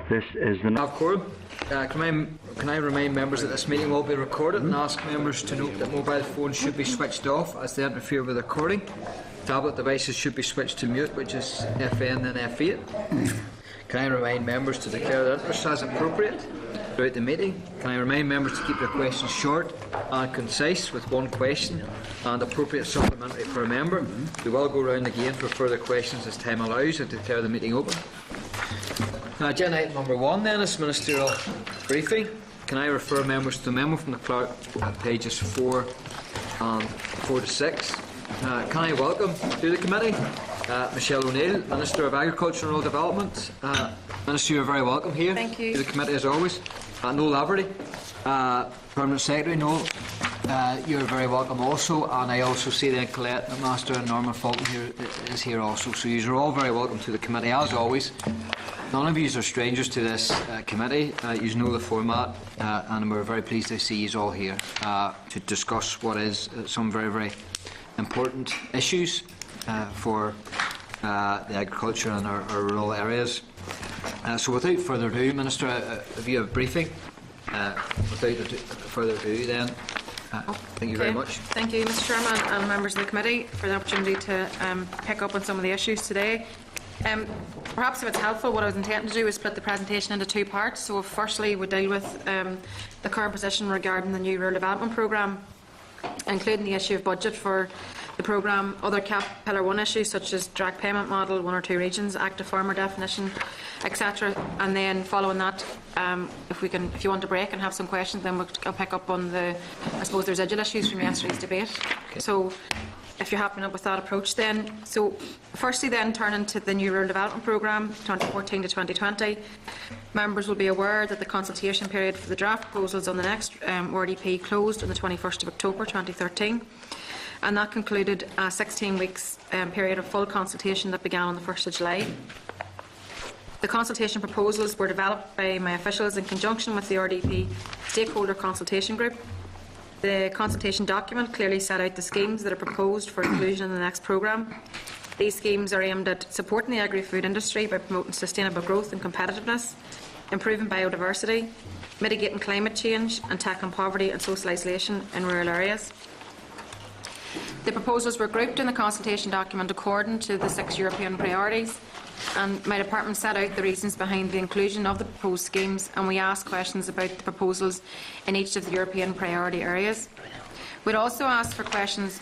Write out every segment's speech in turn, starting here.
This is the... Can I remind members that this meeting will be recorded and ask members to note that mobile phones should be switched off as they interfere with the recording. Tablet devices should be switched to mute, which is FN and F8. Can I remind members to declare their interest as appropriate throughout the meeting? Can I remind members to keep their questions short and concise with one question and appropriate supplementary per member? We will go round again for further questions as time allows and declare the meeting open. Agenda item number 1 then is ministerial briefing. Can I refer members to the memo from the clerk at pages 4 to 6? Can I welcome to the committee Michelle O'Neill, Minister of Agriculture and Rural Development. Minister, you are very welcome here. Thank you. To the committee as always. Noel Laverty, Permanent Secretary. Noel, you are very welcome also, and I also see then Colette Master and Norma Fulton is here also. So you are all very welcome to the committee as always. None of you are strangers to this committee. You know the format, and we're very pleased to see you all here to discuss what is some very, very important issues for the agriculture and our rural areas. So without further ado, Minister, have you a briefing? Without further ado then, thank you very much. Thank you, Mr Chairman and members of the committee for the opportunity to pick up on some of the issues today. Perhaps if it's helpful, what I was intending to do is split the presentation into 2 parts. So firstly we deal with the current position regarding the new Rural Development Programme, including the issue of budget for the programme, other CAP Pillar 1 issues such as direct payment model, 1 or 2 regions, active farmer definition, etc. And then following that, if you want to break and have some questions, then I'll pick up on the residual issues from yesterday's debate. Okay. So if you're happy with that approach then. So firstly then, turning to the new Rural Development Programme 2014 to 2020, members will be aware that the consultation period for the draft proposals on the next RDP closed on the 21st of October 2013, and that concluded a 16 weeks period of full consultation that began on the 1st of July. The consultation proposals were developed by my officials in conjunction with the RDP Stakeholder Consultation Group. The consultation document clearly set out the schemes that are proposed for inclusion in the next programme. These schemes are aimed at supporting the agri-food industry by promoting sustainable growth and competitiveness, improving biodiversity, mitigating climate change and tackling poverty and social isolation in rural areas. The proposals were grouped in the consultation document according to the 6 European priorities, and my department set out the reasons behind the inclusion of the proposed schemes, and we asked questions about the proposals in each of the European priority areas. We'd also ask questions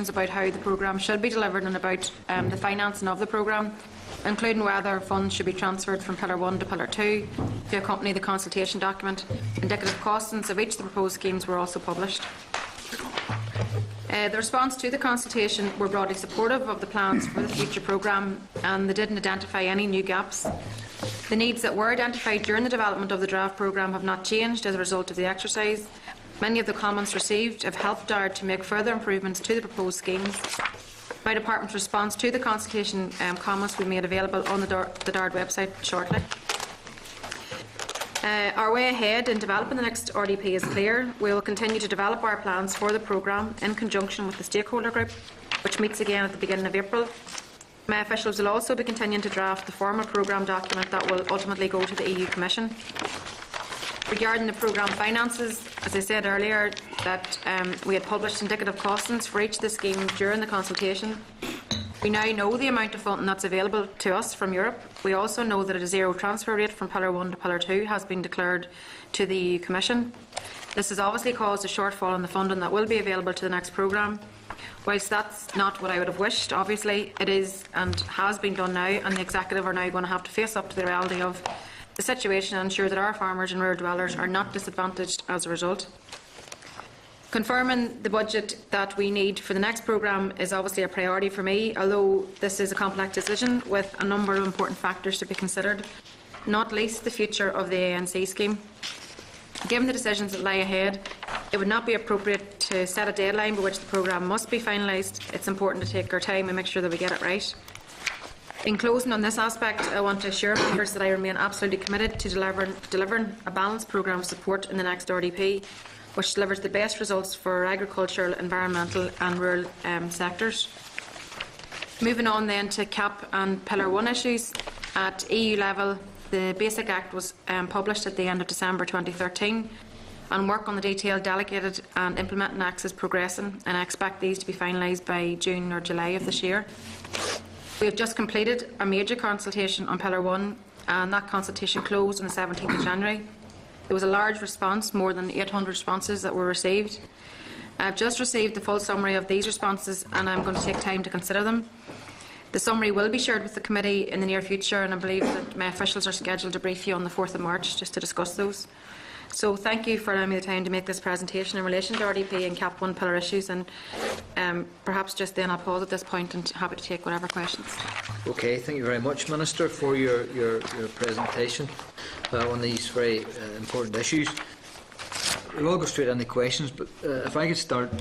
about how the programme should be delivered and about the financing of the programme, including whether funds should be transferred from Pillar 1 to Pillar 2 to accompany the consultation document. Indicative costings of each of the proposed schemes were also published. The response to the consultation were broadly supportive of the plans for the future programme, and they didn't identify any new gaps. The needs that were identified during the development of the draft programme have not changed as a result of the exercise. Many of the comments received have helped DARD to make further improvements to the proposed schemes. My department's response to the consultation comments will be made available on the DARD website shortly. Our way ahead in developing the next RDP is clear. We will continue to develop our plans for the programme in conjunction with the stakeholder group, which meets again at the beginning of April. My officials will also be continuing to draft the formal programme document that will ultimately go to the EU Commission. Regarding the programme finances, as I said earlier, that we had published indicative costings for each of the schemes during the consultation. We now know the amount of funding that's available to us from Europe. We also know that a zero transfer rate from Pillar 1 to Pillar 2 has been declared to the EU Commission. This has obviously caused a shortfall in the funding that will be available to the next programme. Whilst that's not what I would have wished, obviously it is and has been done now, and the Executive are now going to have to face up to the reality of the situation and ensure that our farmers and rural dwellers are not disadvantaged as a result. Confirming the budget that we need for the next programme is obviously a priority for me, although this is a complex decision with a number of important factors to be considered, not least the future of the ANC scheme. Given the decisions that lie ahead, it would not be appropriate to set a deadline by which the programme must be finalised. It's important to take our time and make sure that we get it right. In closing on this aspect, I want to assure members that I remain absolutely committed to delivering a balanced programme of support in the next RDP, which delivers the best results for agricultural, environmental and rural sectors. Moving on then to CAP and Pillar 1 issues. At EU level, The Basic Act was published at the end of December 2013, and work on the detailed delegated and implementing acts is progressing, and I expect these to be finalised by June or July of this year. We have just completed a major consultation on Pillar 1, and that consultation closed on the 17th of January. There was a large response, more than 800 responses that were received. I've just received the full summary of these responses, and I'm going to take time to consider them. The summary will be shared with the committee in the near future, and I believe that my officials are scheduled to brief you on the 4th of March just to discuss those. So thank you for allowing me the time to make this presentation in relation to RDP and CAP 1 pillar issues, and perhaps just then I'll pause at this point and happy to take whatever questions. Okay, thank you very much, Minister, for your presentation on these very important issues. We'll all go straight into questions, but if I could start,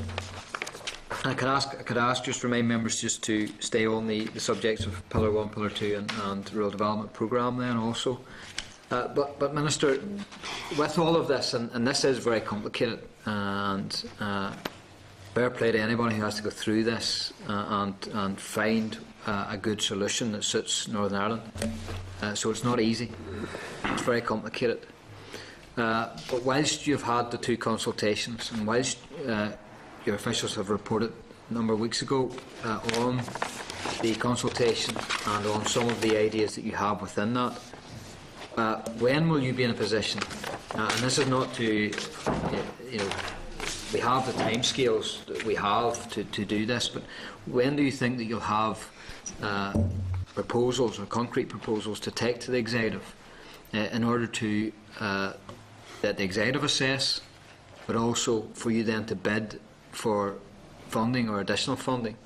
I could ask just remind members just to stay on the subjects of Pillar 1, Pillar 2 and Rural Development Programme then also. But Minister, with all of this, and this is very complicated, and fair play to anybody who has to go through this and find a good solution that suits Northern Ireland. So it's not easy. It's very complicated. But whilst you've had the 2 consultations, and whilst your officials have reported a number of weeks ago on the consultation and on some of the ideas that you have within that, when will you be in a position, and this is not to, we have the timescales that we have to do this, but when do you think that you'll have proposals or concrete proposals to take to the executive in order to let the executive assess, but also for you then to bid for funding or additional funding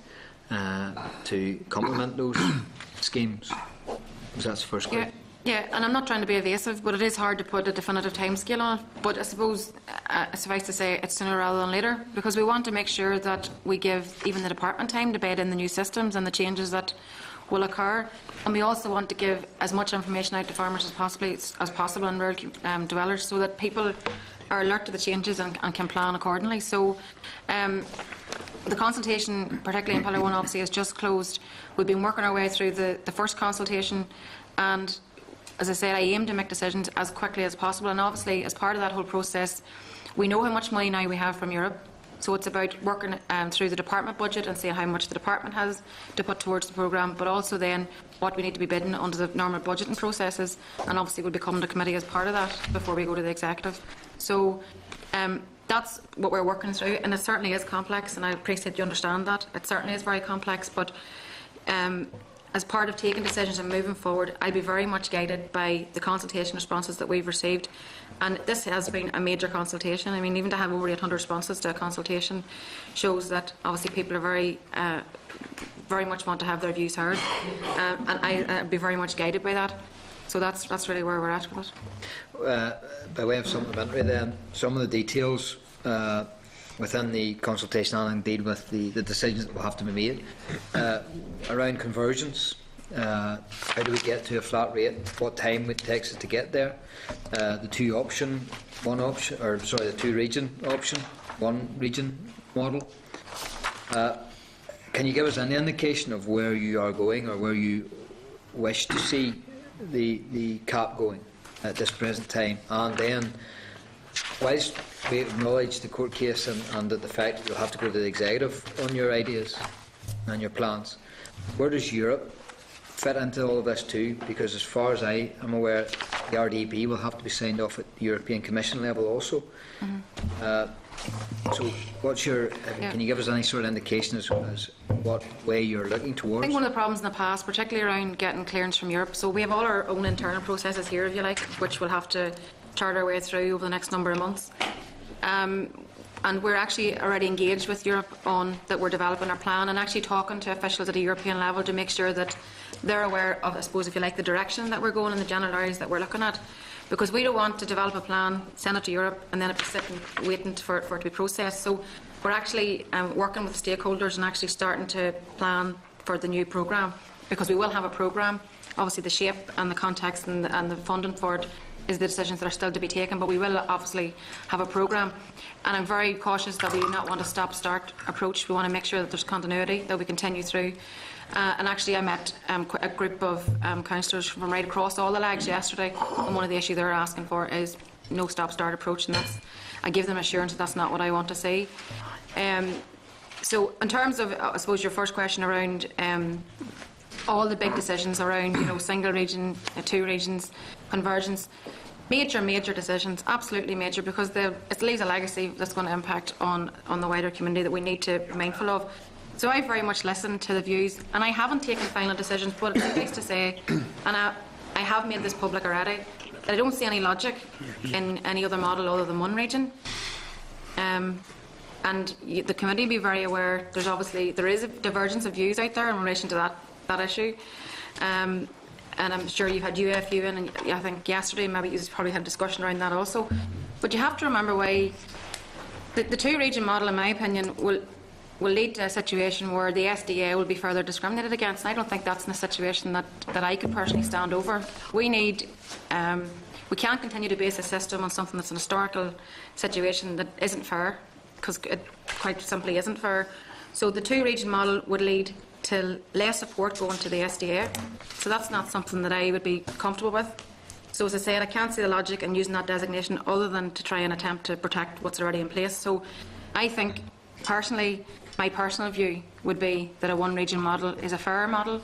to complement those schemes? So that's the first question. Yeah, and I'm not trying to be evasive, but it is hard to put a definitive timescale on it. But I suppose, suffice to say, it's sooner rather than later, because we want to make sure that we give even the department time to bed in the new systems and the changes that will occur. And we also want to give as much information out to farmers as possible and rural dwellers, so that people are alert to the changes and can plan accordingly. So the consultation, particularly in Pillar 1, obviously, has just closed. We've been working our way through the first consultation, and as I said, I aim to make decisions as quickly as possible, and obviously as part of that whole process we know how much money now we have from Europe, so it's about working through the department budget and seeing how much the department has to put towards the programme, but also then what we need to be bidding under the normal budgeting processes, and obviously we'll be coming to committee as part of that before we go to the executive. So that's what we're working through, and it certainly is complex, and I appreciate you understand that. It certainly is very complex, but as part of taking decisions and moving forward, I'll be very much guided by the consultation responses that we've received. And this has been a major consultation. I mean, even to have over 800 responses to a consultation shows that obviously people are very much want to have their views heard. And I'll be very much guided by that. So that's really where we're at with it. By way of supplementary then, some of the details within the consultation and indeed with the decisions that will have to be made around conversions. How do we get to a flat rate? What time it takes us to get there? The 2 region option, 1 region model. Can you give us any indication of where you are going or where you wish to see the CAP going at this present time? And then, whilst we acknowledge the court case and the fact that you'll have to go to the executive on your ideas and your plans, where does Europe fit into all of this too? Because as far as I am aware, the RDP will have to be signed off at the European Commission level also. So what's can you give us any sort of indication as what way you're looking towards? I think one of the problems in the past, particularly around getting clearance from Europe, so we have all our own internal processes here, if you like, which we'll have to chart our way through over the next number of months. And we're actually already engaged with Europe on that. We're developing our plan and actually talking to officials at a European level to make sure that they're aware of, I suppose, if you like, the direction that we're going and the general areas that we're looking at. Because we don't want to develop a plan, send it to Europe, and then it be sitting waiting for it to be processed. So we're actually working with stakeholders and actually starting to plan for the new programme, because we will have a programme. Obviously, the shape and the context and the funding for it is the decisions that are still to be taken, but we will obviously have a programme. And I'm very cautious that we do not want a stop-start approach. We want to make sure that there's continuity, that we continue through. And actually I met a group of councillors from right across all the legs yesterday, and one of the issues they're asking for is no stop-start approach, and I give them assurance that that's not what I want to see. So in terms of, I suppose, your first question around all the big decisions around, single region, 2 regions, convergence, major decisions, absolutely major, because it leaves a legacy that's going to impact on the wider community that we need to be mindful of. So I very much listened to the views, and I haven't taken final decisions, but it's nice to say, and I have made this public already, that I don't see any logic in any other model other than 1 region. And the committee be very aware there is a divergence of views out there in relation to that issue. And I'm sure you've had UFU in, and I think yesterday maybe you probably had a discussion around that also. But you have to remember why the 2 region model, in my opinion, will lead to a situation where the SDA will be further discriminated against. And I don't think that's in a situation that I could personally stand over. We can't continue to base a system on something that's an historical situation that isn't fair, because it quite simply isn't fair. So the 2 region model would lead to less support going to the SDA. So that's not something that I would be comfortable with. So as I said, I can't see the logic in using that designation other than to try and attempt to protect what's already in place. So I think, personally, my personal view would be that a 1 region model is a fairer model,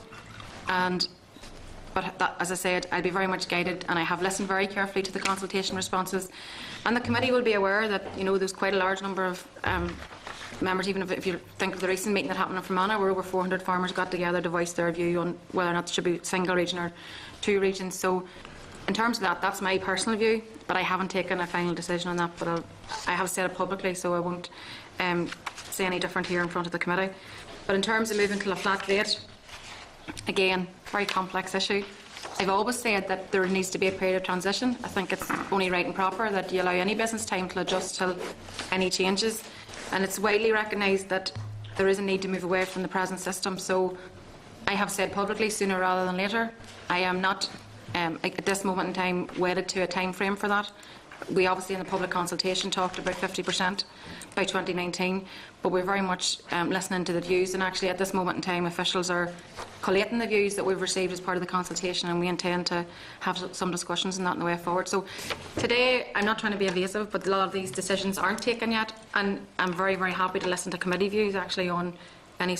but that, as I said, I'll be very much guided, and I have listened very carefully to the consultation responses, and the committee will be aware that there's quite a large number of members. Even if you think of the recent meeting that happened in Fermanagh, where over 400 farmers got together to voice their view on whether or not it should be single region or 2 regions. So in terms of that's my personal view, but I haven't taken a final decision on that. But I have said it publicly, so I won't say any different here in front of the committee. But in terms of moving to a flat rate, again, very complex issue. I've always said that there needs to be a period of transition. I think it's only right and proper that you allow any business time to adjust to any changes. And it's widely recognised that there is a need to move away from the present system. So I have said publicly, sooner rather than later. I am not, at this moment in time, wedded to a time frame for that. We obviously in the public consultation talked about 50% by 2019, but we're very much listening to the views, and actually at this moment in time officials are collating the views that we've received as part of the consultation, and we intend to have some discussions on that in the way forward. So today, I'm not trying to be evasive, but a lot of these decisions aren't taken yet, and I'm very, very happy to listen to committee views actually on any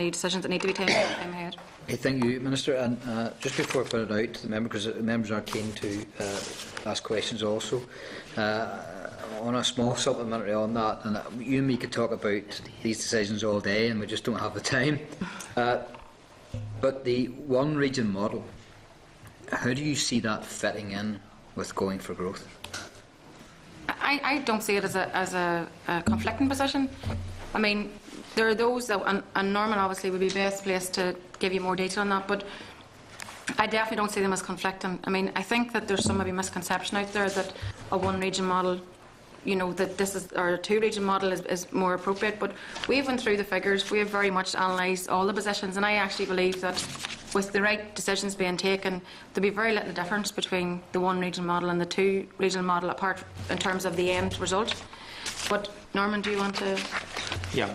decisions that need to be taken in my head. Thank you, Minister. And just before I put it out to the member, because the members are keen to ask questions also, on a small supplementary on that, and you and me could talk about these decisions all day, and we just don't have the time. But the 1 region model, how do you see that fitting in with going for growth? I don't see it as a conflicting position. I mean, there are those that, and Norman obviously would be best placed to give you more detail on that, but I definitely don't see them as conflicting. I mean, I think that there's some maybe misconception out there that a 1 region model, that this is, or a 2 region model is more appropriate, but we've went through the figures, we have very much analysed all the positions, and I actually believe that with the right decisions being taken, there'll be very little difference between the 1 region model and the 2 regional model, apart in terms of the end result. But Norman, do you want to? Yeah,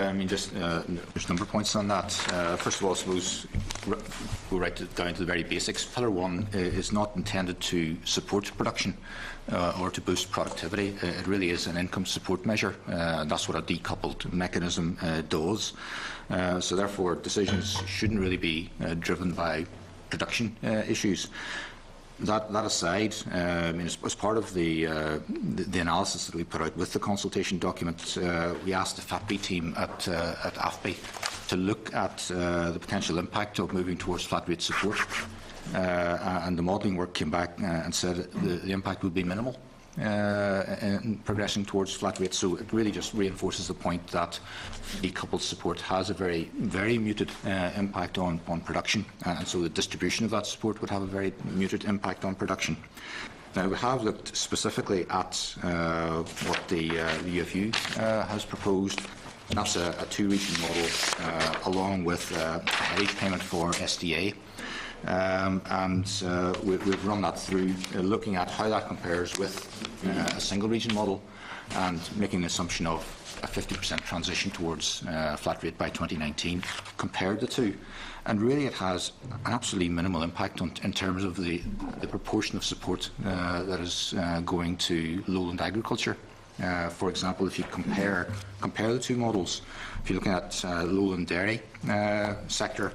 I mean, just there's a number of points on that. First of all, I suppose go right down to the very basics. Pillar 1 is not intended to support production or to boost productivity. It really is an income support measure. That's what a decoupled mechanism does. So therefore, decisions shouldn't really be driven by production issues. That aside, I mean, as part of the analysis that we put out with the consultation document, we asked the FAPI team at AFBI to look at the potential impact of moving towards flat rate support, and the modelling work came back and said the impact would be minimal in progressing towards flat rates. So it really just reinforces the point that decoupled support has a very, very muted impact on production, and so the distribution of that support would have a very muted impact on production. Now, we have looked specifically at what the UFU has proposed. That's a 2-region model along with a headage payment for SDA. We've run that through, looking at how that compares with a single region model and making an assumption of a 50% transition towards flat rate by 2019, compared the two. And really it has an absolutely minimal impact in terms of the proportion of support that is going to lowland agriculture. For example, if you compare the two models, if you're looking at lowland dairy sector,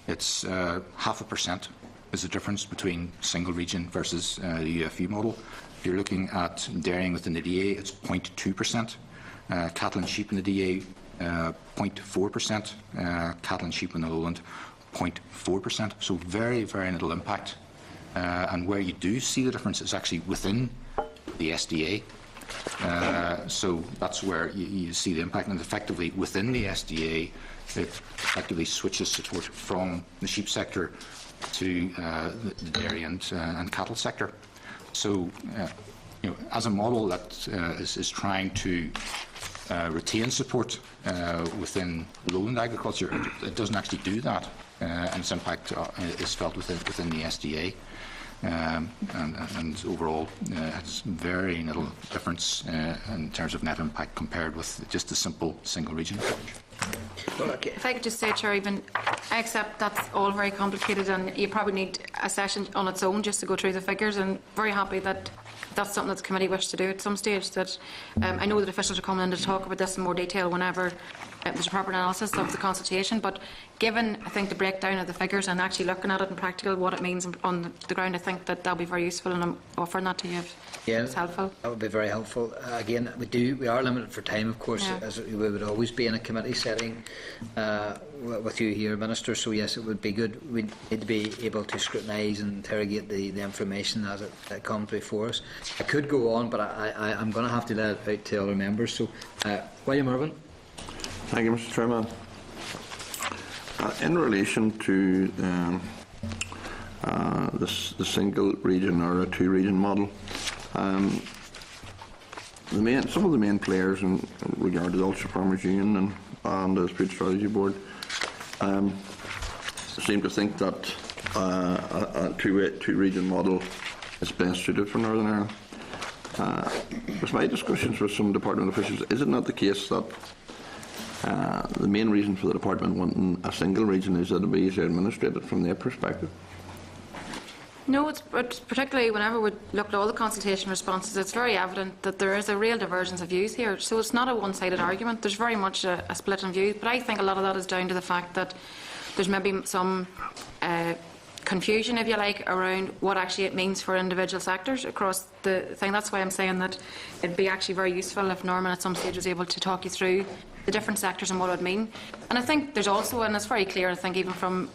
it's 0.5% is the difference between single region versus the UFU model. If you're looking at dairying within the DA, it's 0.2%. Cattle and sheep in the DA, 0.4%. Cattle and sheep in the lowland, 0.4%. So very, very little impact. And where you do see the difference is actually within the SDA. So that's where you see the impact, and effectively within the SDA, it effectively switches support from the sheep sector to the dairy and cattle sector. So, as a model that is trying to retain support within lowland agriculture, it doesn't actually do that, and its impact is felt within the SDA. And overall, has very little difference in terms of net impact compared with just a simple single region approach. If I could just say, Chair, even I accept that's all very complicated, and you probably need a session on its own just to go through the figures, and very happy that that's something that the committee wished to do at some stage. That I know that officials are coming in to talk about this in more detail whenever there's a proper analysis of the consultation, but given, I think, the breakdown of the figures and actually looking at it in practical, what it means on the ground, I think that that'll be very useful, and I'm offering that to you if it's helpful. That would be very helpful. Again, we are limited for time, of course, as we would always be in a committee setting with you here, Minister. So yes, it would be good. We need to be able to scrutinise and interrogate the information as it comes before us. I could go on, but I'm going to have to let it out to other members. So, William Irwin. Thank you, Mr. Chairman. In relation to the single region or a two-region model, some of the main players in regard to the Ulster Farmers Union and the Food Strategy Board seem to think that a two-region model is best suited for Northern Ireland. With my discussions with some department officials, is it not the case that the main reason for the department wanting a single region is that it will be easier administrated from their perspective? No, it's particularly whenever we look at all the consultation responses, it's very evident that there is a real divergence of views here. So it's not a one-sided argument. There's very much a split in views, but I think a lot of that is down to the fact that there's maybe some confusion, if you like, around what actually it means for individual sectors across the thing. That's why I'm saying that it'd be actually very useful if Norman at some stage was able to talk you through the different sectors and what it would mean. And I think there's also, and it's very clear, I think, even from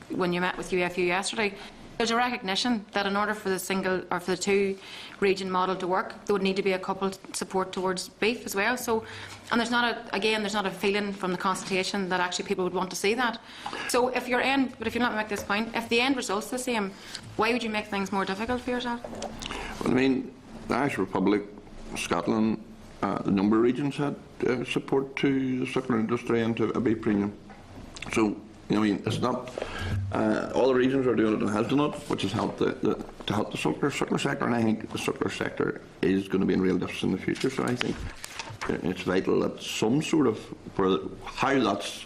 when you met with UFU yesterday, there's a recognition that in order for the single or for the two-region model to work, there would need to be a coupled support towards beef as well. So, and there's not a feeling from the consultation that actually people would want to see that. So, if you're not make this point, if the end result's the same, why would you make things more difficult for yourself? Well, I mean, the Irish Republic, Scotland, the number of regions had support to the suckler industry and to a beef premium. So, I mean, it's not all the regions are doing it and has done it, which has helped to help the suckler sector, and I think the suckler sector is going to be in real deficit in the future. So I think it's vital that some sort of how that's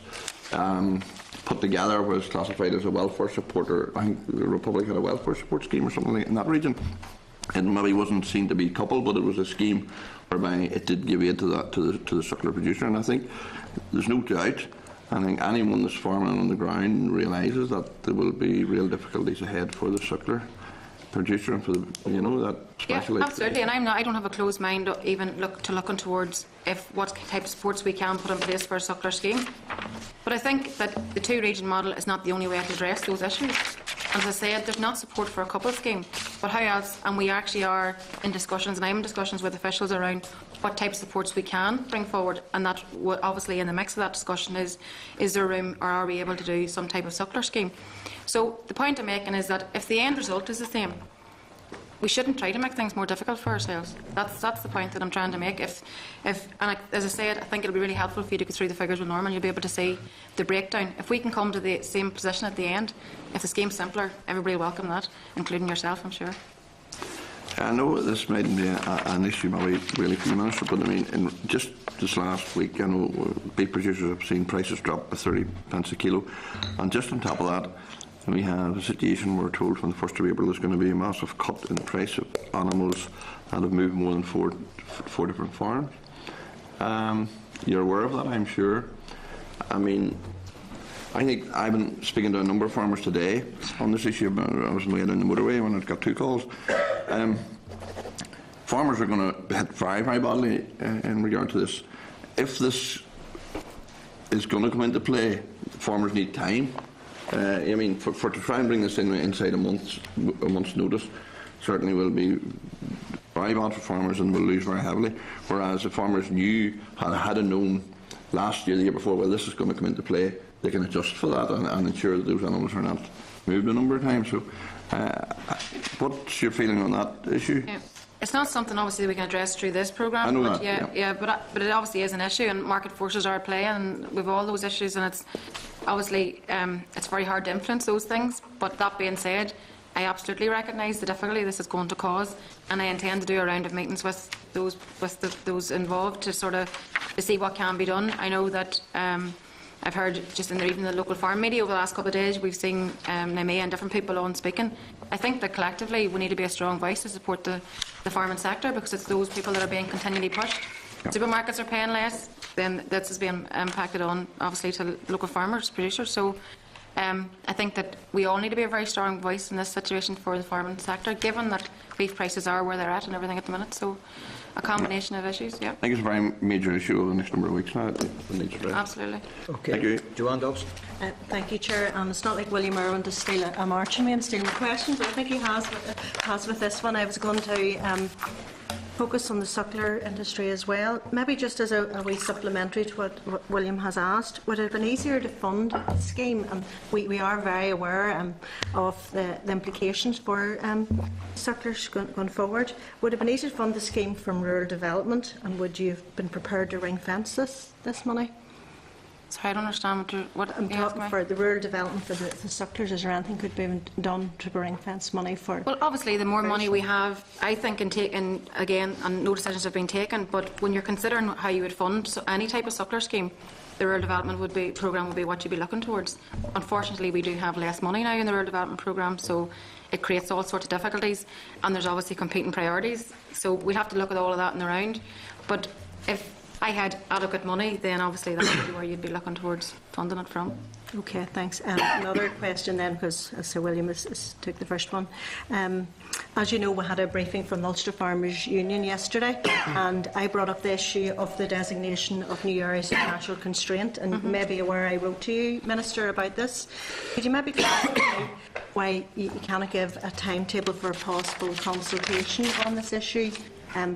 put together was classified as a welfare support, or I think the Republic had a welfare support scheme or something like in that region. It maybe wasn't seen to be coupled, but it was a scheme whereby it did give aid to the suckler producer, and I think there's no doubt. I think anyone that's farming on the ground realises that there will be real difficulties ahead for the suckler producer and for the, that especially. Yeah, absolutely. And I don't have a closed mind even looking towards what type of supports we can put in place for a suckler scheme. But I think that the two-region model is not the only way to address those issues. As I said, there's not support for a couple scheme, but how else? And we actually are in discussions, and I'm in discussions with officials around what type of supports we can bring forward, and that obviously in the mix of that discussion is there room, or are we able to do some type of suckler scheme? So the point I'm making is that if the end result is the same, we shouldn't try to make things more difficult for ourselves. That's the point that I'm trying to make. As I said, I think it'll be really helpful for you to go through the figures with Norman. You'll be able to see the breakdown. If we can come to the same position at the end, if the scheme's simpler, everybody will welcome that, including yourself, I'm sure. I know this mightn't be an issue maybe really for the Minister, but I mean, in just this last week, I know beef producers have seen prices drop by 30 pence a kilo, and just on top of that, we have a situation where we're told from the 1st of April there's going to be a massive cut in the price of animals that have moved more than four different farms. You're aware of that, I'm sure. I mean, I think I've been speaking to a number of farmers today on this issue. I was on the way down the motorway when I got 2 calls. Farmers are going to hit very, very badly in regard to this. If this is going to come into play, farmers need time. I mean, to try and bring this in inside a month's notice certainly will be very bad for farmers and will lose very heavily. Whereas if farmers had known last year, the year before, well, this is going to come into play, they can adjust for that and ensure that those animals are not moved a number of times. So, what's your feeling on that issue? Yeah. It's not something obviously we can address through this programme. I know but that. but it obviously is an issue, and market forces are at play, and we've all those issues, and it's obviously it's very hard to influence those things. But that being said, I absolutely recognise the difficulty this is going to cause, and I intend to do a round of meetings with those involved to to see what can be done. I know that I've heard just in even the local farm media over the last couple of days, we've seen Naomi and different people on speaking. I think that collectively we need to be a strong voice to support the farming sector, because it's those people that are being continually pushed. Yep. Supermarkets are paying less, then this is being impacted on obviously to local farmers, producers. So I think that we all need to be a very strong voice in this situation for the farming sector, given that beef prices are where they're at and everything at the minute. So a combination of issues, yeah. I think it's a very major issue over the next number of weeks now. Absolutely. Okay. Thank you. Joanne Dobbs. Thank you, Chair. And it's not like William Irwin to steal a march on me and steal my questions, but I think he has with this one. I was going to focus on the suckler industry as well. Maybe just as a wee supplementary to what William has asked, would it have been easier to fund the scheme? And we are very aware of the implications for sucklers going forward. Would it have been easier to fund the scheme from rural development, and would you have been prepared to ring fence this money? Sorry, I don't understand what I'm talking for the rural development for the sucklers. Is there anything could be done to ring fence money for? Well, obviously, the more money we have, I think, and again, and no decisions have been taken, but when you're considering how you would fund any type of suckler scheme, the rural development programme would be what you'd be looking towards. Unfortunately, we do have less money now in the rural development programme, so it creates all sorts of difficulties, and there's obviously competing priorities. So we'll have to look at all of that in the round. But if I had adequate money, then obviously that would be where you'd be looking towards funding it from. Okay, thanks. Another question then, because Sir William has took the first one. As you know, we had a briefing from the Ulster Farmers Union yesterday, and I brought up the issue of the designation of new areas of natural constraint, and maybe aware I wrote to you, Minister, about this. Could you maybe clarify why you cannot give a timetable for a possible consultation on this issue?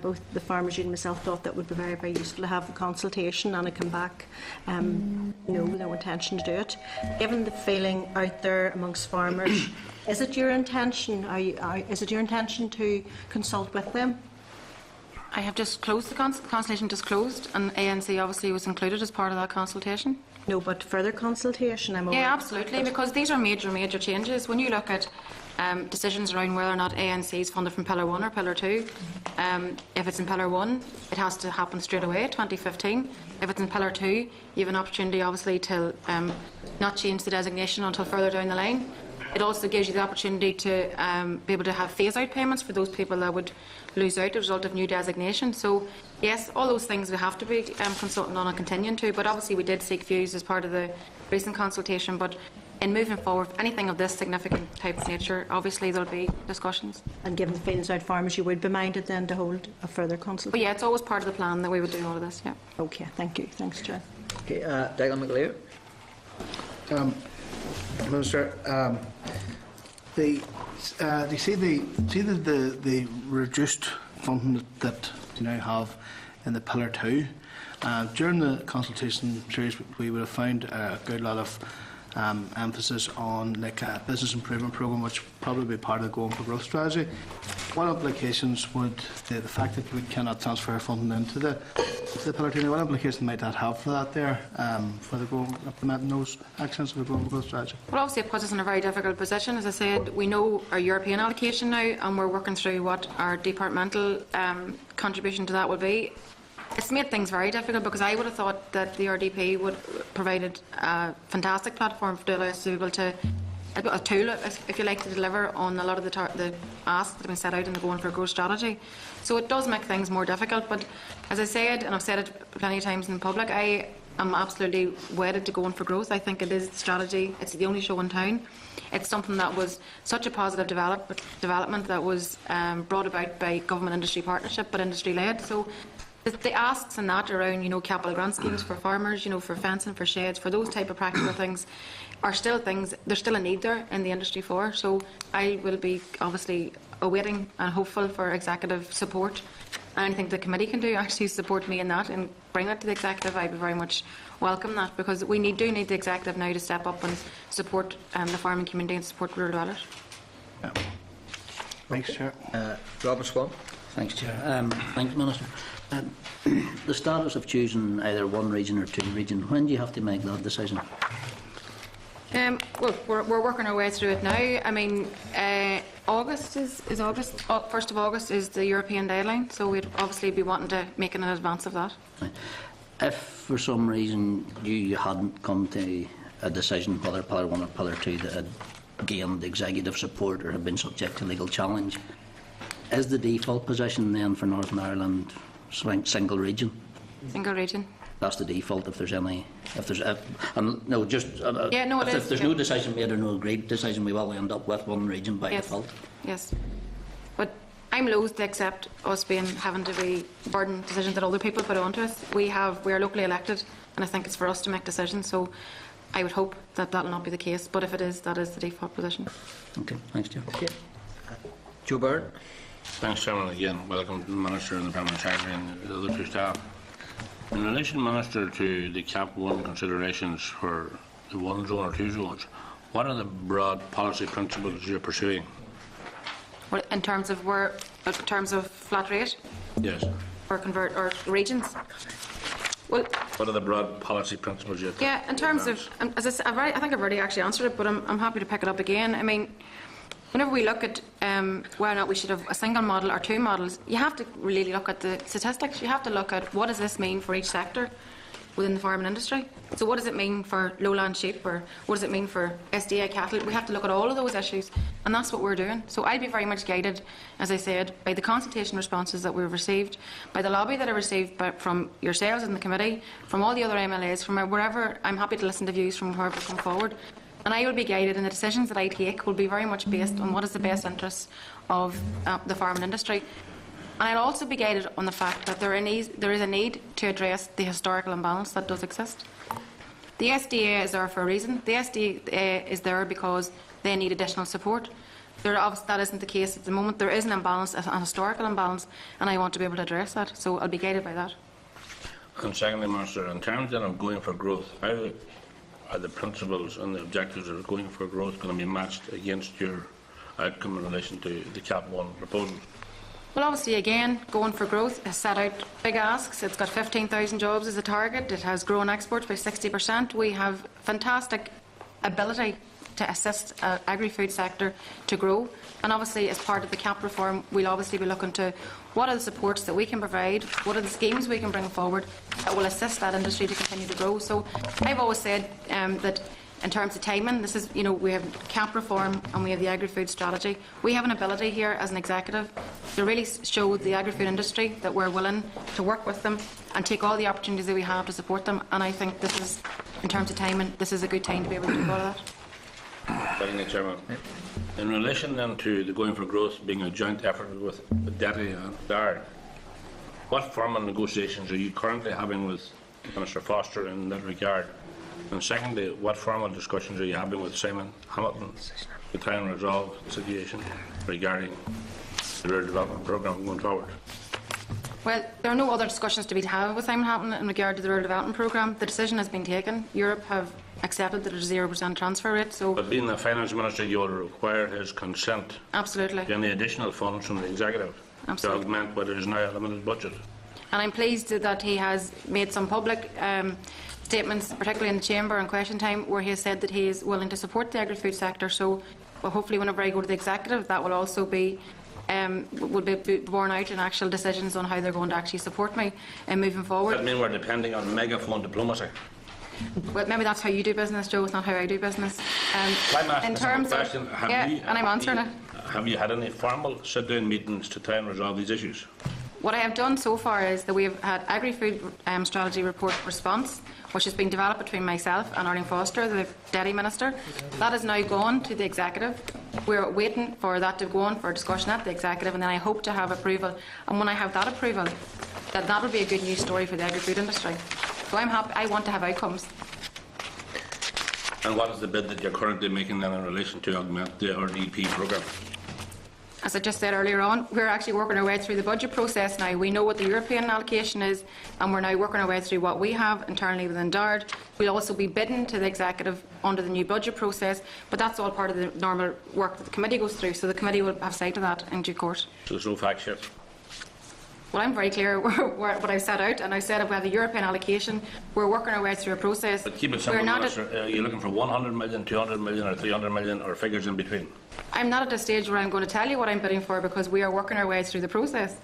Both the Farmers Union and myself thought that would be very, very useful to have the consultation and to come back, no intention to do it. Given the feeling out there amongst farmers, is it your intention? Is it your intention to consult with them? I have just closed the consultation, just closed, and ANC obviously was included as part of that consultation. No, but further consultation, I'm aware. Yeah, absolutely, because these are major changes. When you look at decisions around whether or not ANC is funded from Pillar 1 or Pillar 2. If it's in Pillar 1, it has to happen straight away, 2015. If it's in Pillar 2, you have an opportunity, obviously, to not change the designation until further down the line. It also gives you the opportunity to be able to have phase-out payments for those people that would lose out as a result of new designation. So, yes, all those things we have to be consulting on and continuing to, but obviously we did seek views as part of the recent consultation. But in moving forward, anything of this significant type of nature, obviously there'll be discussions. And given the feelings out farmers, you would be minded then to hold a further consultation? But yeah, it's always part of the plan that we would do all of this, yeah. Okay, thank you. Thanks, Chair. Okay, Daigle McLeod. Minister, the reduced funding that you now have in the Pillar 2. During the consultation series, we would have found a good lot of emphasis on a business improvement programme, which would probably be part of the Going for Growth strategy. What implications would the fact that we cannot transfer funding into the the Pillar 2, what implication might that have for that there, for the implementing those actions of the Growing for Growth strategy? Well, obviously it puts us in a very difficult position. As I said, we know our European allocation now, and we're working through what our departmental contribution to that will be. It's made things very difficult because I would have thought that the RDP would have provided a fantastic platform to allow us to be able to, a tool, if you like, to deliver on a lot of the asks that have been set out in the Going for Growth strategy. So it does make things more difficult, but as I said, and I've said it plenty of times in public, I am absolutely wedded to Going for Growth. I think it is the strategy, it's the only show in town. It's something that was such a positive development that was brought about by government-industry partnership, but industry-led. So the asks and that around, capital grant schemes for farmers, for fencing, for sheds, for those type of practical things, are still things, there's still a need there in the industry for. So I will be obviously awaiting and hopeful for executive support. And anything the committee can do actually support me in that and bring that to the executive, I would very much welcome that, because we do need the executive now to step up and support the farming community and support rural dwellers. Yeah. Thanks, Chair. Robert Swan. Thanks, Chair. Thanks, Minister. The status of choosing either one region or two regions, when do you have to make that decision? Well, we're working our way through it now. I mean, August is August. 1st of August is the European deadline, so we'd obviously be wanting to make it in advance of that. Right. If for some reason you hadn't come to a decision whether Pillar 1 or Pillar 2 that had gained executive support or had been subject to legal challenge, is the default position then for Northern Ireland single region? Single region. That's the default if there's any. If there's no, just Yeah, no, it if is, there's yeah. no decision made or no agreed decision, we will end up with one region by Yes. default. Yes. But I'm loath to accept us having to be burden decisions that other people put onto us. We are locally elected, and I think it's for us to make decisions. So I would hope that that will not be the case. But if it is, that is the default position. Okay, thanks, Chair. Okay. Joe Byrne. Thanks, Chairman. Again, welcome to the Minister and the Permanent Secretary and the other two staff. In relation, Minister, to the CAP 1 considerations for the 1 zone or 2 zones, what are the broad policy principles you're pursuing? Well, in terms of flat rate Yes. or regions. Well, What are the broad policy principles you're yeah, in terms of, as I said, I think I've already actually answered it, but I'm happy to pick it up again. I mean, whenever we look at whether or not we should have a single model or two models, you have to really look at the statistics. You have to look at what does this mean for each sector within the farming industry. So what does it mean for lowland sheep, or what does it mean for SDA cattle? We have to look at all of those issues, and that's what we're doing. So I'll be very much guided, as I said, by the consultation responses that we've received, by the lobby that I received from yourselves in the committee, from all the other MLAs, from wherever. I'm happy to listen to views from whoever come forward. And I will be guided, and the decisions that I take will be very much based on what is the best interests of the farming industry. And I'll also be guided on the fact that there is a need to address the historical imbalance that does exist. The SDA is there for a reason. The SDA is there because they need additional support. That isn't the case at the moment. There is an imbalance, a historical imbalance, and I want to be able to address that. So I'll be guided by that. And secondly, Minister, in terms then of going for growth, how are the principles and the objectives of going for growth going to be matched against your outcome in relation to the CAP 1 proposal? Well, obviously, again, Going for Growth has set out big asks. It's got 15,000 jobs as a target. It has grown exports by 60%. We have fantastic ability to assist agri-food sector to grow. And obviously, as part of the CAP reform, we'll obviously be looking to what are the supports that we can provide, what are the schemes we can bring forward that will assist that industry to continue to grow. So I've always said that in terms of timing, this is, we have CAP reform and we have the agri-food strategy. We have an ability here as an executive to really show the agri-food industry that we're willing to work with them and take all the opportunities that we have to support them. And I think this is, in terms of timing, this is a good time to be able to do all of that. Thank you, Chairman. In relation then to the Going for Growth being a joint effort with Deputy and Dara, what formal negotiations are you currently having with Minister Foster in that regard? And secondly, what formal discussions are you having with Simon Hamilton to try and resolve the situation regarding the rural development programme going forward? Well, there are no other discussions to be had with Simon Hamilton in regard to the rural development programme. The decision has been taken. Europe have accepted that there's a 0% transfer rate. So, But being the Finance Minister, you will require his consent absolutely. to any additional funds from the Executive Absolutely. to augment what is now a limited budget. And I'm pleased that he has made some public statements, particularly in the Chamber and question time, where he has said that he is willing to support the agri-food sector. So well, hopefully whenever I go to the Executive, that will also be would be borne out in actual decisions on how they're going to actually support me moving forward. Does that mean we're depending on megaphone diplomacy? Well, maybe that's how you do business, Joe. It's not how I do business. I'm In terms of, question. and I'm answering it. Have you had any formal sit-down meetings to try and resolve these issues? What I have done so far is that we have had Agri-Food Strategy Report response, which has been developed between myself and Arlene Foster, the Deputy Minister. That has now gone to the Executive. We're waiting for that to go on for discussion at the Executive, and then I hope to have approval. And when I have that approval, that will be a good news story for the agri-food industry. So I'm happy. I want to have outcomes. And what is the bid that you're currently making then in relation to augment the RDP programme? As I just said earlier on, we're actually working our way through the budget process now. We know what the European allocation is, and we're now working our way through what we have internally within DARD. We'll also be bidding to the Executive under the new budget process, but that's all part of the normal work that the committee goes through, so the committee will have sight of that in due course. So there's no fact shift? Well, I'm very clear what I've set out, and I said if we have the European allocation, we're working our way through a process. But keep it simple, are you looking for 100 million, 200 million or 300 million, or figures in between? I'm not at a stage where I'm going to tell you what I'm bidding for, because we are working our way through the process.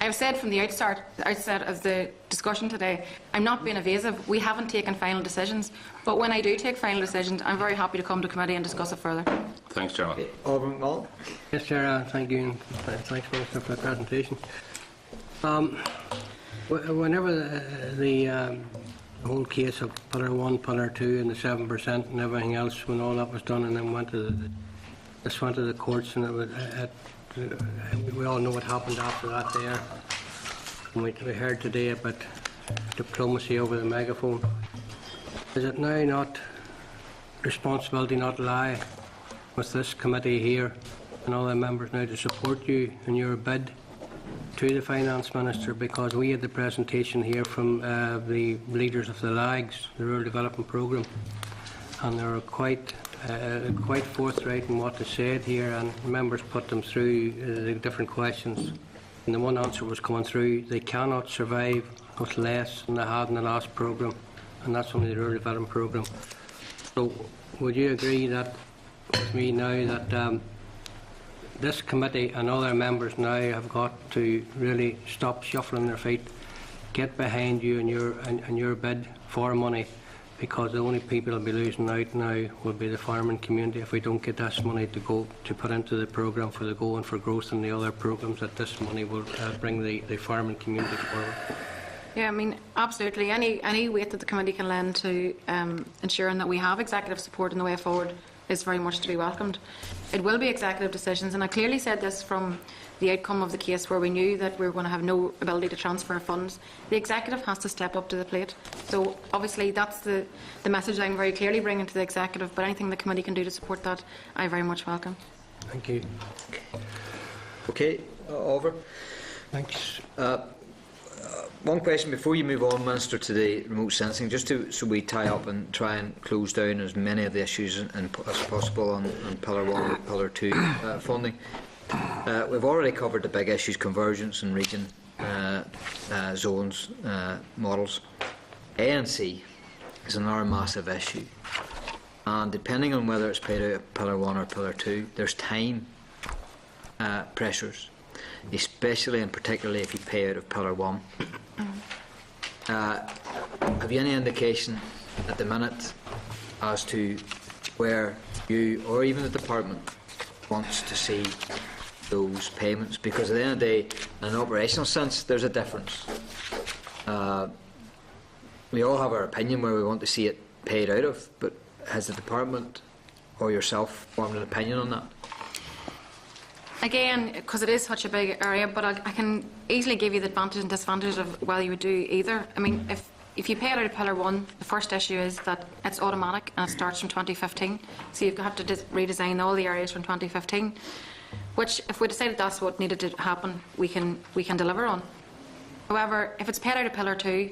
I've said from the outset of the discussion today, I'm not being evasive. We haven't taken final decisions, but when I do take final decisions, I'm very happy to come to committee and discuss it further. Thanks, Chairman. Alderman Mullen. Yes, Chair, thank you, and thanks, Minister, for the presentation. Whenever the whole case of Pillar 1, Pillar 2 and the 7% and everything else, when all that was done and then went to the courts, and we all know what happened after that there. And we heard today about diplomacy over the megaphone. Is it now not responsibility not lie with this committee here and all the members now to support you in your bid to the Finance Minister, because we had the presentation here from the leaders of the LAGs, the Rural Development Programme, and they were quite forthright in what they said here, and members put them through the different questions, and the one answer was coming through: they cannot survive with less than they had in the last programme, and that's only the Rural Development Programme. So would you agree that with me now that this committee and other members now have got to really stop shuffling their feet, get behind you and your bid for money, because the only people who will be losing out now will be the farming community if we don't get this money to put into the programme for the Going for Growth and the other programmes, that this money will bring the farming community forward. Yeah, I mean, absolutely. Any weight that the committee can lend to ensuring that we have executive support in the way forward is very much to be welcomed. It will be executive decisions, and I clearly said this from the outcome of the case where we knew that we were going to have no ability to transfer funds. The executive has to step up to the plate. So obviously that's the message I'm very clearly bringing to the executive, but anything the committee can do to support that, I very much welcome. Thank you. Okay, over. Thanks. One question before you move on, Minister, to the remote sensing, just so we tie up and try and close down as many of the issues as possible on Pillar 1 and Pillar 2 funding. We've already covered the big issues: convergence and region zones, models. ANC is another massive issue, and depending on whether it's paid out of Pillar 1 or Pillar 2, there's time pressures, especially and particularly if you pay out of Pillar 1. Have you any indication at the minute as to where you or even the department wants to see those payments? Because at the end of the day, in an operational sense, there's a difference. We all have our opinion where we want to see it paid out of, but has the department or yourself formed an opinion on that? Again, because it is such a big area, but I can easily give you the advantage and disadvantage of whether you would do either. I mean, if you pay it out of Pillar 1, the first issue is that it's automatic and it starts from 2015. So you've got to redesign all the areas from 2015, which, if we decided that's what needed to happen, we can deliver on. However, if it's paid out of Pillar 2,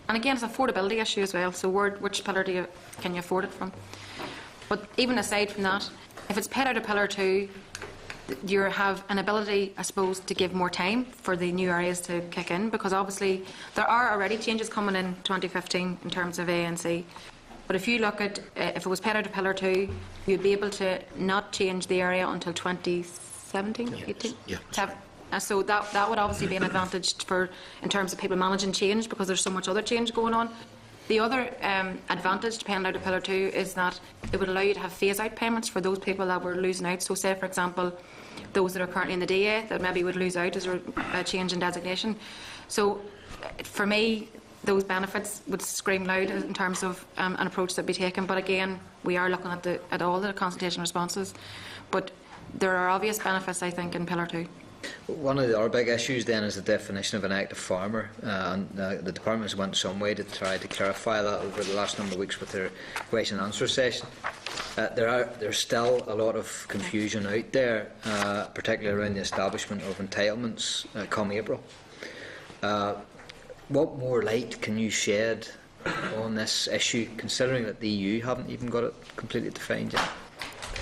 and again, it's an affordability issue as well, so which pillar can you afford it from? But even aside from that, if it's paid out of Pillar 2, you have an ability, I suppose, to give more time for the new areas to kick in, because obviously there are already changes coming in 2015 in terms of A and C. But if you look at, if it was paid out of Pillar 2, you'd be able to not change the area until 2017, 18? Yeah. So that would obviously be an advantage for, in terms of people managing change, because there's so much other change going on. The other advantage to paying out of Pillar 2 is that it would allow you to have phase-out payments for those people that were losing out. So say, for example, those that are currently in the DA that maybe would lose out as a change in designation. So for me, those benefits would scream loud in terms of an approach that be taken. But again, we are looking at all the consultation responses. But there are obvious benefits, I think, in Pillar 2. One of our big issues then is the definition of an active farmer, and the department has went some way to try to clarify that over the last number of weeks with their question and answer session. There's still a lot of confusion out there, particularly around the establishment of entitlements come April. What more light can you shed on this issue, considering that the EU haven't even got it completely defined yet?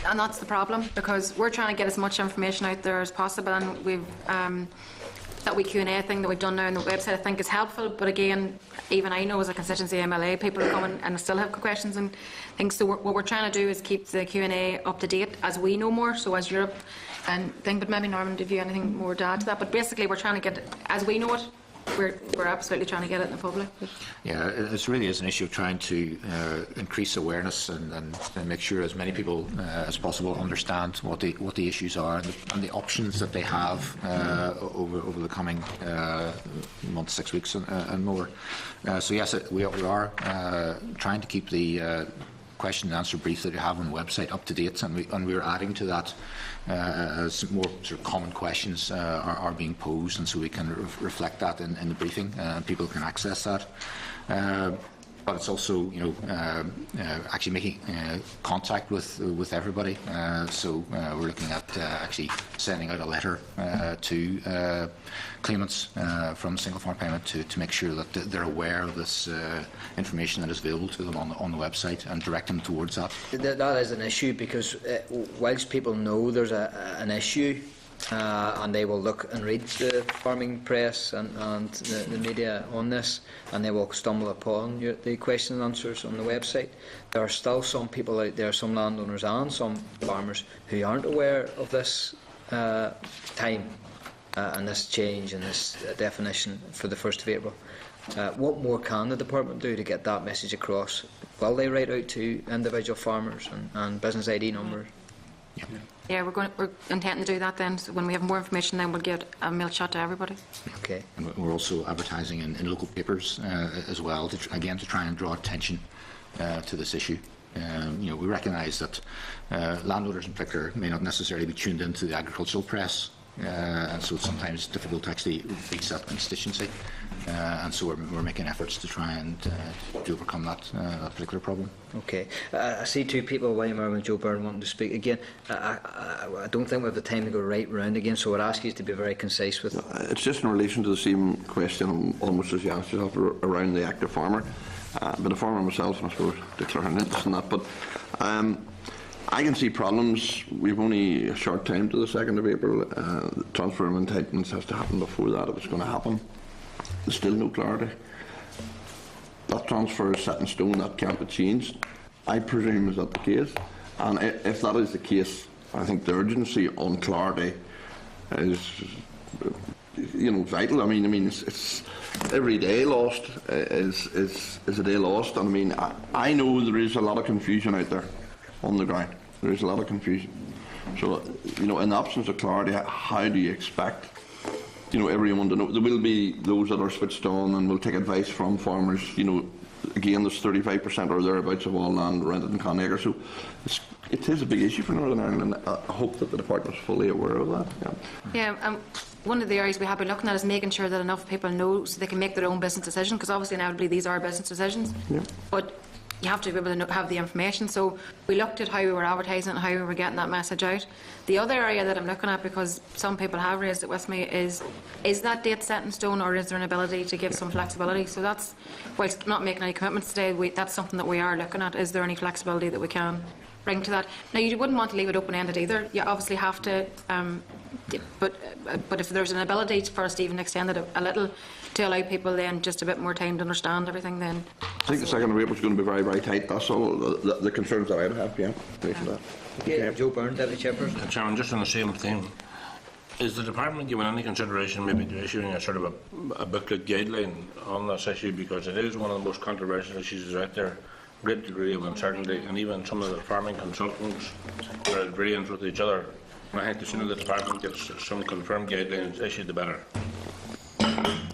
And that's the problem, because we're trying to get as much information out there as possible, and we've that wee Q&A thing that we've done now on the website I think is helpful. But again, even I know as a constituency MLA, people are coming and still have questions and things. So what we're trying to do is keep the Q&A up to date as we know more, so as Europe and thing. But maybe Norman, if you have anything more to add to that. But basically, we're trying to get it as we know it. We're absolutely trying to get it in the public. Yeah, it really is an issue of trying to increase awareness and make sure as many people as possible understand what the issues are and the options that they have over the coming months, 6 weeks and more. So yes, we are trying to keep the question and answer brief that you have on the website up to date, and we're adding to that as more sort of common questions are being posed, and so we can reflect that in the briefing, and people can access that. But it's also, actually making contact with everybody. So we're looking at actually sending out a letter to claimants from single farm payment to make sure that they're aware of this information that is available to them on the website, and direct them towards that. That is an issue, because whilst people know there's an issue, and they will look and read the farming press and the media on this, and they will stumble upon the question and answers on the website. There are still some people out there, some landowners and some farmers, who aren't aware of this time and this change and this definition for the 1st of April. What more can the department do to get that message across? Will they write out to individual farmers and business ID numbers? Yeah, we're intending to do that then. So when we have more information, then we'll give a mail shot to everybody. Okay. And we're also advertising in local papers as well, to try and draw attention to this issue. We recognise that landowners in particular may not necessarily be tuned into the agricultural press, and so it's sometimes difficult to actually reach that constituency. And so we're making efforts to try and to overcome that particular problem. Okay. I see two people, William Irwin and Joe Byrne, wanting to speak again. I don't think we have the time to go right round again, so I'd ask you to be very concise with it. It's just in relation to the same question, almost as you asked yourself, around the active farmer. But a farmer myself, I suppose, declaring interest in that. But I can see problems. We've only a short time to the 2nd of April. The transfer of entitlements has to happen before that, if it's going to happen. There's still no clarity. That transfer is set in stone, that can't be changed. I presume is that the case? And if that is the case, I think the urgency on clarity is, vital. I mean, it's every day lost is a day lost. And I mean, I know there is a lot of confusion out there on the ground. There is a lot of confusion. So, in the absence of clarity, how do you expect everyone to know? There will be those that are switched on and will take advice from farmers. Again, there's 35% or thereabouts of all land rented in Con Acre. So it is a big issue for Northern Ireland, and I hope that the department is fully aware of that. Yeah, one of the areas we have been looking at is making sure that enough people know so they can make their own business decision, because obviously inevitably these are business decisions. Yeah. But you have to be able to have the information. So we looked at how we were advertising and how we were getting that message out. The other area that I'm looking at, because some people have raised it with me, is that date set in stone, or is there an ability to give some flexibility? So that's, whilst not making any commitments today, that's something that we are looking at. Is there any flexibility that we can bring to that. Now, you wouldn't want to leave it open-ended either. You obviously have to, but if there's an ability for us to even extend it a little to allow people then just a bit more time to understand everything, then... I think the second rate was going to be very, very tight. That's all the concerns that I'd have, yeah. Thanks for that. Okay, Joe Byrne, Deputy Chairperson. Chairman, just on the same theme, is the department given any consideration maybe to issuing a sort of a booklet guideline on this issue, because it is one of the most controversial issues out there, great degree of uncertainty, and even some of the farming consultants are at variance with each other. And I think the sooner the department gets some confirmed guidelines issued, the better.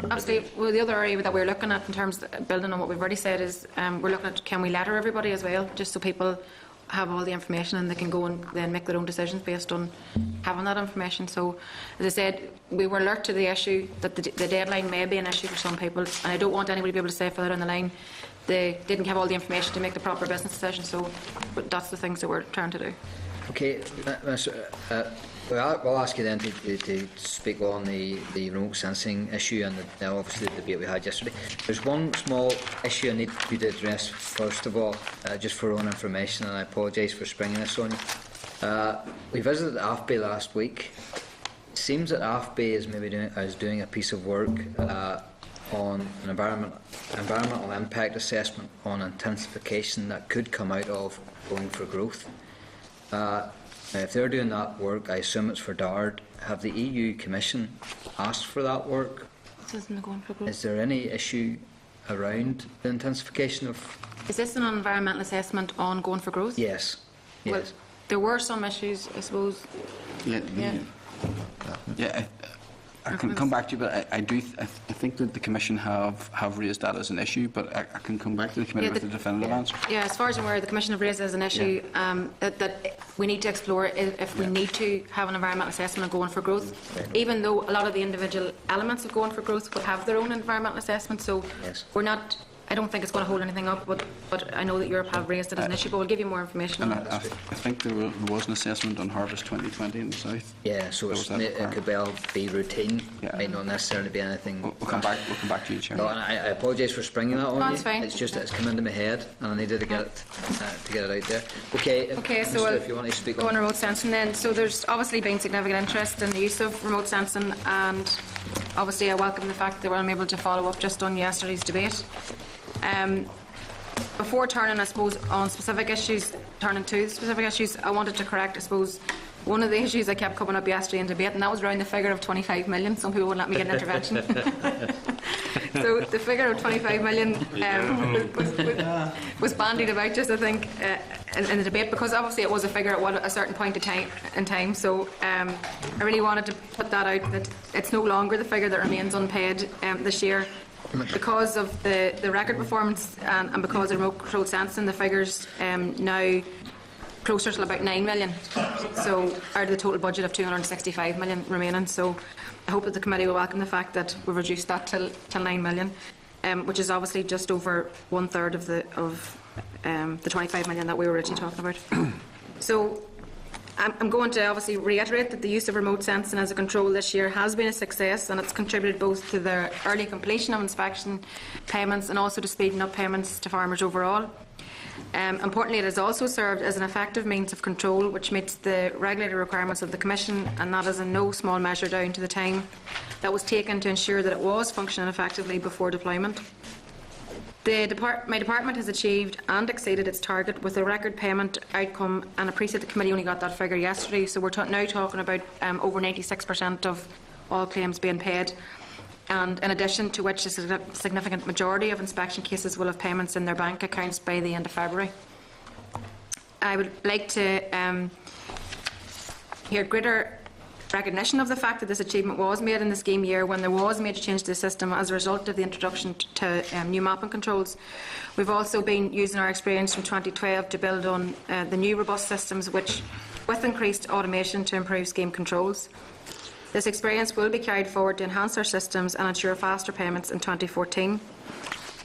Absolutely. Well, the other area that we're looking at in terms of building on what we've already said is we're looking at, can we letter everybody as well, just so people have all the information and they can go and then make their own decisions based on having that information. So, as I said, we were alert to the issue that the deadline may be an issue for some people, and I don't want anybody to be able to say further down the line they didn't have all the information to make the proper business decision. So, but that's the things that we're trying to do. Okay, we'll ask you then to speak on the remote sensing issue and obviously the debate we had yesterday. There's one small issue I need you to address first of all, just for our own information, and I apologise for springing this on you. We visited AFBI last week. It seems that AFBI is maybe doing a piece of work on an environmental impact assessment on intensification that could come out of Going for Growth. If they're doing that work, I assume it's for DARD. Have the EU Commission asked for that work? Is there any issue around the intensification of... Is this an environmental assessment on Going for Growth? Yes. Well, there were some issues, I suppose. Yeah, I can come back to you, but I think that the Commission have raised that as an issue, but I can come back to the Committee with a definitive answer. Yeah, as far as I'm aware, the Commission have raised it as an issue that we need to explore if we need to have an environmental assessment on Going for Growth, even though a lot of the individual elements of Going for Growth would have their own environmental assessment. So we're not... I don't think it's going to hold anything up, but I know that Europe have raised it as an issue, but we'll give you more information on that. I think there was an assessment on Harvest 2020 in the south. Yeah, so it could well be routine. Yeah. Might not necessarily be anything. We'll come back to you, Chair. No, and I apologise for springing that on you. That's fine. It's just that it's come into my head, and I needed to get it out there. Okay. So if you want to speak on remote sensing, then. So there's obviously been significant interest in the use of remote sensing, and obviously I welcome the fact that we're able to follow up just on yesterday's debate. Before turning, I suppose, on specific issues, turning to the specific issues, I wanted to correct, I suppose, one of the issues that kept coming up yesterday in debate, and that was around the figure of 25 million. Some people wouldn't let me get an intervention. So the figure of 25 million was bandied about just, I think, in the debate, because obviously it was a figure at a certain point in time. So I really wanted to put that out, that it's no longer the figure that remains unpaid this year. Because of the record performance and because of remote control sensing, the figures now closer to about 9 million. So out of the total budget of 265 million remaining. So I hope that the committee will welcome the fact that we've reduced that till 9 million, which is obviously just over 1/3 of the 25 million that we were originally talking about. So I'm going to obviously reiterate that the use of remote sensing as a control this year has been a success, and it's contributed both to the early completion of inspection payments and also to speeding up payments to farmers overall. Importantly, it has also served as an effective means of control which meets the regulatory requirements of the Commission, and that is in no small measure down to the time that was taken to ensure that it was functioning effectively before deployment. My department has achieved and exceeded its target with a record payment outcome, and I appreciate the committee only got that figure yesterday, so we're now talking about over 96% of all claims being paid, and in addition to which a significant majority of inspection cases will have payments in their bank accounts by the end of February. I would like to hear greater recognition of the fact that this achievement was made in the scheme year when there was a major change to the system as a result of the introduction to new mapping controls. We've also been using our experience from 2012 to build on the new robust systems with increased automation to improve scheme controls. This experience will be carried forward to enhance our systems and ensure faster payments in 2014.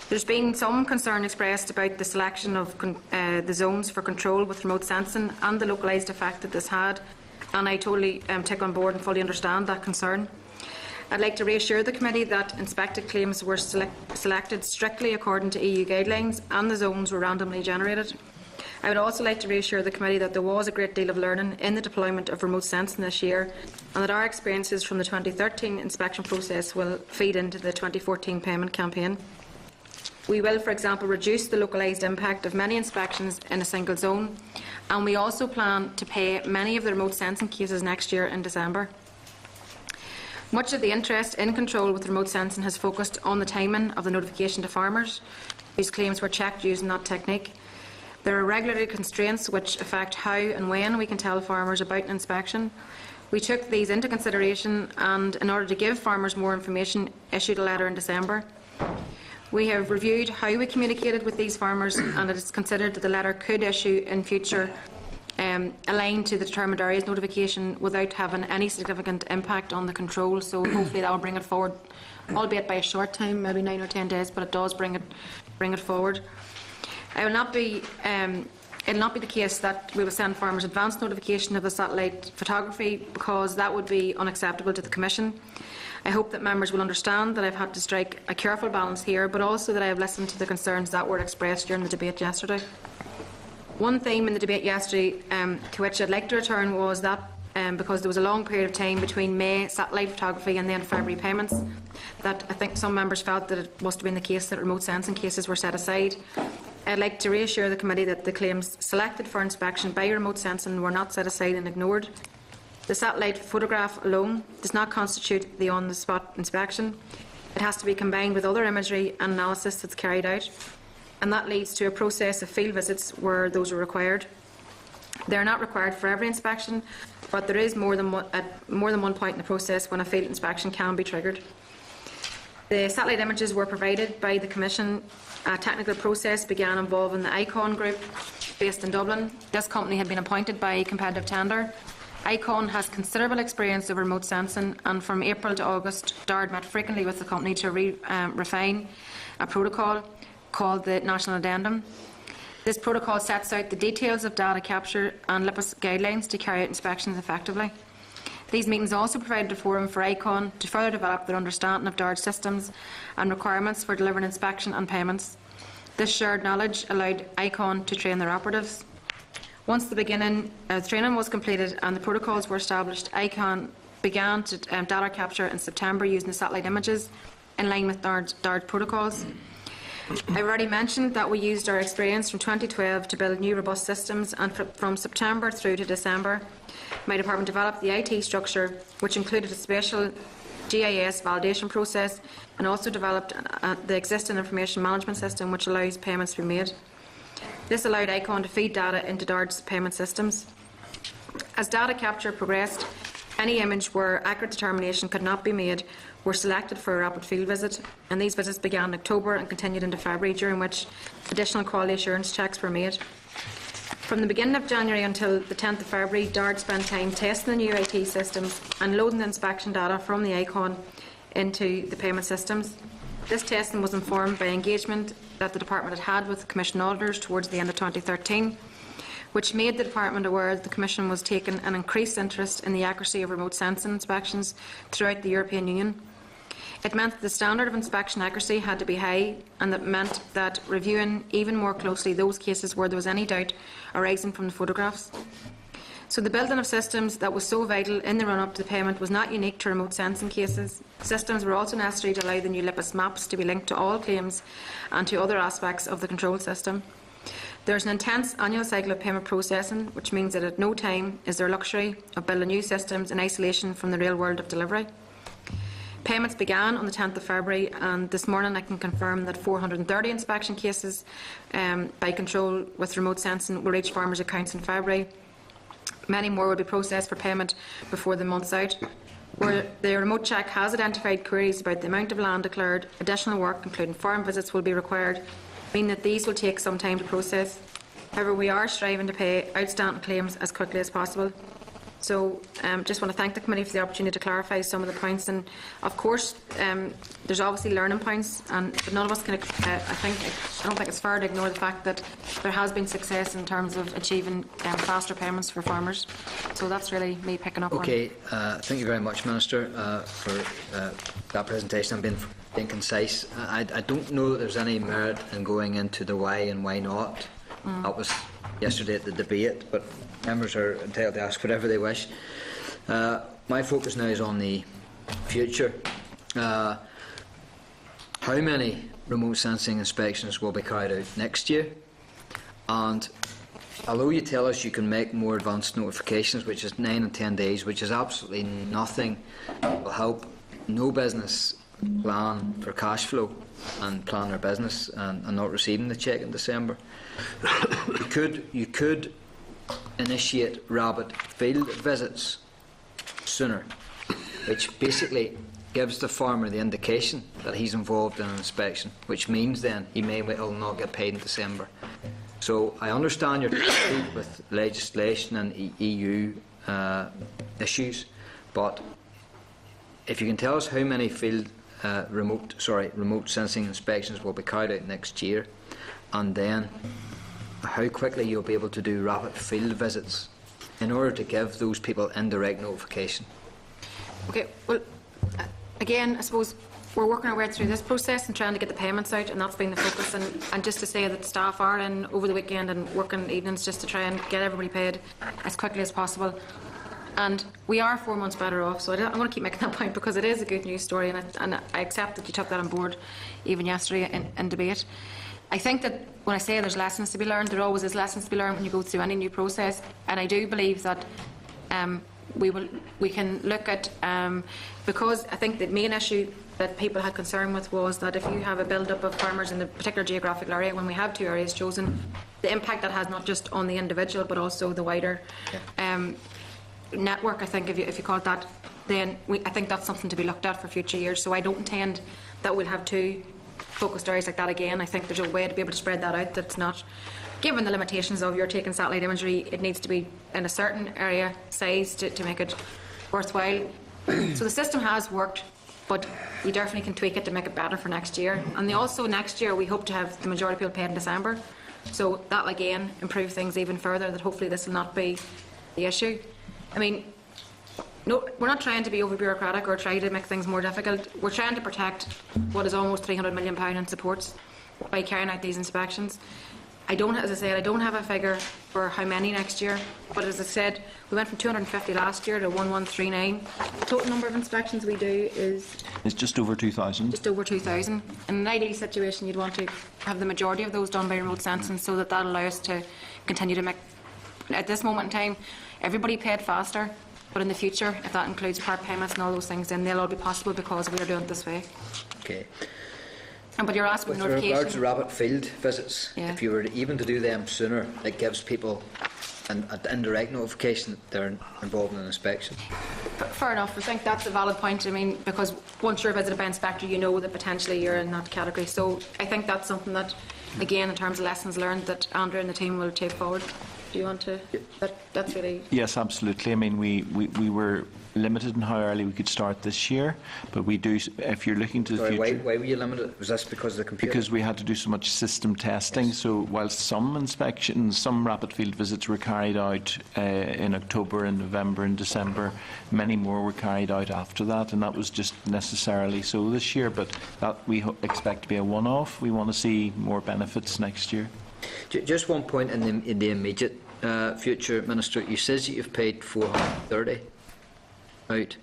There's been some concern expressed about the selection of the zones for control with remote sensing and the localised effect that this had, and I totally take on board and fully understand that concern. I'd like to reassure the committee that inspected claims were selected strictly according to EU guidelines and the zones were randomly generated. I would also like to reassure the committee that there was a great deal of learning in the deployment of remote sensing this year, and that our experiences from the 2013 inspection process will feed into the 2014 payment campaign. We will, for example, reduce the localised impact of many inspections in a single zone, and we also plan to pay many of the remote sensing cases next year in December. Much of the interest in control with remote sensing has focused on the timing of the notification to farmers whose claims were checked using that technique. There are regulatory constraints which affect how and when we can tell farmers about an inspection. We took these into consideration and, in order to give farmers more information, issued a letter in December. We have reviewed how we communicated with these farmers, and it is considered that the letter could issue in future aligned to the determined areas notification without having any significant impact on the control. So hopefully that will bring it forward, albeit by a short time, maybe 9 or 10 days, but it does bring it forward. It will not be the case that we will send farmers advance notification of the satellite photography, because that would be unacceptable to the Commission. I hope that members will understand that I've had to strike a careful balance here, but also that I have listened to the concerns that were expressed during the debate yesterday. One theme in the debate yesterday to which I'd like to return was that because there was a long period of time between May satellite photography and then February payments, that I think some members felt that it must have been the case that remote sensing cases were set aside. I'd like to reassure the committee that the claims selected for inspection by remote sensing were not set aside and ignored. The satellite photograph alone does not constitute the on-the-spot inspection. It has to be combined with other imagery and analysis that's carried out, and that leads to a process of field visits where those are required. They are not required for every inspection, but there is more than one point in the process when a field inspection can be triggered. The satellite images were provided by the Commission. A technical process began involving the ICON group based in Dublin. This company had been appointed by competitive tender. ICON has considerable experience of remote sensing, and from April to August, DARD met frequently with the company to refine a protocol called the National Addendum. This protocol sets out the details of data capture and LIPIS guidelines to carry out inspections effectively. These meetings also provided a forum for ICON to further develop their understanding of DARD systems and requirements for delivering inspection and payments. This shared knowledge allowed ICON to train their operatives. Once the training was completed and the protocols were established, ICON began to data capture in September using the satellite images in line with DARD protocols. I've already mentioned that we used our experience from 2012 to build new robust systems, and from September through to December, my department developed the IT structure, which included a special GIS validation process, and also developed the existing information management system, which allows payments to be made. This allowed ICON to feed data into DARD's payment systems. As data capture progressed, any image where accurate determination could not be made were selected for a rapid field visit, and these visits began in October and continued into February, during which additional quality assurance checks were made. From the beginning of January until the 10th of February, DARD spent time testing the new IT systems and loading the inspection data from the ICON into the payment systems. This testing was informed by engagement that the department had with the Commission auditors towards the end of 2013, which made the department aware that the Commission was taking an increased interest in the accuracy of remote sensing inspections throughout the European Union. It meant that the standard of inspection accuracy had to be high, and that meant that reviewing even more closely those cases where there was any doubt arising from the photographs. So the building of systems that was so vital in the run-up to the payment was not unique to remote sensing cases. Systems were also necessary to allow the new LIPIS maps to be linked to all claims and to other aspects of the control system. There is an intense annual cycle of payment processing, which means that at no time is there luxury of building new systems in isolation from the real world of delivery. Payments began on the 10th of February, and this morning I can confirm that 430 inspection cases by control with remote sensing will reach farmers' accounts in February. Many more will be processed for payment before the month's out. Where the remote check has identified queries about the amount of land declared, additional work, including farm visits, will be required, meaning that these will take some time to process. However, we are striving to pay outstanding claims as quickly as possible. So just want to thank the committee for the opportunity to clarify some of the points, and of course there's obviously learning points, but none of us can I don't think it's fair to ignore the fact that there has been success in terms of achieving faster payments for farmers. So that's really me picking up okay, thank you very much, Minister, for that presentation and being concise. I don't know that there's any merit in going into the why and why not. That was yesterday at the debate, but members are entitled to ask whatever they wish. My focus now is on the future. How many remote sensing inspections will be carried out next year? And although you tell us you can make more advanced notifications, which is 9 and 10 days, which is absolutely nothing, will help no business plan for cash flow and plan their business and not receiving the cheque in December. You could initiate rabbit field visits sooner, which basically gives the farmer the indication that he's involved in an inspection, which means then he may well not get paid in December. So I understand your difficulty with legislation and EU issues, but if you can tell us how many remote sensing inspections will be carried out next year, and then how quickly you'll be able to do rapid field visits in order to give those people indirect notification. Okay, well, again, I suppose we're working our way through this process and trying to get the payments out, and that's been the focus. And just to say that staff are in over the weekend and working evenings just to try and get everybody paid as quickly as possible. And we are 4 months better off, so I want to keep making that point because it is a good news story, and I accept that you took that on board even yesterday in debate. I think that when I say there's lessons to be learned, there always is lessons to be learned when you go through any new process, and I do believe that we can look at, because I think the main issue that people had concern with was that if you have a build-up of farmers in the particular geographical area, when we have 2 areas chosen, the impact that has not just on the individual but also the wider network, I think, if you call it that, then I think that's something to be looked at for future years. So I don't intend that we'll have 2 focused areas like that again. I think there's a way to be able to spread that out that's not, given the limitations of your taking satellite imagery, it needs to be in a certain area size to make it worthwhile. So the system has worked, but you definitely can tweak it to make it better for next year. And also next year we hope to have the majority of people paid in December, so that'll again improve things even further, that hopefully this will not be the issue. I mean, no, we're not trying to be over bureaucratic or try to make things more difficult. We're trying to protect what is almost £300 million in supports by carrying out these inspections. As I said, I don't have a figure for how many next year, but as I said, we went from 250 last year to 1139. The total number of inspections we do is just over 2,000. Just over 2,000. In an ideal situation, you'd want to have the majority of those done by remote sensing, so that'll allow us to continue to make, at this moment in time, everybody paid faster, but in the future, if that includes part payments and all those things, then they'll all be possible because we are doing it this way. Okay. But you're asking with notification. regards to rabbit field visits, Yeah. if you were even to do them sooner, it gives people an indirect notification that they're involved in an inspection. Fair enough. I think that's a valid point. I mean, because once you're visited by inspector, you know that potentially you're in that category. So I think that's something that, again, in terms of lessons learned, that Andrew and the team will take forward. Do you want to? That's really. Yes, absolutely. I mean, we were limited in how early we could start this year, but we do. If you're looking to the future, why were you limited? Was this because of the computer? Because we had to do so much system testing. Yes. So whilst some inspections, some rapid field visits were carried out in October and November and December, many more were carried out after that, and that was just necessarily so this year. But that we expect to be a one-off. We want to see more benefits next year. Just one point in the immediate future, Minister. You says that you've paid 430 out.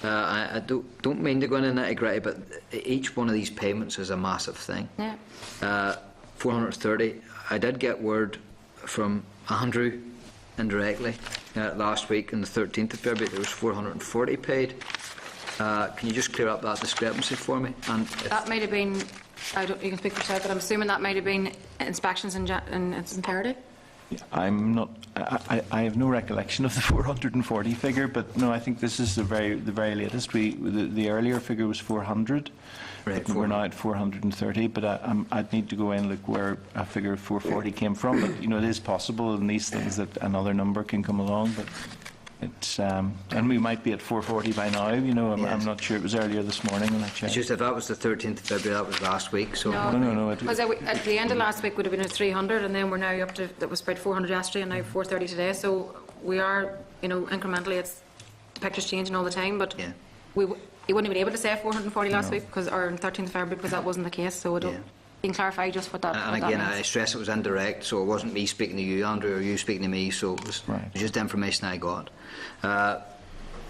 I don't mean to go into nitty-gritty, but each one of these payments is a massive thing. Yeah. 430. I did get word from Andrew indirectly last week on the 13th of February there was 440 paid. Can you just clear up that discrepancy for me? And that might have been. You can speak for yourself, but I'm assuming that might have been inspections in its entirety. I'm not. I have no recollection of the 440 figure, but no, I think this is the very latest. The earlier figure was 400. Right, we're now at 430, but I'd need to go in and look where a figure of 440 came from. But it is possible in these things that another number can come along. But it's and we might be at 440 by now. I'm not sure. It was earlier this morning when I checked. It's just if that was the 13th of February, that was last week. So no. Because at the end of last week would have been at 300, and then we're now up to that was about 400 yesterday, and now 430 today. So we are, incrementally. It's the picture's changing all the time, but you wouldn't have been able to say 440 last week or on 13th of February because that wasn't the case. So can clarify just what that And what that again, means. I stress it was indirect, so it wasn't me speaking to you, Andrew, or you speaking to me, so it was Right. it was just information I got.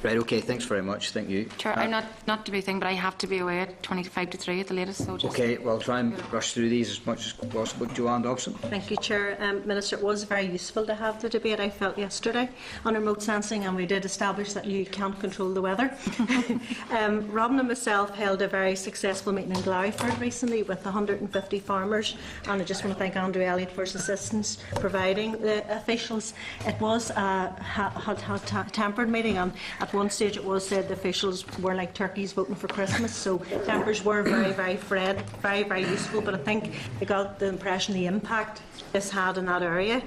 Right, okay, thanks very much, thank you. Chair, I'm not to be thing, but I have to be away at 25 to 3 at the latest. So just Okay, well, try and rush through these as much as possible. Joanne Dobson. Thank you, Chair. Minister, it was very useful to have the debate, I felt, yesterday on remote sensing, and we did establish that you can't control the weather. Robin and myself held a very successful meeting in Gloucester recently with 150 farmers, and I just want to thank Andrew Elliott for his assistance providing the officials. It was a tempered meeting, and at one stage it was said the officials were like turkeys voting for Christmas, so tempers were very, very useful, but I think I got the impression the impact this had in that area.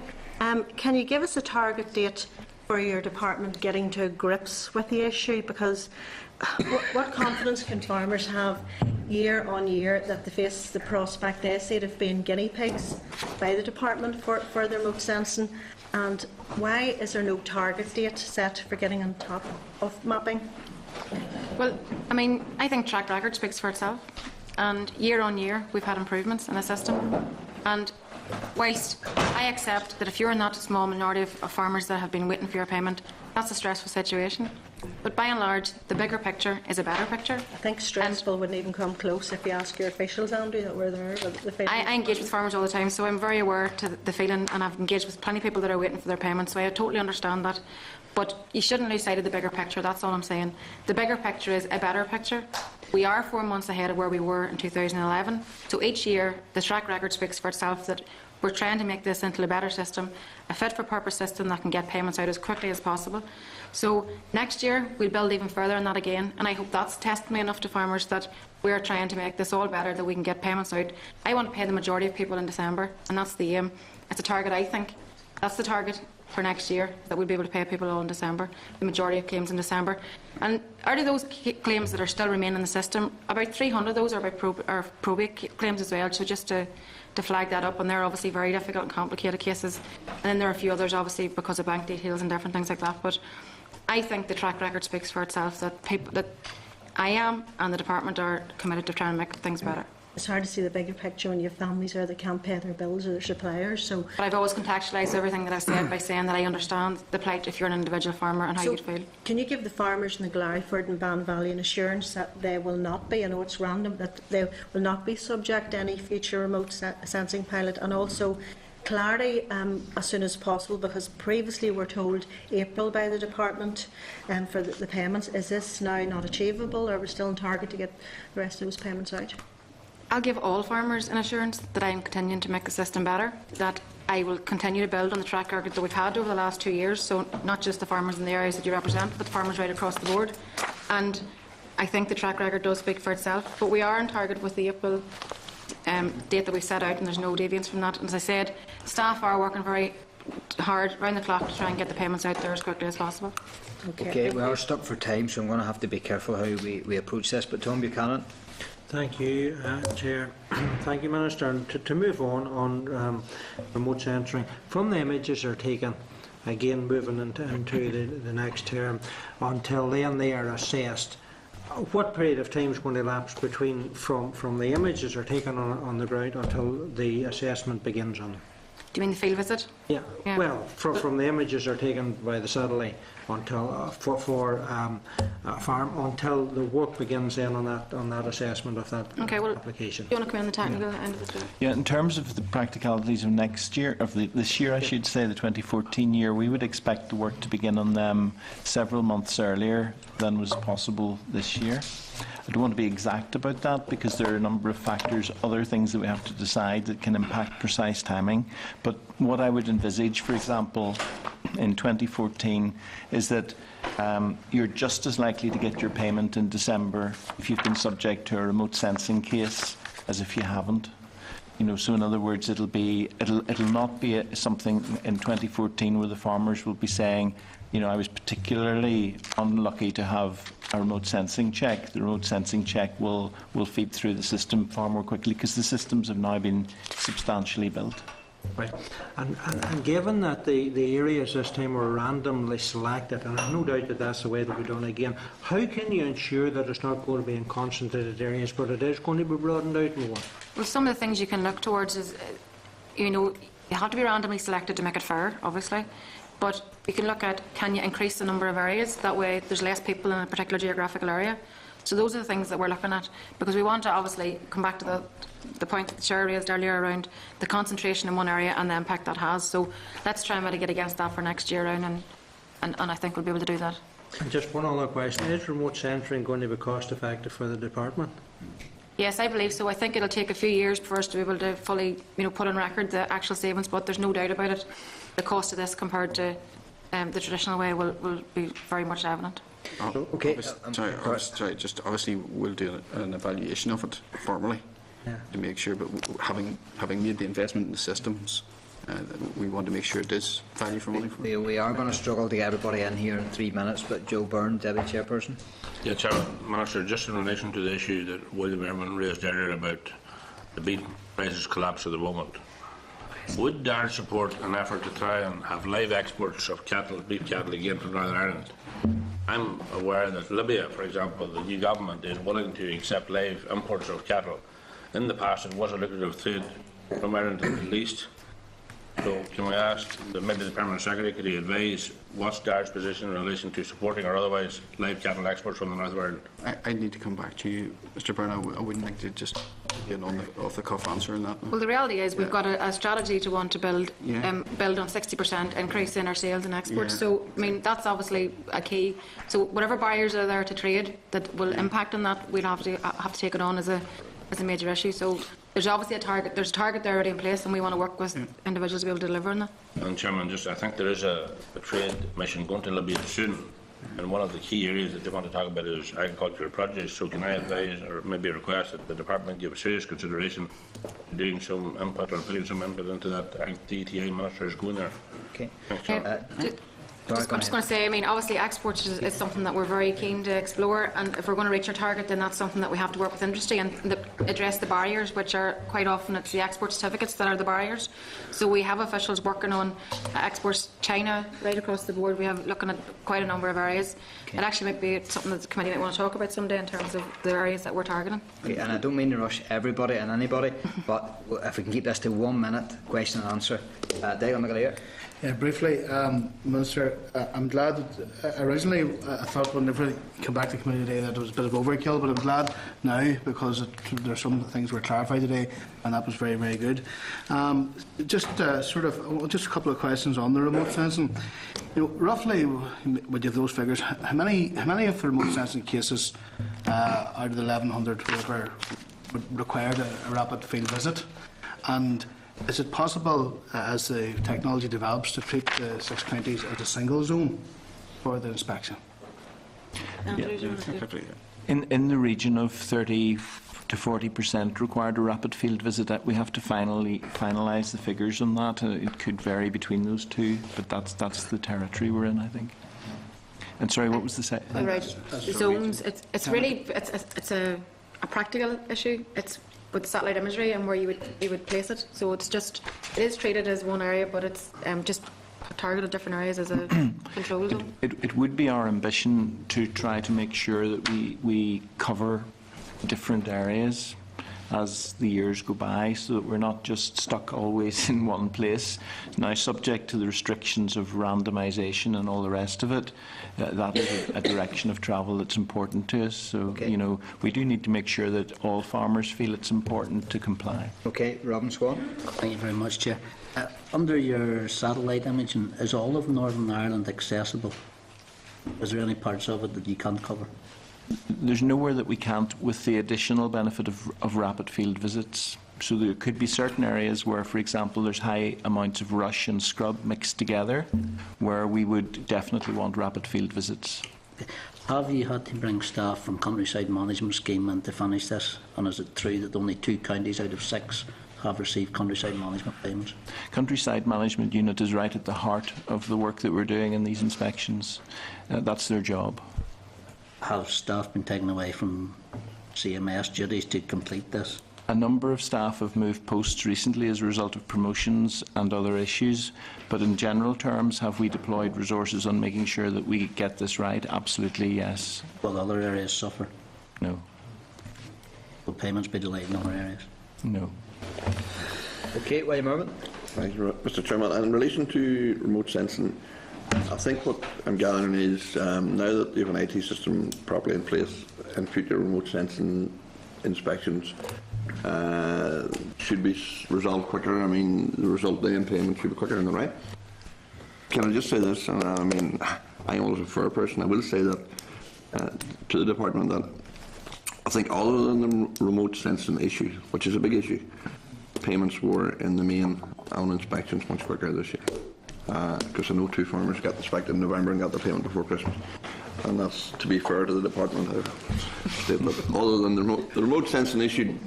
Can you give us a target date for your department getting to grips with the issue? Because what confidence can farmers have year on year that they face the prospect they said of being guinea pigs by the department for the remote sensing? And why is there no target date set for getting on top of mapping? Well, I mean, I think track record speaks for itself. And year on year, we've had improvements in the system. And whilst I accept that if you're in that small minority of farmers that have been waiting for your payment, that's a stressful situation. But by and large, the bigger picture is a better picture. I think stressful wouldn't even come close if you ask your officials, Andrew, that were there. I engage with farmers all the time, so I'm very aware to the feeling, and I've engaged with plenty of people that are waiting for their payments, so I totally understand that. But you shouldn't lose sight of the bigger picture, that's all I'm saying. The bigger picture is a better picture. We are 4 months ahead of where we were in 2011, so each year the track record speaks for itself that we're trying to make this into a better system, a fit-for-purpose system that can get payments out as quickly as possible. So next year we'll build even further on that again, and I hope that's testimony enough to farmers that we're trying to make this all better, that we can get payments out. I want to pay the majority of people in December, and that's the aim. It's a target, I think. That's the target for next year, that we'll be able to pay people all in December, the majority of claims in December. And out of those claims that are still remaining in the system, about 300 of those are about probate claims as well, so just to flag that up, and they're obviously very difficult and complicated cases. And then there are a few others, obviously, because of bank details and different things like that. But I think the track record speaks for itself, that I am and the department are committed to trying to make things better. It's hard to see the bigger picture when you have families there that can't pay their bills or their suppliers. So, but I've always contextualised everything that I said by saying that I understand the plight if you're an individual farmer and how you'd feel. Can you give the farmers in the Glarryford and Ban Valley an assurance that they will not be, I know it's random, that they will not be subject to any future remote sensing pilot, and also clarity as soon as possible, because previously we were told April by the department for the payments. Is this now not achievable, or are we still on target to get the rest of those payments out? I'll give all farmers an assurance that I am continuing to make the system better, that I will continue to build on the track record that we've had over the last 2 years, so not just the farmers in the areas that you represent, but farmers right across the board. And I think the track record does speak for itself, but we are on target with the April date that we've set out, and there's no deviance from that. And as I said, staff are working very hard round the clock to try and get the payments out there as quickly as possible. Okay, we are stuck for time, so I'm going to have to be careful how we approach this. But Tom Buchanan. Thank you, Chair. Thank you, Minister. And to move on remote censoring, from the images that are taken, again moving into the next term, until then they are assessed, what period of time is going to elapse between from the images are taken on the ground until the assessment begins on them? Do you mean the field visit? Yeah. Well, from the images are taken by the satellite until for farm until the work begins then on that assessment of that application. Do you want to come in the technical end of it? Yeah, in terms of the practicalities of next year, this year, I should say, the 2014 year, we would expect the work to begin on them several months earlier than was possible this year. I don't want to be exact about that because there are a number of factors, other things that we have to decide that can impact precise timing. But what I would envisage, for example, in 2014 is that you're just as likely to get your payment in December if you've been subject to a remote sensing case as if you haven't. You know, so in other words, it'll not be something in 2014 where the farmers will be saying, you know, I was particularly unlucky to have a remote sensing check. The remote sensing check will feed through the system far more quickly because the systems have now been substantially built. Right. And given that the areas this time were randomly selected, and I've no doubt that that's the way they'll be done again, how can you ensure that it's not going to be in concentrated areas, but it is going to be broadened out more? Well, some of the things you can look towards is, you have to be randomly selected to make it fair, obviously. But you can look at, can you increase the number of areas? That way there's less people in a particular geographical area. So those are the things that we're looking at, because we want to obviously come back to the point that the Chair raised earlier around the concentration in one area and the impact that has. So let's try and mitigate against that for next year round, and I think we'll be able to do that. And just one other question, is remote censoring going to be cost effective for the department? Yes, I believe so. I think it'll take a few years for us to be able to fully put on record the actual savings, but there's no doubt about it. The cost of this compared to the traditional way will be very much evident. Okay. Sorry, just obviously we'll do an evaluation of it formally to make sure, but having made the investment in the systems, we want to make sure it is value for money. We are going to struggle to get everybody in here in 3 minutes, but Joe Byrne, Deputy Chairperson. Yeah, Chairman, Minister, just in relation to the issue that William Ehrman raised earlier about the beef prices collapse at the moment, would DARD support an effort to try and have live exports of cattle, beef cattle again from Northern Ireland? I'm aware that Libya, for example, the new government is willing to accept live imports of cattle. In the past, it was a lucrative trade from Ireland to the Middle East. So can we ask maybe the Permanent Secretary, could he advise what's DARD's position in relation to supporting or otherwise live cattle exports from the north of Ireland? I need to come back to you, Mr Byrne. I wouldn't like to just get on the off-the-cuff answer on that. Well, the reality is we've got a strategy to want to build on 60% increase in our sales and exports. So, I mean, that's obviously a key. So whatever barriers are there to trade that will impact on that, we'll have to take it on as a major issue. So there's obviously a target. There's a target there already in place, and we want to work with individuals to be able to deliver on that. And Chairman, I think there is a trade mission going to Libya soon, and one of the key areas that they want to talk about is agricultural produce. So can I advise, or maybe request, that the department give serious consideration to doing some input or putting some input into that? I think the ETA Minister is going there. Okay. I'm just going to say, I mean, obviously exports is something that we're very keen to explore, and if we're going to reach our target, then that's something that we have to work with industry and address the barriers, which are quite often it's the export certificates that are the barriers. So we have officials working on exports China right across the board. We have looking at quite a number of areas. It actually might be something that the committee might want to talk about someday in terms of the areas that we're targeting. Okay, and I don't mean to rush everybody and anybody, but if we can keep this to 1 minute, question and answer. Dale McAleer. Yeah, briefly, Minister, I'm glad that originally I thought whenever I come back to the committee today that it was a bit of overkill, but I'm glad now because there's some things were clarified today, and that was very, very good. Just a couple of questions on the remote sensing. Roughly, would you have those figures? How many of the remote sensing cases out of the 1,100 would require a rapid field visit? And is it possible, as the technology develops, to treat the 6 counties as a single zone for the inspection? In the region of 30 to 40% required a rapid field visit. We have to finalise the figures on that. It could vary between those two, but that's the territory we're in, I think. And sorry, what was the second? Right, zones. It's really a practical issue. It's with satellite imagery and where you would place it. So it is treated as one area, but it's just targeted different areas as a control zone. It would be our ambition to try to make sure that we cover different areas as the years go by, so that we're not just stuck always in one place. Now, subject to the restrictions of randomisation and all the rest of it, that is a direction of travel that's important to us. So, okay. We do need to make sure that all farmers feel it's important to comply. Okay, Robin Swan. Thank you very much, Chair. Under your satellite imaging, is all of Northern Ireland accessible? Is there any parts of it that you can't cover? There's nowhere that we can't, with the additional benefit of rapid field visits. So there could be certain areas where, for example, there's high amounts of rush and scrub mixed together, where we would definitely want rapid field visits. Have you had to bring staff from Countryside Management Scheme in to finish this? And is it true that only 2 counties out of 6 have received Countryside Management payments? Countryside Management Unit is right at the heart of the work that we're doing in these inspections. That's their job. Have staff been taken away from CMS duties to complete this? A number of staff have moved posts recently as a result of promotions and other issues, but in general terms, have we deployed resources on making sure that we get this right? Absolutely, yes. Will other areas suffer? No. Will payments be delayed in other areas? No. Okay, William Irvin. Thank you, Mr. Chairman. And in relation to remote sensing, I think what I'm gathering is now that you have an IT system properly in place, in future remote sensing inspections should be resolved quicker. I mean, the result day in payment should be quicker, isn't that right? Can I just say this? And I mean, I'm always a fair person. I will say that to the department that I think other than the remote sensing issue, which is a big issue, payments were in the main on inspections much quicker this year. Because I know 2 farmers got inspected in November and got their payment before Christmas. And that's to be fair to the department. Other than the remote sensing issue,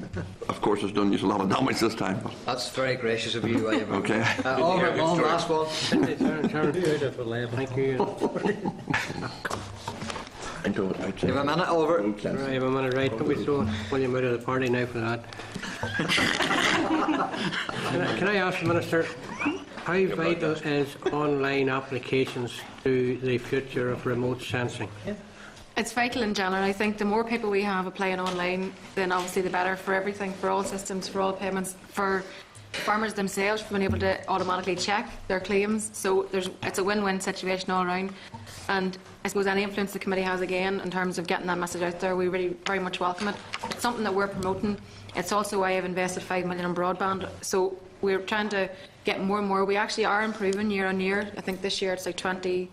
of course, has done you a lot of damage this time. But. That's very gracious of you, William. Okay. Oliver, one last one. Thank you. You have a minute, Oliver? Right, I have a minute, right. Don't be throwing William out of the party now for that. Can I ask the Minister, how vital is online applications to the future of remote sensing? It's vital in general. I think the more people we have applying online, then obviously the better for everything, for all systems, for all payments, for farmers themselves, for being able to automatically check their claims. So it's a win-win situation all around. And I suppose any influence the committee has again in terms of getting that message out there, we really very much welcome it. It's something that we're promoting. It's also why I've invested $5 million in broadband. So we're trying to get more and more. We actually are improving year on year. I think this year it's like 20%.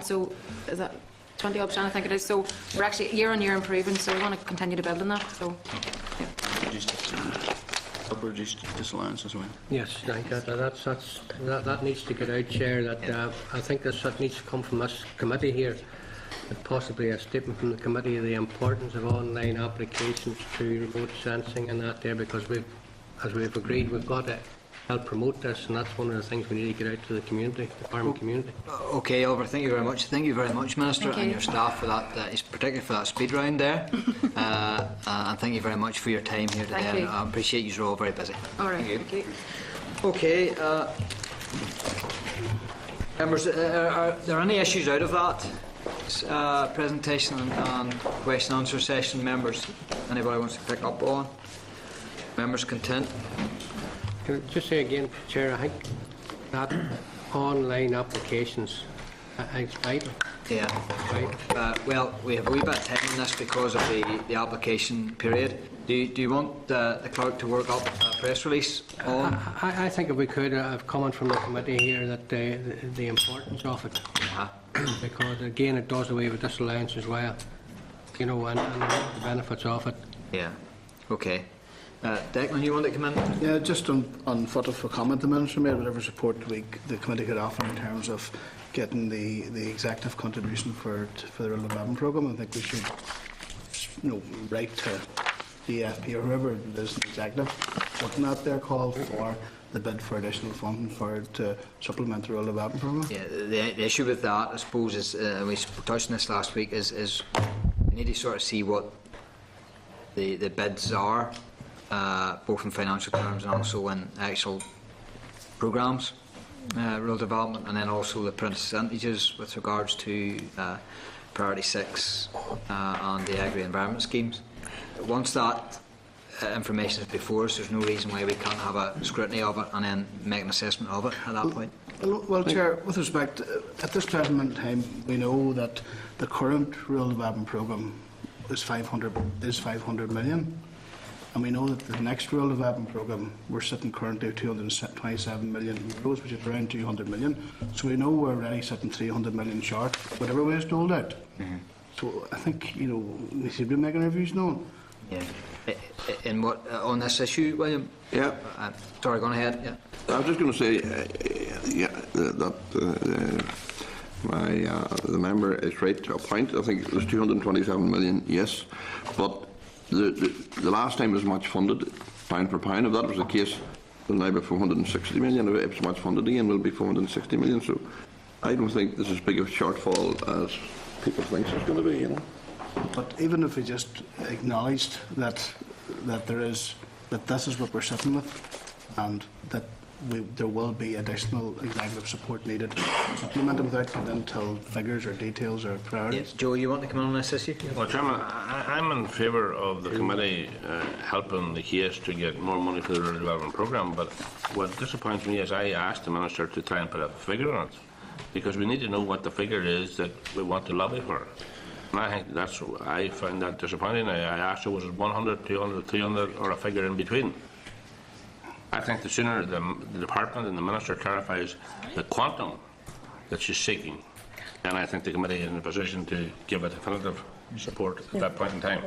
So is that 20%? I think it is. So we're actually year on year improving. So we want to continue to build on that. So yeah. Reduced disallowance as well. Yes, I think that needs to get out, Chair. That I think that needs to come from this committee here, and possibly a statement from the committee of the importance of online applications to remote sensing and that there, because as we've agreed, we've got to help promote this, and that's one of the things we need to get out to the community, the farming community. Okay, Oliver, thank you very much. Thank you very much, Minister, and your staff for that, particularly for that speed round there. And thank you very much for your time here today. Thank you. I appreciate you're all very busy. All right. Thank you. Okay, members, are there any issues out of that presentation and question and answer session, members? Anybody wants to pick up on? Members content? Can I just say again, Chair, I think that online applications is vital. Yeah. Right. Well, we have a wee bit of time on this because of the application period. Do you want the clerk to work up a press release on? I think if we could have comment from the committee here that the importance of it, because again it does away with disallowance as well, you know, and the benefits of it. Yeah. Okay. Declan, you want to come in? Yeah, just on foot of a comment the Minister made, whatever support the committee could offer in terms of getting the executive contribution for the Rural Development Programme. I think we should, write to the EFP or whoever it is, the executive, looking at their call for the bid for additional funding to supplement the Rural Development Programme. Yeah, the issue with that, I suppose, is we touched on this last week, is we need to sort of see what the bids are. Both in financial terms and also in actual programmes, rural development, and then also the percentages with regards to Priority 6 and the agri-environment schemes. Once that information is before us, there's no reason why we can't have a scrutiny of it and then make an assessment of it at that point. Well, Chair, with respect, at this present moment in time, we know that the current Rural Development Programme is 500 million. And we know that the next Rural Development Programme, we're sitting currently at 227 million euros, which is around 200 million. So we know we're already sitting 300 million short, whatever way it's doled out. So I think, we should be making reviews known. Yeah. In what, on this issue, William? Yeah. Sorry, go on ahead. Yeah. I was just going to say, that the member is right to a point. I think it was 227 million, yes, but the last time it was much funded, pound for pound. If that was the case, it'll now be 460 million. If it's much funded again, it will be 460 million. So I don't think there's as big a shortfall as people think it's going to be. But even if we just acknowledged that that this is what we're sitting with, and that there will be additional executive support needed. Supplemented without getting into figures or details or priorities. Joe, you want to come in on this issue? Well, Chairman, I'm in favour of the committee helping the case to get more money for the rural development programme, but what disappoints me is I asked the Minister to try and put a figure on it, because we need to know what the figure is that we want to lobby for. And I find that disappointing. I asked her, was it 100, 200, 300, or a figure in between? I think the sooner the Department and the Minister clarifies the quantum that she's seeking, then I think the committee is in a position to give a definitive support at that point in time.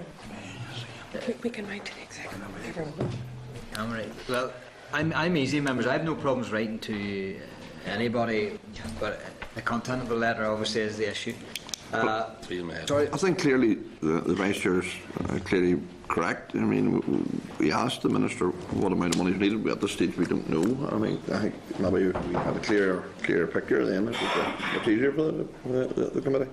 We can write to the executive. I'm right. Well, I'm easy, members. I have no problems writing to anybody, but the content of the letter obviously is the issue. Sorry. I think clearly the Vice Chair is clearly correct. I mean, we asked the Minister what amount of money is needed. At this stage, we don't know. I think maybe we had a clearer picture then. It's easier for the committee.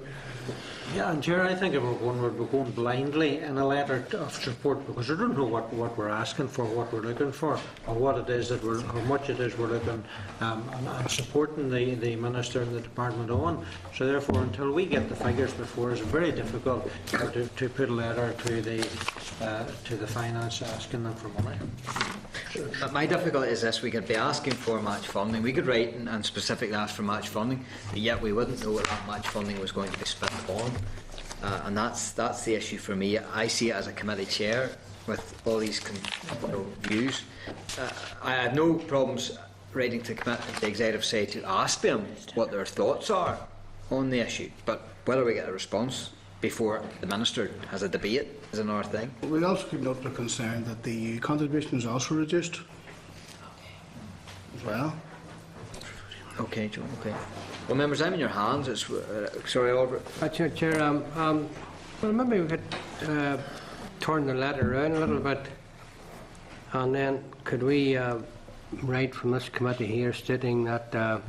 Yeah, and Chair, I think if we're going blindly in a letter of support, because we don't know what we're asking for, what we're looking for, or what it is that how much it is we're looking and supporting the Minister and the Department on. So therefore, until we get the figures before us, it's very difficult to put a letter to the finance asking them for money. My difficulty is this: we could be asking for match funding. We could write and specifically ask for match funding, but yet we wouldn't know what that match funding was going to be spent on. And that's the issue for me. I see it as a committee chair with all these views. I have no problems writing to the executive say to ask them what their thoughts are on the issue, but whether we get a response before the Minister has a debate is another thing. We also could note the concern that the contribution is also reduced as well. Okay, Joe. Okay. Well, members, I'm in your hands. It's sorry, Albert. Chair, well, maybe we could turn the letter around a little bit, and then could we write from this committee here stating that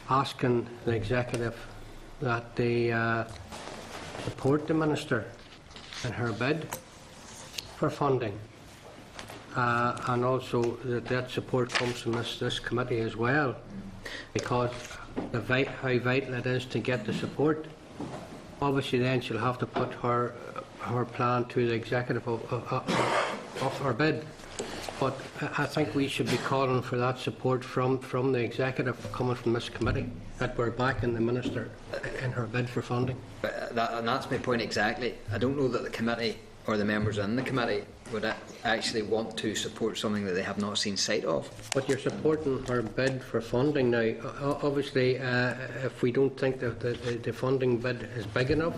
asking the executive that they support the Minister in her bid for funding, and also that support comes from this committee as well, because how vital it is to get the support. Obviously then she'll have to put her plan to the executive of her bid, but I think we should be calling for that support from the executive coming from this committee, that we're backing the Minister in her bid for funding. And that's my point exactly. I don't know that the committee or the members in the committee would actually want to support something that they have not seen sight of. But you're supporting her bid for funding now. Obviously, if we don't think that the funding bid is big enough,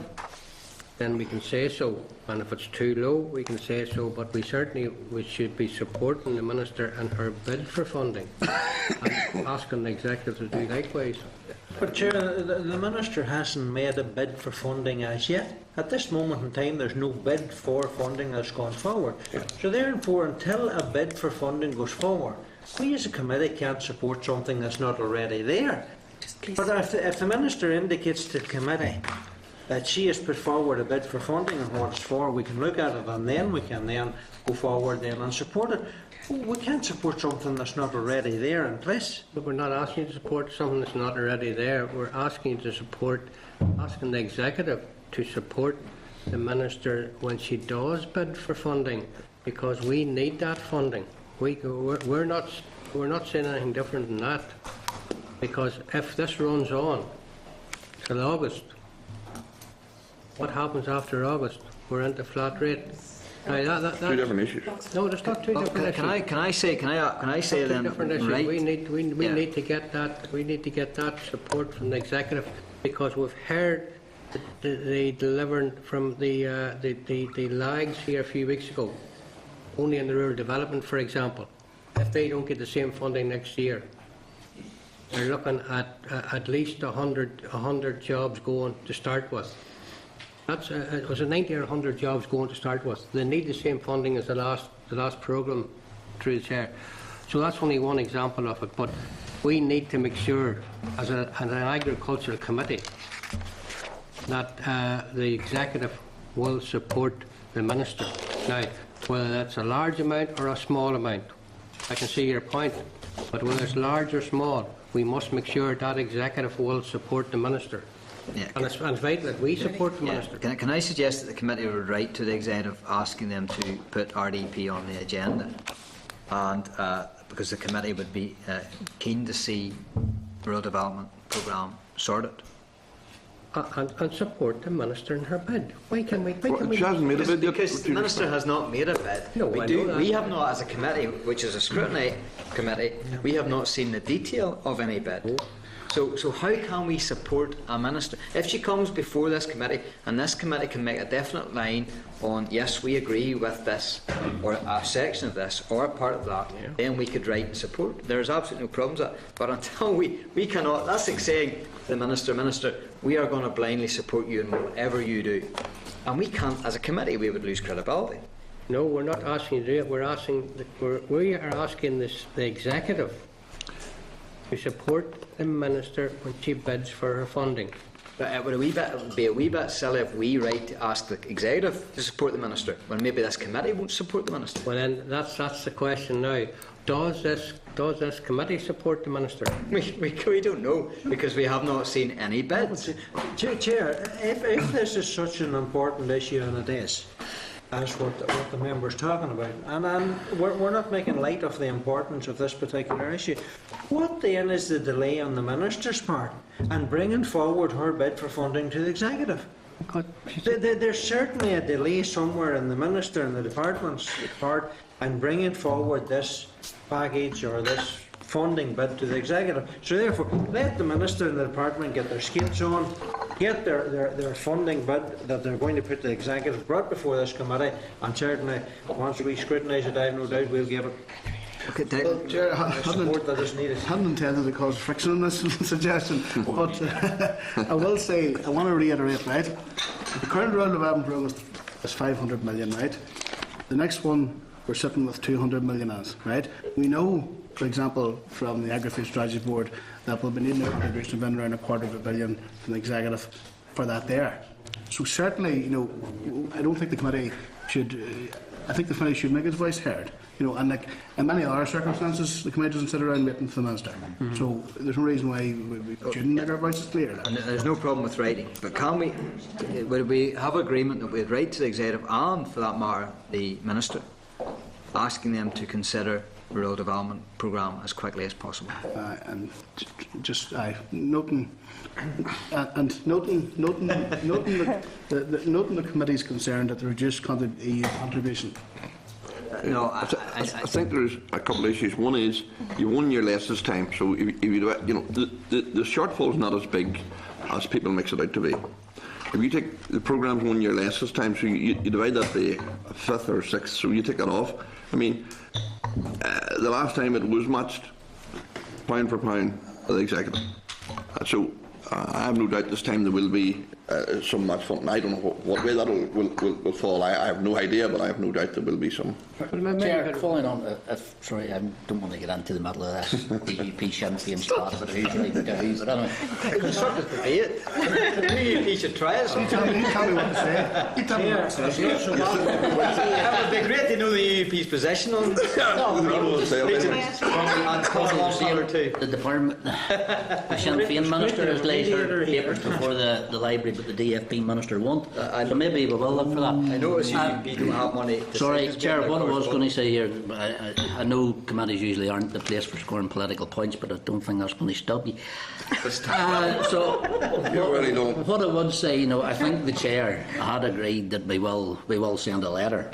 then we can say so. And if it's too low, we can say so. But we should be supporting the Minister and her bid for funding, and asking the executive to do likewise. But Chair, the Minister hasn't made a bid for funding as yet. At this moment in time, there's no bid for funding that's gone forward. So therefore, until a bid for funding goes forward, we as a committee can't support something that's not already there. But if the Minister indicates to the committee that she has put forward a bid for funding and what it's for, we can look at it, and then we can then go forward then and support it. We can't support something that's not already there in place. But we're not asking you to support something that's not already there. We're asking you to asking the executive to support the Minister when she does bid for funding, because we need that funding. We're not saying anything different than that, because if this runs on till August, what happens after August? We're into flat rate. Two different issues. No, there's not two different issues. Can I say then? Right. We need to get that. We need to get that support from the executive, because we've heard the delivering from the lags here a few weeks ago. Only in the rural development, for example, if they don't get the same funding next year, they're looking at least 100 jobs going to start with. It was 90 or 100 jobs going to start with. They need the same funding as the last programme through the chair. So that's only one example of it. But we need to make sure, as an agricultural committee, that the executive will support the Minister. Now, whether that's a large amount or a small amount. I can see your point, but whether it's large or small, we must make sure that executive will support the Minister. Yeah. And it's vital that we support the Minister. Can I suggest that the committee would write to the executive asking them to put RDP on the agenda? And because the committee would be keen to see rural development programme sorted. And support the Minister in her bid. Why can we? She hasn't made a bid yet. Because the Minister has not made a bid. No, I know that. We have not, as a committee, which is a scrutiny committee, we have not seen the detail of any bid. So how can we support a Minister? If she comes before this committee, and this committee can make a definite line on, yes, we agree with this, or a section of this, or a part of that, then we could write and support. There's absolutely no problems with that. But until we cannot, that's like saying to the Minister, we are going to blindly support you in whatever you do. And we can't, as a committee, we would lose credibility. No, we're not asking you to do it. We are asking the executive to support the Minister when she bids for her funding. But it would be a wee bit silly if we write to ask the executive to support the Minister when maybe this committee won't support the Minister. Well, then that's the question now. Does this committee support the Minister? We don't know because we have not seen any bids. Chair, if this is such an important issue, and it is, as what the member's talking about, and we're not making light of the importance of this particular issue, what then is the delay on the Minister's part and bringing forward her bid for funding to the executive? There's certainly a delay somewhere in the Minister and the Department's part and bringing forward this package or this funding bid to the executive. So therefore, let the Minister and the Department get their skates on, get their funding bid that they're going to put the executive brought before this committee, and certainly once we scrutinise it, I have no doubt we'll give it. Okay, Chair, I support that is needed. hadn't intended to cause friction in this suggestion, but I will say, I want to reiterate, right? The current rural development programme is 500 million, right? The next one, we're sitting with 200 million as, right? We know, for example, from the Agri-Food Strategy Board, that we'll be needing a contribution of around $250 million from the executive for that there. So certainly, I don't think the committee should. I think the committee should make its voice heard. And like in many other circumstances, the committee doesn't sit around waiting for the Minister. So there's no reason why we shouldn't make our voices clear. And there's no problem with writing, but would we have agreement that we'd write to the executive and, for that matter, the Minister, asking them to consider rural development programme as quickly as possible? And just noting the committee's concern that the reduced EU contribution. No, I think there's a couple of issues. One is you 1 year less this time, so if you the shortfall is not as big as people makes it out to be. If you take the programme's 1 year less this time, so you divide that by a fifth or sixth, so you take that off. I mean, the last time it was matched pound for pound by the executive. So I have no doubt this time there will be some match funding. I don't know what way that will fall. I have no idea, but I have no doubt there will be some. Chair, following on, sorry, I don't want to get into the middle of this, the UP Sinn Féin spot about who's right and who's, but anyway. Constructive debate. The UP should try it. You tell me what to say. You tell me what to say. It would be great to know the UP's position on The department, the Sinn Féin minister has laid her papers before the library, but the DFP minister won't. So maybe we will look for that. I know the UP don't have money to sorry, Chair, what I was going to say here, I know committees usually aren't the place for scoring political points, but I don't think that's going to stop you. So, what I would say, I think the Chair had agreed that we will send a letter.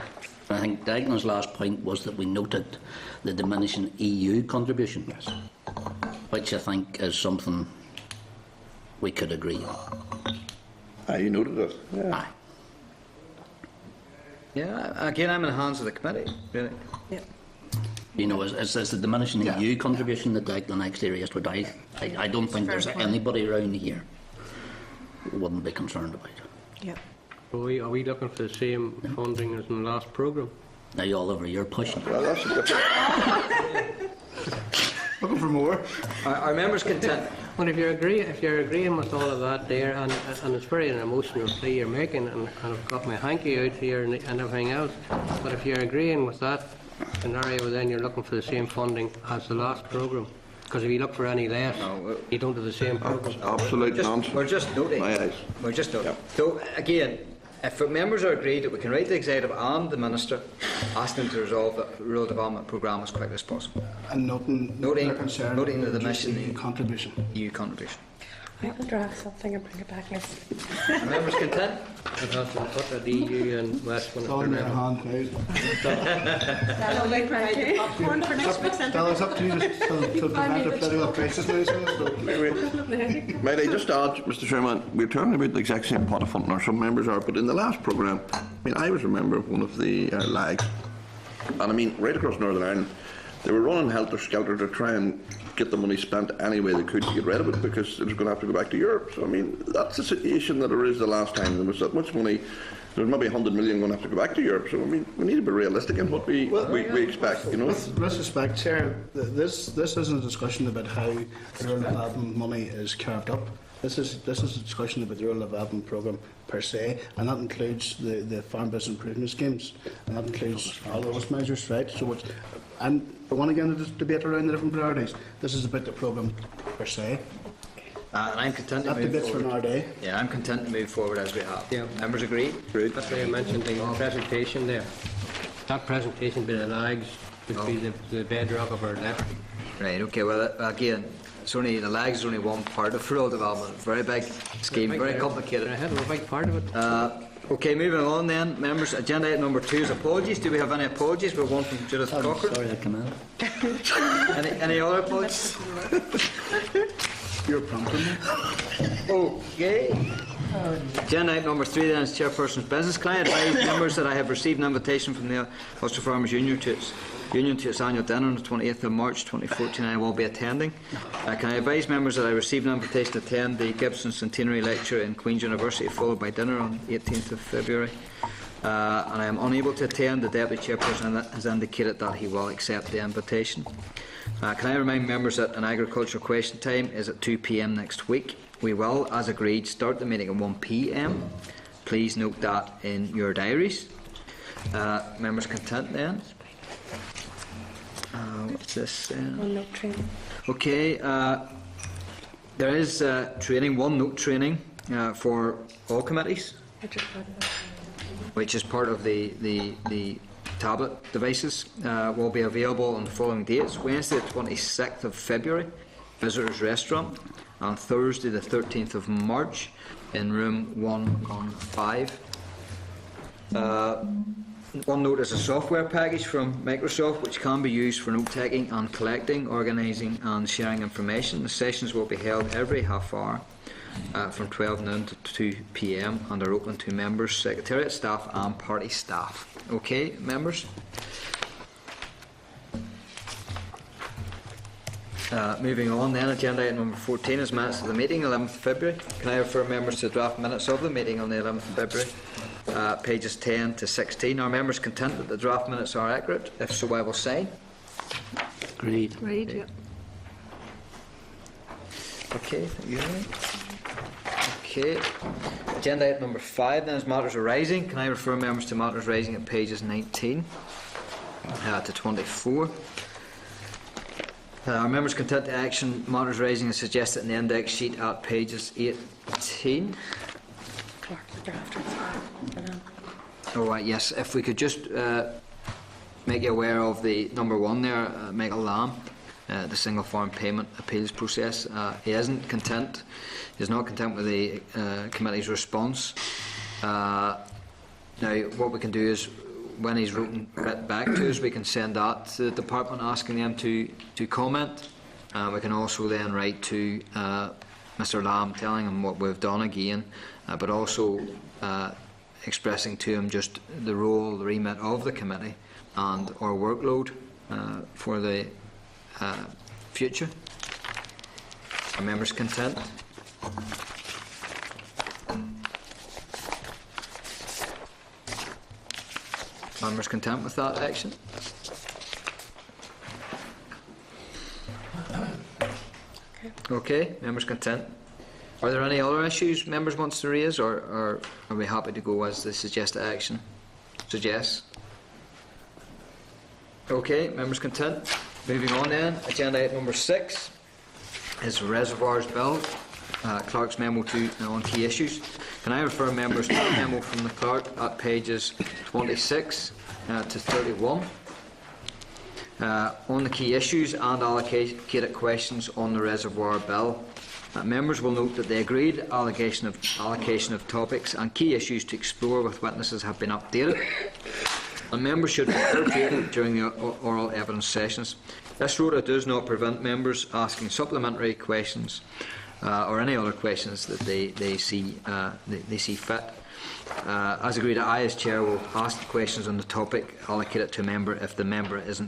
I think Dignan's last point was that we noted the diminishing EU contribution, which I think is something we could agree on. You noted it. Yeah. Aye. Yeah, again, I'm in the hands of the committee, really. Yeah. It's the diminishing EU contribution that Declan actually raised with I don't think there's anybody around here who wouldn't be concerned about it. Yeah. Are we looking for the same funding as in the last programme? Now, Oliver, you're pushing. Well, that's a different. Looking for more. Are members content? Well, if you're agreeing with all of that there, and it's very an emotional plea you're making, and I've got my hanky out here and everything else, but if you're agreeing with that scenario, then you're looking for the same funding as the last programme. Because if you look for any less, you don't have the same programme. Absolute nonsense. We're just noting. My eyes. We're just noting. So again, if members are agreed that we can write to the Executive and the Minister, ask them to resolve the rural development programme as quickly as possible. And noting Noting- their concern noting with the reducing mission. EU contribution. EU contribution. I will draft something and bring it back next week. Are members content? I'd have to put at EU and Westminster. All in your hand, Popcorn for next week's Well, it's up to you to prevent a political crisis now. So Might I just add, Mr. Chairman, we're talking about the exact same pot of funding, or some members are, but in the last programme, I mean, I was a member of one of the LAGs, and I mean, right across Northern Ireland, they were running helter-skelter to try and get the money spent any way they could to get rid of it, because it was going to have to go back to Europe. So, I mean, that's the situation that there is the last time there was that much money. There's maybe 100 million going to have to go back to Europe. So, I mean, we need to be realistic in what we expect, you know. with respect, Chair, this isn't a discussion about how rural development money is carved up. This is a discussion about the rural development programme per se, and that includes the farm business improvement schemes, and that includes all those measures, right? So I want again to debate around the different priorities. This is about the programme per se. And I'm content to That move debate's for forward. another day. Yeah, I'm content to move forward as we have. Yeah. Members agree? That's why I mentioned the presentation there. That presentation by the lags would be the bedrock of our left. Right, okay, well, again, it's only, the lags is only one part of rural development. Very big scheme, very complicated. We're a big part of it. Okay, moving on then, members. Agenda item number 2 is apologies. Do we have any apologies? We have one from Judith Cocker. Sorry to come in. Any other apologies? You're prompting me. Okay. Agenda item number 3 then is Chairperson's business. Can I advise members that I have received an invitation from the Ulster Farmers Union to its annual dinner on the 28th of March 2014, and I will be attending. Can I advise members that I received an invitation to attend the Gibson Centenary Lecture in Queen's University, followed by dinner on 18th of February. And I am unable to attend. The Deputy Chairperson has indicated that he will accept the invitation. Can I remind members that an agricultural question time is at 2 p.m. next week. We will, as agreed, start the meeting at 1 p.m. Please note that in your diaries. Members content then? What's this? One note training. Okay, there is training, one note training for all committees, which is part of the tablet devices. Will be available on the following dates: Wednesday the 26th of February, Visitors Restaurant, and Thursday the 13th of March in room 115. OneNote is a software package from Microsoft which can be used for note-taking and collecting, organising and sharing information. The sessions will be held every half hour from 12 noon to 2 p.m. and are open to members, secretariat staff and party staff. Okay, members? Moving on then, agenda item number 14 is minutes of the meeting, 11th of February. Can I refer members to the draft minutes of the meeting on the 11th of February? Pages 10 to 16. Are members content that the draft minutes are accurate? If so, I will sign. Agreed. Read, yeah. Okay, thank you. Okay. Agenda item number 5 then is matters arising. Can I refer members to matters arising at pages 19 to 24? Are members content to action matters arising as suggested in the index sheet at pages 18? All right, yes. If we could just make you aware of the number 1 there, Michael Lamb, the single farm payment appeals process. He isn't content. He's not content with the committee's response. Now, what we can do is, when he's written back to us, we can send that to the department asking them to comment. We can also then write to Mr. Lamb telling him what we've done again, but also expressing to him just the role, the remit of the committee and our workload for the future. Are members content? Members content with that action? Okay, members content. Are there any other issues members want to raise, or are we happy to go as the suggested action suggests? Okay, members content. Moving on then, agenda item number 6 is Reservoirs Bill, Clerk's memo on key issues. Can I refer members to the memo from the Clerk at pages 26 to 31 on the key issues and allocated questions on the Reservoir Bill. Members will note that the agreed allocation of topics and key issues to explore with witnesses have been updated, and members should refer to it during the oral evidence sessions. This rota does not prevent members asking supplementary questions or any other questions that they see fit. As agreed, I as Chair will ask the questions on the topic allocated to a member if the member is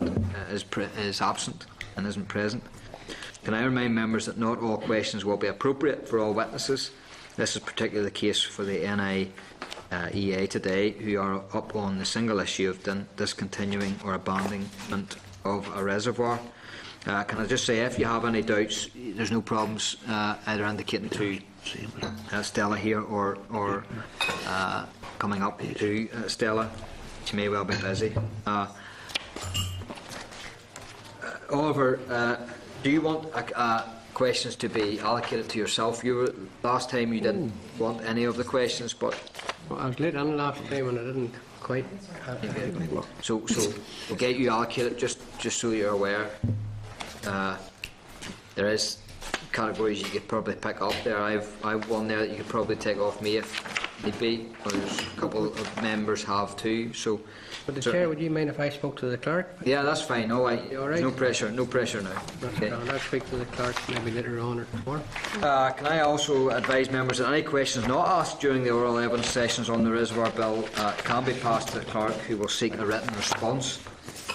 absent and isn't present. Can I remind members that not all questions will be appropriate for all witnesses? This is particularly the case for the NIEA today, who are up on the single issue of discontinuing or abandonment of a reservoir. Can I just say, if you have any doubts, there's no problems either indicating to Stella here or coming up to Stella. She may well be busy. Oliver, do you want questions to be allocated to yourself? Last time you didn't want any of the questions, but... Well, I was late on last time and I didn't quite... So we'll get you allocated, just so you're aware. There is categories you could probably pick up there. I've one there that you could probably take off me if need be. There's a couple of members have too. So, but the Chair, would you mind if I spoke to the Clerk? Yeah, that's fine. No, all right? No pressure now. Okay. I'll speak to the Clerk maybe later on or tomorrow. Can I also advise members that any questions not asked during the oral evidence sessions on the Reservoir Bill can be passed to the Clerk, who will seek a written response.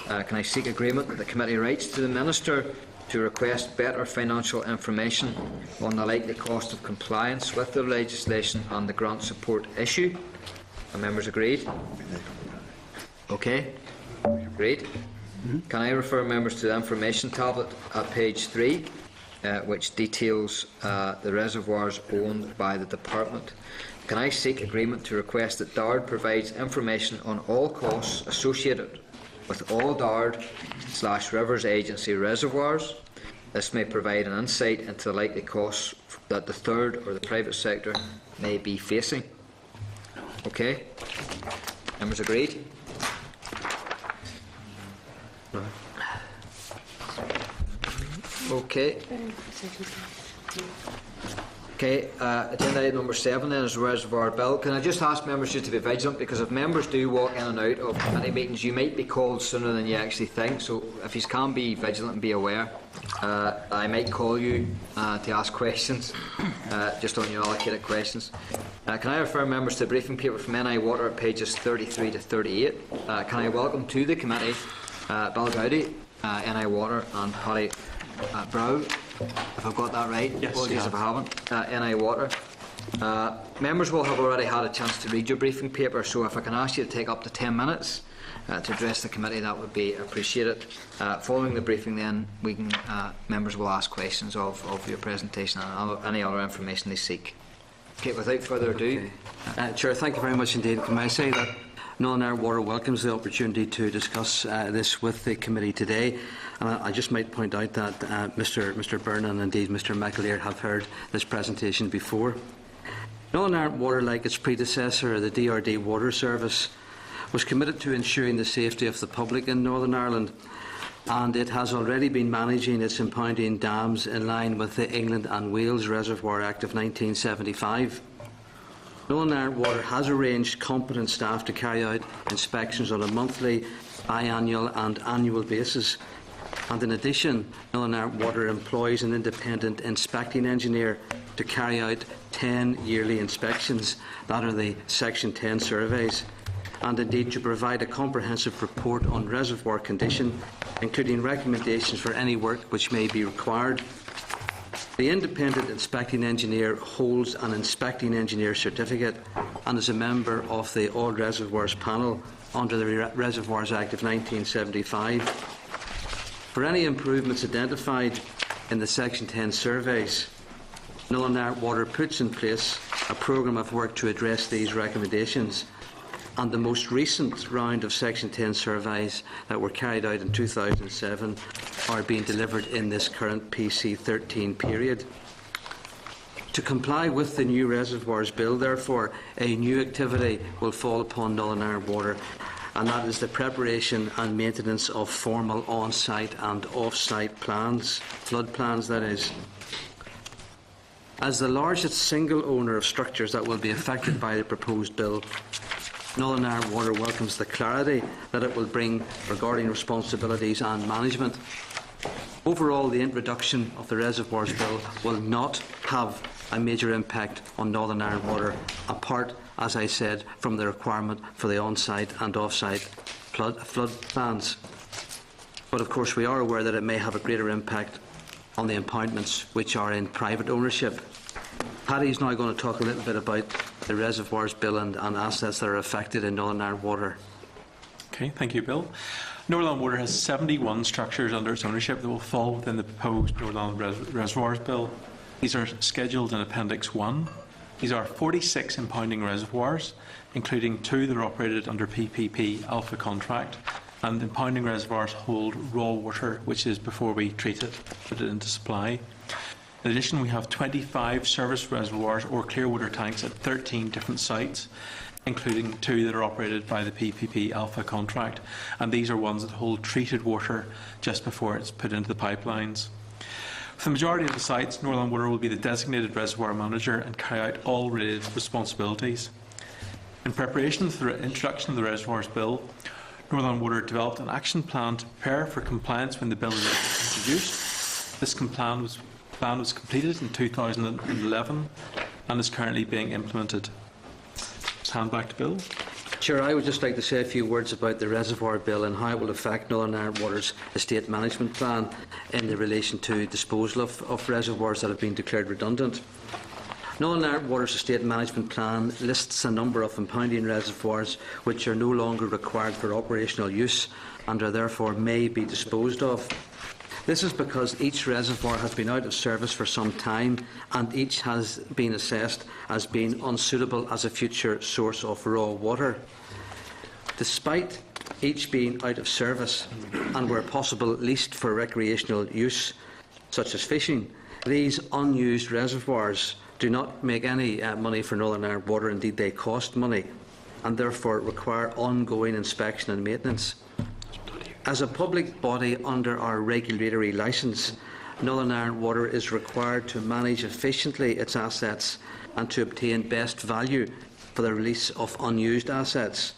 Can I seek agreement that the committee writes to the Minister to request better financial information on the likely cost of compliance with the legislation and the grant support issue? Are members agreed? Okay. Agreed. Can I refer members to the information tablet at page 3, which details the reservoirs owned by the Department? Can I seek agreement to request that DARD provides information on all costs associated with all DARD/Rivers Agency reservoirs? This may provide an insight into the likely costs that the third or the private sector may be facing. Okay? Members agreed? Okay. Okay, agenda item number 7 then is the Reservoir Bill. Can I just ask members just to be vigilant, because if members do walk in and out of committee meetings, you might be called sooner than you actually think. So if you can be vigilant and be aware, I might call you to ask questions, just on your allocated questions. Can I refer members to the briefing paper from NI Water at pages 33 to 38? Can I welcome to the committee Bill Gowdy, NI Water, and Paddy Brow, if I've got that right. Yes, apologies if I haven't. NI Water. Members will have already had a chance to read your briefing paper, so if I can ask you to take up to 10 minutes to address the committee, that would be appreciated. Following the briefing then, members will ask questions of your presentation and any other information they seek. Okay, without further ado. Chair, thank you very much indeed. Can I say that Northern Ireland Water welcomes the opportunity to discuss this with the committee today. And I just might point out that Mr Byrne and indeed Mr McAleer have heard this presentation before. Northern Ireland Water, like its predecessor, the DRD Water Service, was committed to ensuring the safety of the public in Northern Ireland, and it has already been managing its impounding dams in line with the England and Wales Reservoir Act of 1975. Northern Ireland Water has arranged competent staff to carry out inspections on a monthly, biannual and annual basis. And in addition, Northern Ireland Water employs an independent inspecting engineer to carry out 10 yearly inspections, that are the Section 10 surveys, and indeed to provide a comprehensive report on reservoir condition, including recommendations for any work which may be required. The independent inspecting engineer holds an inspecting engineer certificate and is a member of the All Reservoirs panel under the Reservoirs Act of 1975. For any improvements identified, in the Section 10 surveys. Northern Ireland Water puts in place a programme of work to address these recommendations, and the most recent round of Section 10 surveys that were carried out in 2007 are being delivered in this current PC13 period. To comply with the new Reservoirs Bill, therefore, a new activity will fall upon Northern Ireland Water, and that is the preparation and maintenance of formal on-site and off-site plans, flood plans that is. As the largest single owner of structures that will be affected by the proposed bill, Northern Ireland Water welcomes the clarity that it will bring regarding responsibilities and management. Overall, the introduction of the Reservoirs Bill will not have a major impact on Northern Ireland Water, apart, as I said, from the requirement for the on-site and off-site flood plans. But of course, we are aware that it may have a greater impact on the impoundments which are in private ownership. Paddy is now going to talk a little bit about the Reservoirs Bill and assets that are affected in Northern Ireland Water. Okay, thank you, Bill. Northern Ireland Water has 71 structures under its ownership that will fall within the proposed Northern Ireland Reservoirs Bill. These are scheduled in Appendix 1. These are 46 impounding reservoirs, including 2 that are operated under PPP Alpha contract, and impounding reservoirs hold raw water, which is before we treat it, put it into supply. In addition, we have 25 service reservoirs or clear water tanks at 13 different sites, including 2 that are operated by the PPP Alpha contract, and these are ones that hold treated water just before it's put into the pipelines. For the majority of the sites, Northern Ireland Water will be the designated reservoir manager and carry out all related responsibilities. In preparation for the introduction of the Reservoirs Bill, Northern Ireland Water developed an action plan to prepare for compliance when the bill is introduced. This plan was completed in 2011 and is currently being implemented. Hand back to Bill. Chair, I would just like to say a few words about the Reservoir Bill and how it will affect Northern Ireland Water's estate management plan in relation to disposal of reservoirs that have been declared redundant. Northern Ireland Water's estate management plan lists a number of impounding reservoirs which are no longer required for operational use and are therefore may be disposed of. This is because each reservoir has been out of service for some time and each has been assessed as being unsuitable as a future source of raw water. Despite each being out of service and where possible leased for recreational use, such as fishing, these unused reservoirs do not make any money for Northern Ireland Water. Indeed, they cost money and therefore require ongoing inspection and maintenance. As a public body under our regulatory licence, Northern Ireland Water is required to manage efficiently its assets and to obtain best value for the release of unused assets.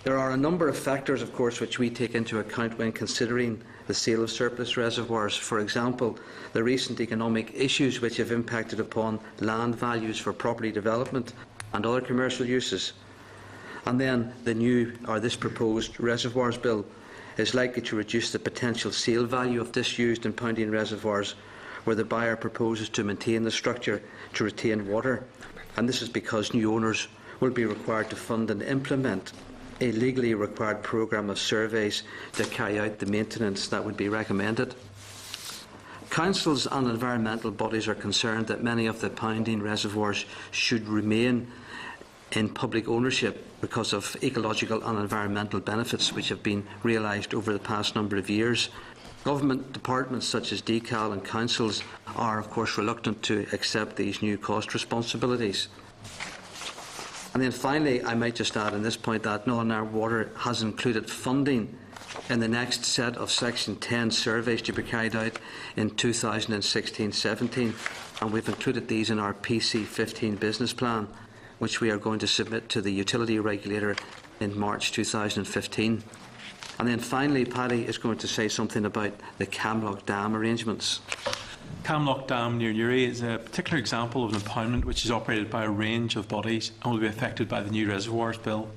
There are a number of factors, of course, which we take into account when considering the sale of surplus reservoirs. For example, the recent economic issues which have impacted upon land values for property development and other commercial uses. And then this proposed Reservoirs Bill is likely to reduce the potential sale value of disused impounding reservoirs where the buyer proposes to maintain the structure to retain water, and this is because new owners will be required to fund and implement a legally required programme of surveys to carry out the maintenance that would be recommended. Councils and environmental bodies are concerned that many of the impounding reservoirs should remain in public ownership because of ecological and environmental benefits which have been realised over the past number of years. Government departments such as DCAL and councils are of course reluctant to accept these new cost responsibilities. And then finally, I might just add on this point that Northern Ireland Water has included funding in the next set of Section 10 surveys to be carried out in 2016-17, and we've included these in our PC15 business plan, which we are going to submit to the utility regulator in March 2015. And then finally, Paddy is going to say something about the Camlock Dam arrangements. Camlock Dam near Newry is a particular example of an impoundment which is operated by a range of bodies and will be affected by the new Reservoirs Bill.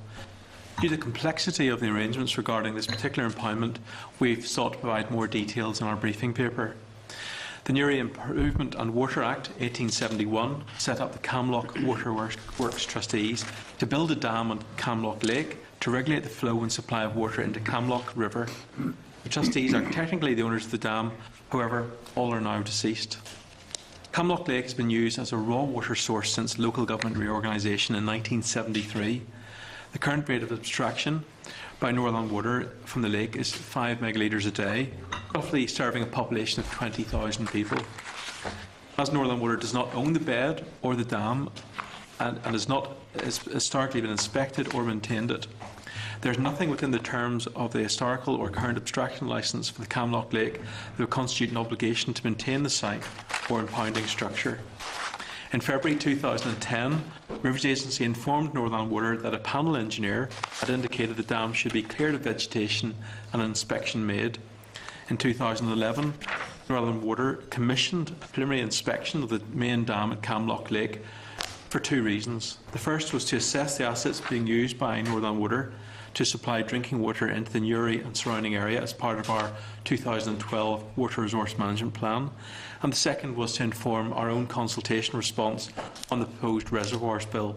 Due to the complexity of the arrangements regarding this particular impoundment, we've sought to provide more details in our briefing paper. The Newry Improvement and Water Act 1871 set up the Camlock Waterworks Trustees to build a dam on Camlock Lake to regulate the flow and supply of water into Camlock River. The trustees are technically the owners of the dam, however, all are now deceased. Camlock Lake has been used as a raw water source since local government reorganisation in 1973. The current rate of abstraction by Northern Water from the lake is 5 megalitres a day, roughly serving a population of 20,000 people. As Northern Water does not own the bed or the dam and has not historically been inspected or maintained it, there is nothing within the terms of the historical or current abstraction licence for the Camlock Lake that would constitute an obligation to maintain the site or impounding structure. In February 2010, Rivers Agency informed Northern Water that a panel engineer had indicated the dam should be cleared of vegetation and an inspection made. In 2011, Northern Water commissioned a preliminary inspection of the main dam at Camlock Lake for 2 reasons. The first was to assess the assets being used by Northern Water to supply drinking water into the Newry and surrounding area as part of our 2012 Water Resource Management Plan, and the second was to inform our own consultation response on the proposed reservoirs bill.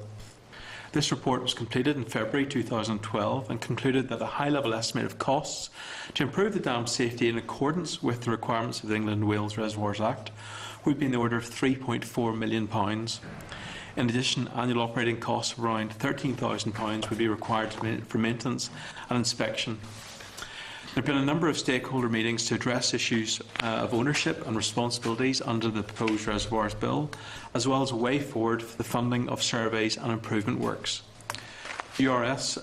This report was completed in February 2012 and concluded that a high-level estimate of costs to improve the dam's safety in accordance with the requirements of the England and Wales Reservoirs Act would be in the order of £3.4 million. In addition, annual operating costs of around £13,000 would be required for maintenance and inspection. There have been a number of stakeholder meetings to address issues of ownership and responsibilities under the proposed Reservoirs Bill, as well as a way forward for the funding of surveys and improvement works. URS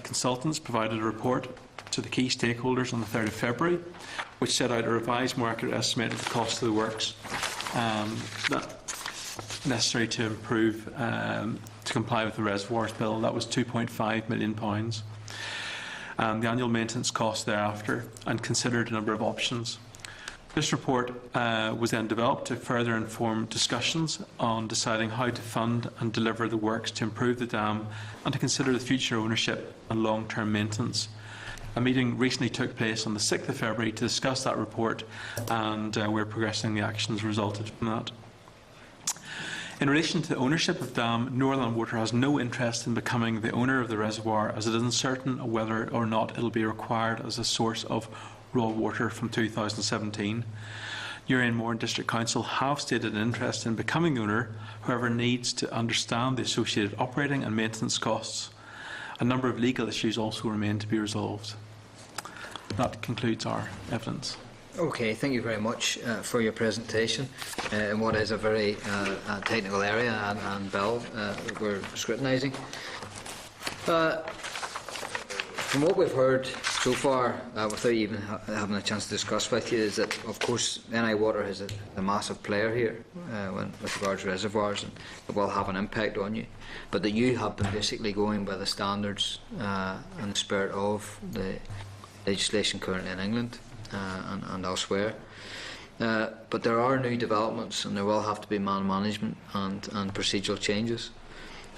consultants provided a report to the key stakeholders on the 3rd of February, which set out a revised, more accurate estimate of the cost of the works that necessary to improve, to comply with the Reservoirs Bill. That was £2.5 million. The annual maintenance cost thereafter, and considered a number of options. This report was then developed to further inform discussions on deciding how to fund and deliver the works to improve the dam and to consider the future ownership and long-term maintenance. A meeting recently took place on the 6th of February to discuss that report, and we're progressing the actions resulted from that. In relation to the ownership of the dam, Northern Water has no interest in becoming the owner of the reservoir, as it is uncertain whether or not it will be required as a source of raw water from 2017. Uri and Mourne District Council have stated an interest in becoming the owner, however needs to understand the associated operating and maintenance costs. A number of legal issues also remain to be resolved. That concludes our evidence. Okay, thank you very much for your presentation in what is a very technical area and bill that we're scrutinising. From what we've heard so far, without even having a chance to discuss with you, is that of course NI Water is a massive player here with regards to reservoirs, and it will have an impact on you, but that you have been basically going by the standards and the spirit of the legislation currently in England and elsewhere. But there are new developments, and there will have to be man management and procedural changes.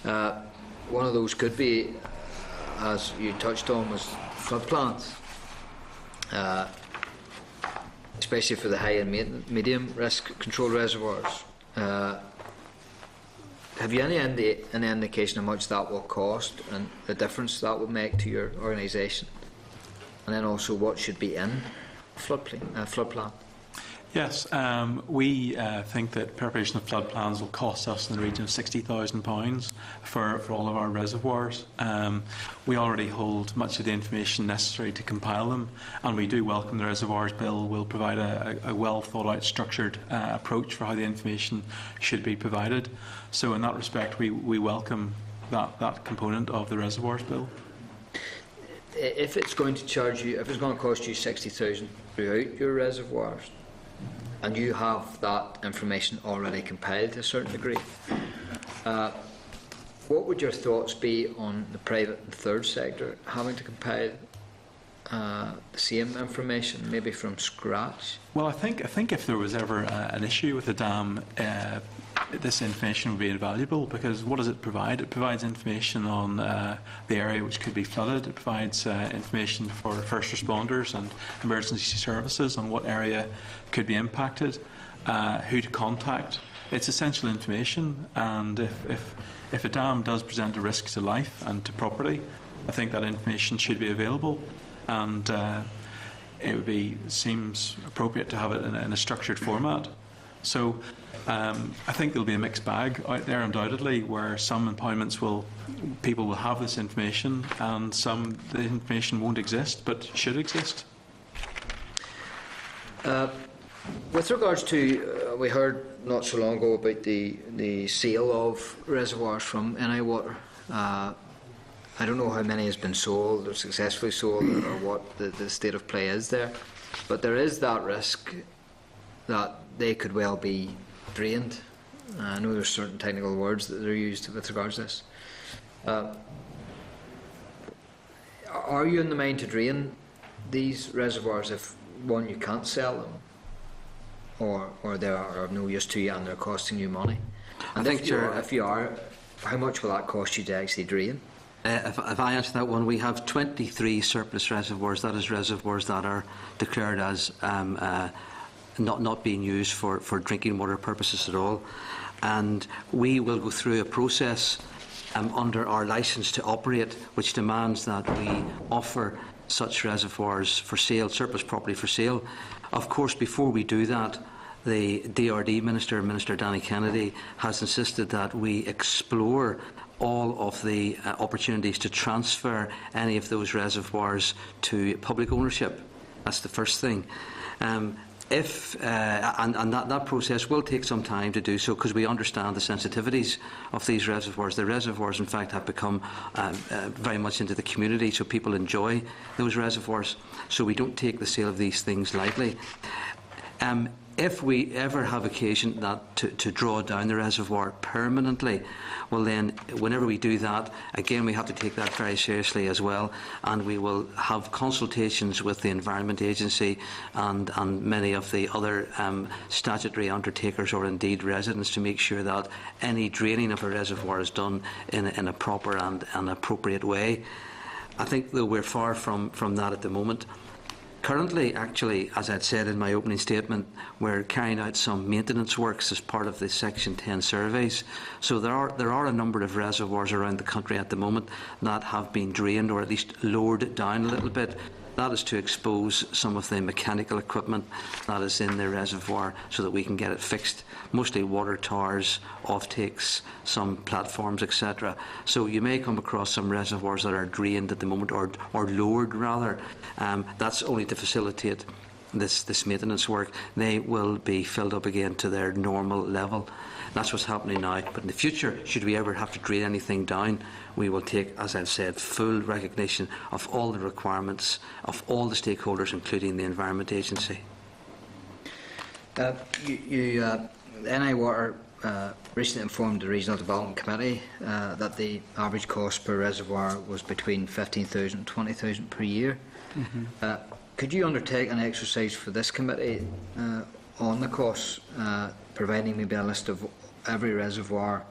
One of those could be, as you touched on, was flood plans, especially for the high and medium risk control reservoirs. Have you any indication how much that will cost and the difference that will make to your organisation? And then also what should be in a flood plan? Yes, we think that preparation of flood plans will cost us in the region of £60,000 for all of our reservoirs. We already hold much of the information necessary to compile them, and we do welcome the Reservoirs Bill will provide a well thought out, structured approach for how the information should be provided. So in that respect, we welcome that component of the Reservoirs Bill. If it's going to charge you, if it's going to cost you £60,000 throughout your reservoirs, and you have that information already compiled to a certain degree, what would your thoughts be on the private and third sector having to compile the same information, maybe from scratch? Well, I think if there was ever an issue with the dam, this information would be invaluable, because what does it provide? It provides information on the area which could be flooded. It provides information for first responders and emergency services on what area could be impacted, who to contact. It's essential information, and if a dam does present a risk to life and to property, I think that information should be available. And seems appropriate to have it in a structured format. So I think there'll be a mixed bag out there, undoubtedly, where some employments people will have this information, and some the information won't exist but should exist. With regards to, we heard not so long ago about the sale of reservoirs from NI Water. I don't know how many has been sold or successfully sold, or what the state of play is there, but there is that risk that they could well be drained. I know there's certain technical words that are used with regards to this. Are you in the mind to drain these reservoirs if, one, you can't sell them, or they are of no use to you and they're costing you money? And if you are, how much will that cost you to actually drain? If I answer that one, we have 23 surplus reservoirs. That is reservoirs that are declared as not being used for drinking water purposes at all. And we will go through a process under our licence to operate, which demands that we offer such reservoirs for sale, surplus property for sale. Of course, before we do that, the DRD Minister, Minister Danny Kennedy, has insisted that we explore all of the opportunities to transfer any of those reservoirs to public ownership. That's the first thing. And that process will take some time to do so, because we understand the sensitivities of these reservoirs. The reservoirs, in fact, have become very much into the community, so people enjoy those reservoirs. So we don't take the sale of these things lightly. If we ever have occasion to draw down the reservoir permanently, well then, whenever we do that, again we have to take that very seriously as well, and we will have consultations with the Environment Agency and many of the other statutory undertakers, or indeed residents, to make sure that any draining of a reservoir is done in a proper and an appropriate way. I think, though, we're far from that at the moment. Currently, actually, as I'd said in my opening statement, we're carrying out some maintenance works as part of the Section 10 surveys. So there are a number of reservoirs around the country at the moment that have been drained, or at least lowered down a little bit. That is to expose some of the mechanical equipment that is in the reservoir so that we can get it fixed, mostly water towers, offtakes, some platforms, etc. So you may come across some reservoirs that are drained at the moment, or lowered rather. That's only to facilitate this maintenance work. They will be filled up again to their normal level. That's what's happening now. But in the future, should we ever have to drain anything down, we will take, as I've said, full recognition of all the requirements of all the stakeholders, including the Environment Agency. NI Water recently informed the Regional Development Committee that the average cost per reservoir was between $15,000 and $20,000 per year. Could you undertake an exercise for this committee on the costs, providing maybe a list of every reservoir,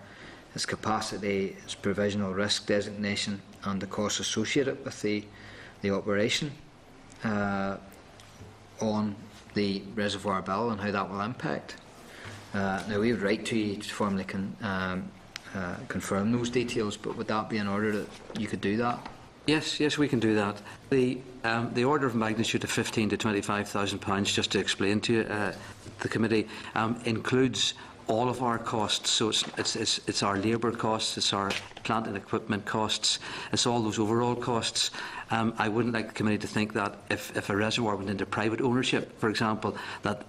its capacity, its provisional risk designation, and the costs associated with the operation on the reservoir bill, and how that will impact? Now, we would write to you to formally confirm those details, but would that be in order that you could do that? Yes, we can do that. The order of magnitude of £15,000 to £25,000, just to explain to you, the committee, includes all of our costs. So it's our labour costs, it's our plant and equipment costs, it's all those overall costs. I wouldn't like the committee to think that if a reservoir went into private ownership, for example, that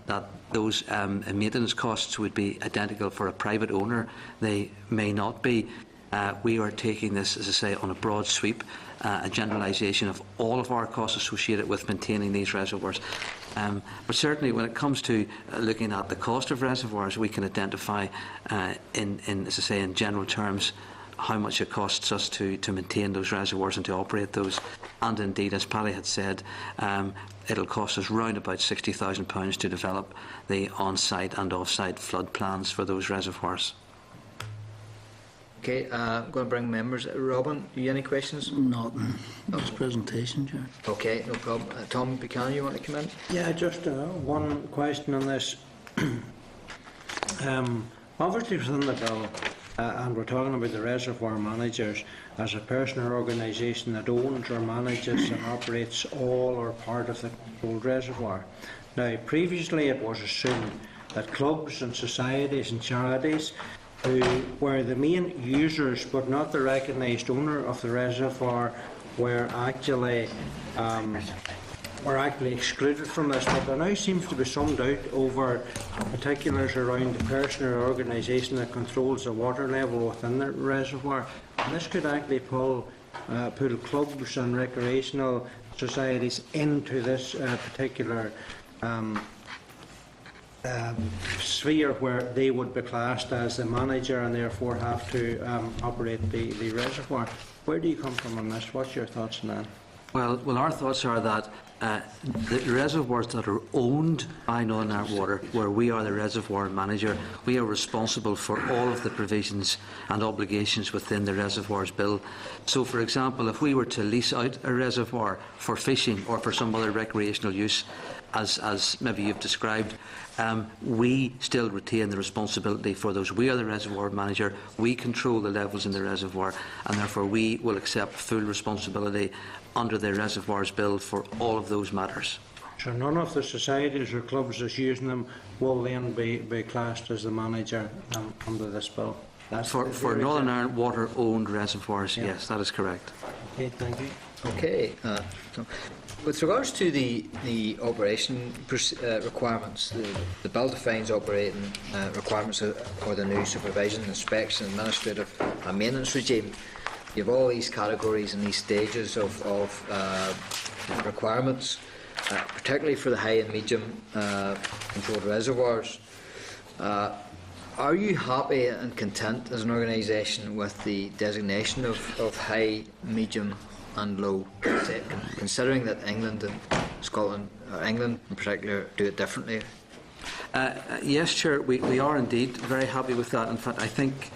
those maintenance costs would be identical for a private owner. They may not be. We are taking this, as I say, on a broad sweep, a generalisation of all of our costs associated with maintaining these reservoirs. But certainly, when it comes to looking at the cost of reservoirs, we can identify, in as I say, in general terms, how much it costs us to maintain those reservoirs and to operate those. And indeed, as Paddy had said, it'll cost us round about £60,000 to develop the on-site and off-site flood plans for those reservoirs. Okay, I'm going to bring members. Robin, do you have any questions? Not in this presentation, Chair. Okay, no problem. Tom Buchanan, you want to come in? Yeah, just one question on this. Obviously, within the bill, and we're talking about the reservoir managers as a person or organisation that owns or manages and operates all or part of the controlled reservoir. Now, previously it was assumed that clubs and societies and charities who were the main users but not the recognised owner of the reservoir were actually excluded from this, but there now seems to be some doubt over particulars around the person or organisation that controls the water level within the reservoir. And this could actually pull clubs and recreational societies into this particular sphere where they would be classed as the manager and therefore have to operate the reservoir. Where do you come from on this? What's your thoughts on that? Well, our thoughts are that the reservoirs that are owned by Northern Ireland Water, where we are the reservoir manager, we are responsible for all of the provisions and obligations within the reservoirs bill. So, for example, if we were to lease out a reservoir for fishing or for some other recreational use, as maybe you've described, we still retain the responsibility for those. We are the reservoir manager, we control the levels in the reservoir, and therefore we will accept full responsibility under the reservoirs bill for all of those matters. So none of the societies or clubs that's using them will then be classed as the manager under this bill? That's for Northern Ireland Water owned reservoirs, yes, that is correct. Okay, thank you. Okay. So with regards to the operation requirements, the bill defines operating requirements for the new supervision, inspection, administrative and maintenance regime. You have all these categories and these stages of requirements, particularly for the high and medium controlled reservoirs. Are you happy and content as an organisation with the designation of high, medium and low, considering that England and Scotland, or England in particular, do it differently? Yes, Chair, we are indeed very happy with that. In fact, I think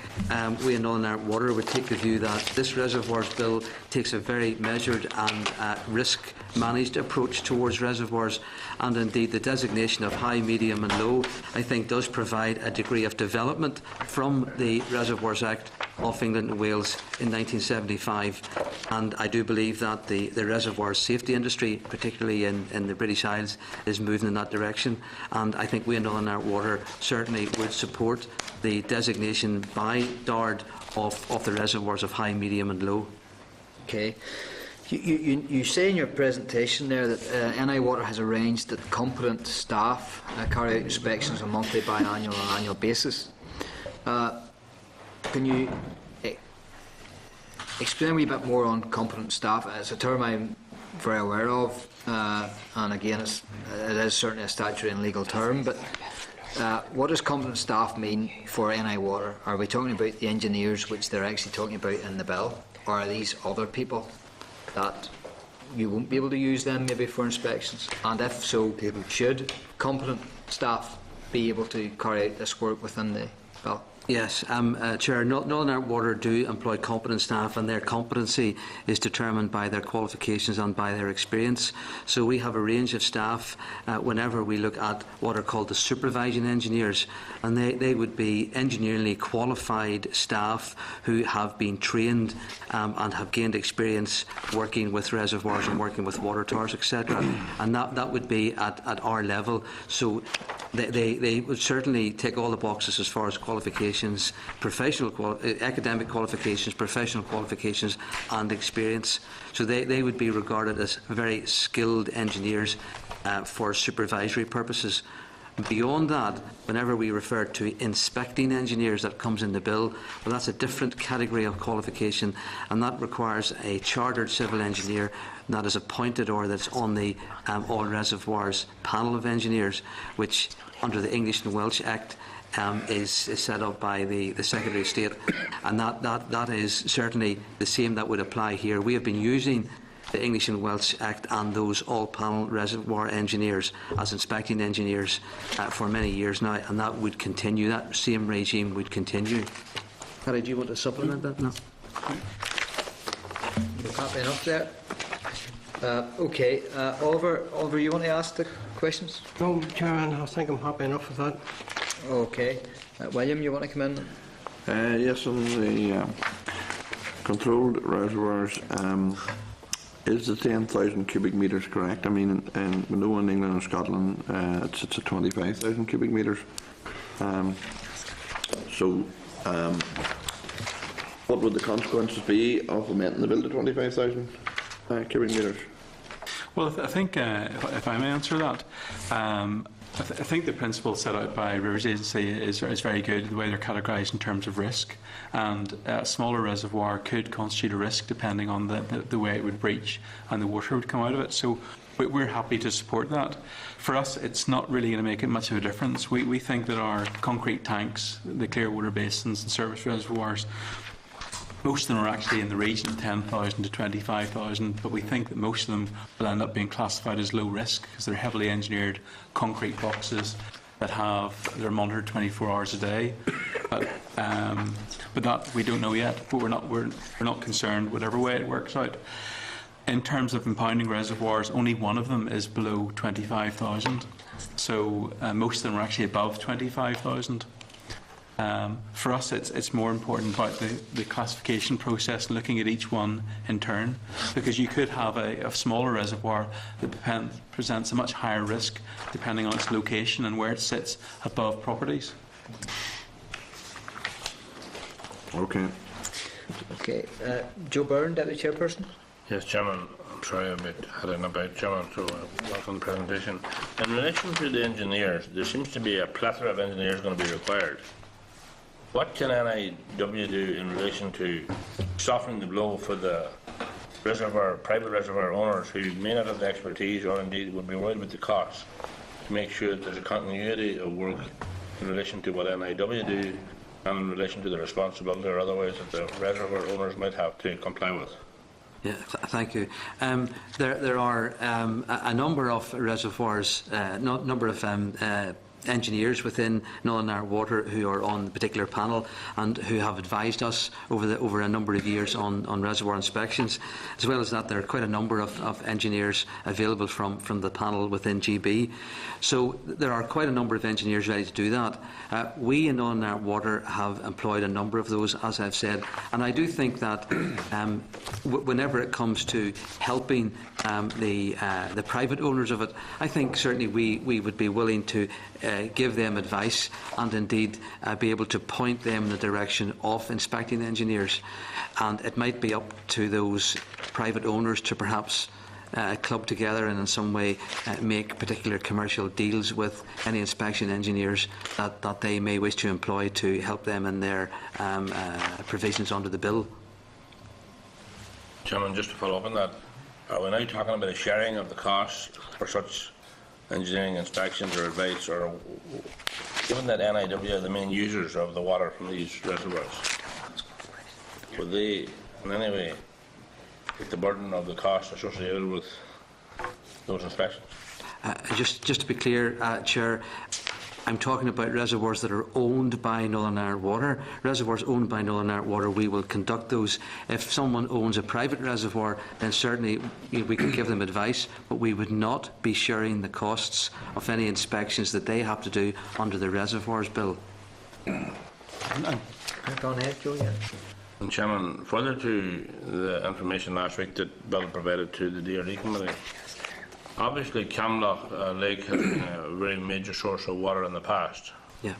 we in Northern Ireland Water would take the view that this reservoirs bill takes a very measured and risk-managed approach towards reservoirs, and indeed the designation of high, medium and low, I think, does provide a degree of development from the Reservoirs Act of England and Wales in 1975, and I do believe that the reservoir safety industry, particularly in the British Isles, is moving in that direction, and I think we in Northern Ireland Water certainly would support the designation by DARD of the reservoirs of high, medium and low. Okay. You say in your presentation there that NI Water has arranged that competent staff carry out inspections on a monthly, biannual and annual basis. Can you explain a wee bit more on competent staff? It's a term I'm very aware of, and again it is certainly a statutory and legal term, but what does competent staff mean for NI Water? Are we talking about the engineers which they're actually talking about in the bill, or are these other people that you won't be able to use them maybe for inspections? And if so, should competent staff be able to carry out this work within the bill? Yes, Chair, Northern Ireland Water do employ competent staff, and their competency is determined by their qualifications and by their experience. So we have a range of staff whenever we look at what are called the supervising engineers, and they would be engineeringly qualified staff who have been trained and have gained experience working with reservoirs and working with water towers, etc. And that would be at our level. So they would certainly tick all the boxes as far as qualifications, academic qualifications, professional qualifications and experience. So they would be regarded as very skilled engineers for supervisory purposes. Beyond that, whenever we refer to inspecting engineers, that comes in the bill, well, that's a different category of qualification, and that requires a chartered civil engineer that is appointed or that's on the All Reservoirs panel of engineers, which under the English and Welsh Act is set up by the Secretary of State, and that is certainly the same that would apply here. We have been using the English and Welsh Act and those all-panel reservoir engineers as inspecting engineers for many years now, and that would continue. That same regime would continue. Harry, do you want to supplement that? No. You're happy enough there? Okay, Oliver, you want to ask the questions? No, Chairman, I think I'm happy enough with that. Okay. William, you want to come in? Yes, on the controlled reservoirs, is the 10,000 cubic metres correct? I mean, we know in England and Scotland it sits at 25,000 cubic metres. What would the consequences be of amending the bill to 25,000 cubic metres? Well, I think, if I may answer that, I think the principle set out by Rivers Agency is very good, the way they're categorised in terms of risk. And a smaller reservoir could constitute a risk depending on the way it would breach and the water would come out of it. So we're happy to support that. For us, it's not really going to make it much of a difference. We think that our concrete tanks, the clear water basins and surface reservoirs, most of them are actually in the region of 10,000 to 25,000, but we think that most of them will end up being classified as low risk because they're heavily engineered concrete boxes that they're monitored 24 hours a day. But that we don't know yet. But we're not concerned whatever way it works out. In terms of impounding reservoirs, only one of them is below 25,000. So most of them are actually above 25,000. For us, it's more important about the classification process and looking at each one in turn, because you could have a smaller reservoir that presents a much higher risk depending on its location and where it sits above properties. Okay. Okay. Joe Byrne, Deputy Chairperson. Yes, Chairman. I'm sorry I'm a bit heading about, Chairman, so welcome the presentation. In relation to the engineers, there seems to be a plethora of engineers going to be required. What can NIW do in relation to softening the blow for the private reservoir owners who may not have the expertise or indeed would be worried about the cost, to make sure that there's a continuity of work in relation to what NIW do and in relation to the responsibility or otherwise that the reservoir owners might have to comply with? Yeah, thank you. There are a number of reservoirs, number of engineers within Northern Ireland Water who are on the particular panel and who have advised us over a number of years on reservoir inspections. As well as that, there are quite a number of engineers available from the panel within GB. So there are quite a number of engineers ready to do that. We in Northern Ireland Water have employed a number of those, as I've said, and I do think that whenever it comes to helping the private owners of it, I think certainly we would be willing to give them advice and indeed be able to point them in the direction of inspecting the engineers. And it might be up to those private owners to perhaps club together and in some way make particular commercial deals with any inspection engineers that they may wish to employ to help them in their provisions under the bill. Chairman, just to follow up on that, are we now talking about a sharing of the cost for such engineering inspections or advice, or given that NIW are the main users of the water from these reservoirs, would they in any way take the burden of the cost associated with those inspections? Just to be clear, Chair, I'm talking about reservoirs that are owned by Northern Ireland Water. Reservoirs owned by Northern Ireland Water, we will conduct those. If someone owns a private reservoir, then certainly we can give them advice, but we would not be sharing the costs of any inspections that they have to do under the Reservoirs Bill. Go on ahead, Joe. Yeah. And Chairman, further to the information last week that Bill provided to the DRD Committee, obviously Camlough Lake has been a very major source of water in the past. Yeah.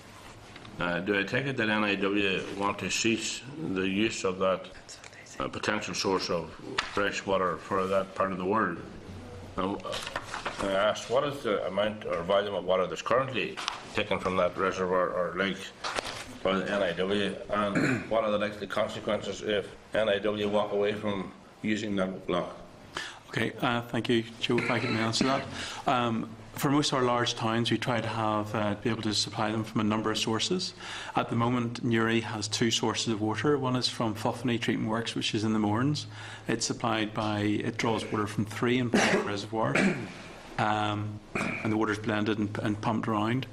Do I take it that NIW want to cease the use of that potential source of fresh water for that part of the world? And I asked, what is the amount or volume of water that's currently taken from that reservoir or lake by the NIW, and what are the likely consequences if NIW walk away from using that block? Okay, thank you, Joe. If I can answer that. For most of our large towns, we try to be able to supply them from a number of sources. At the moment, Newry has two sources of water. One is from Fuffany Treatment Works, which is in the Mournes. It draws water from 3 important reservoirs, and the water is blended and pumped around.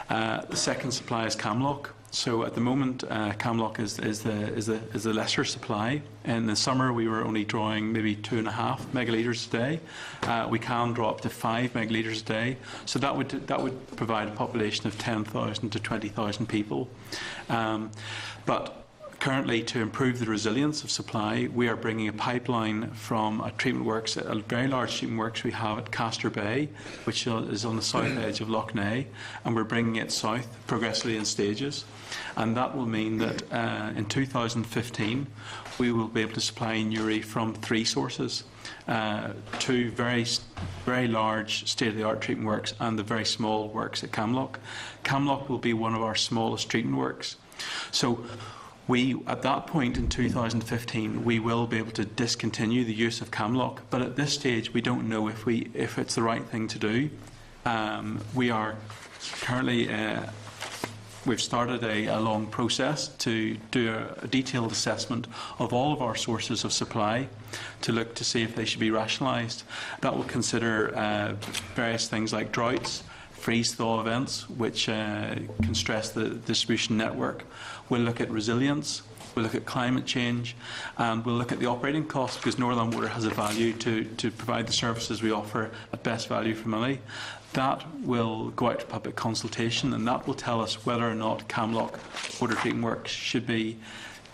The second supply is Camlough, So at the moment, Camlock is the lesser supply. In the summer, we were only drawing maybe 2.5 megalitres a day. We can draw up to 5 megalitres a day. So that would provide a population of 10,000 to 20,000 people. But currently, to improve the resilience of supply, we are bringing a pipeline from a treatment works, a very large treatment works we have at Castor Bay, which is on the south edge of Lough Neagh, and we're bringing it south progressively in stages. And that will mean that in 2015, we will be able to supply Newry from 3 sources, 2 very large state-of-the-art treatment works and the very small works at Camlock. Camlock will be one of our smallest treatment works. So at that point in 2015, we will be able to discontinue the use of Camlock, but at this stage, we don't know if it's the right thing to do. We are currently we've started a long process to do a detailed assessment of all of our sources of supply to look to see if they should be rationalised. That will consider various things like droughts, freeze-thaw events, which can stress the distribution network. We'll look at resilience, we'll look at climate change, and we'll look at the operating costs, because Northern Water has a value to provide the services we offer at best value for money. That will go out to public consultation, and that will tell us whether or not Camlock water treatment works should be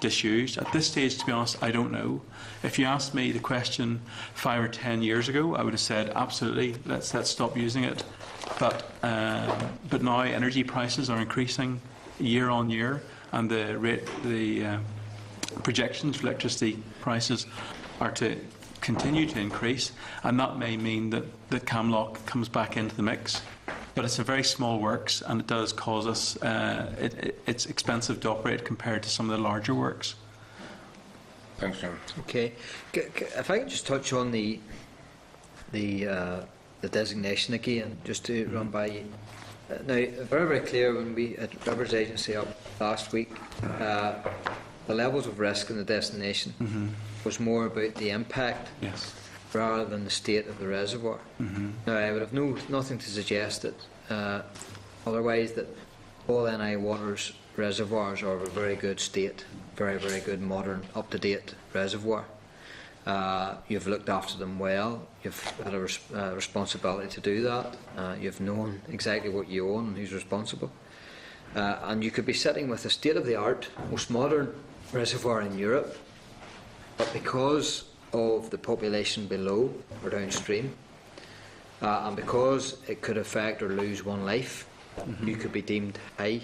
disused. At this stage, to be honest, I don't know. If you asked me the question 5 or 10 years ago, I would have said absolutely, let's stop using it. But now energy prices are increasing year on year, and the projections for electricity prices are to continue to increase, and that may mean that Camlock comes back into the mix. But it's a very small works, and it does cause us, it's expensive to operate compared to some of the larger works. Thanks, Chairman. Okay. If I could just touch on the designation again, just to run by you. Now, very, very clear when we at Rivers Agency up last week, the levels of risk in the destination was more about the impact rather than the state of the reservoir. Now, I would have nothing to suggest that otherwise, that all NI Water's reservoirs are of a very good state, very, very good, modern, up-to-date reservoir. You've looked after them well, you've had a responsibility to do that, you've known exactly what you own and who's responsible. And you could be sitting with a state-of-the-art, most modern reservoir in Europe, but because of the population below or downstream, and because it could affect or lose one life, you could be deemed high,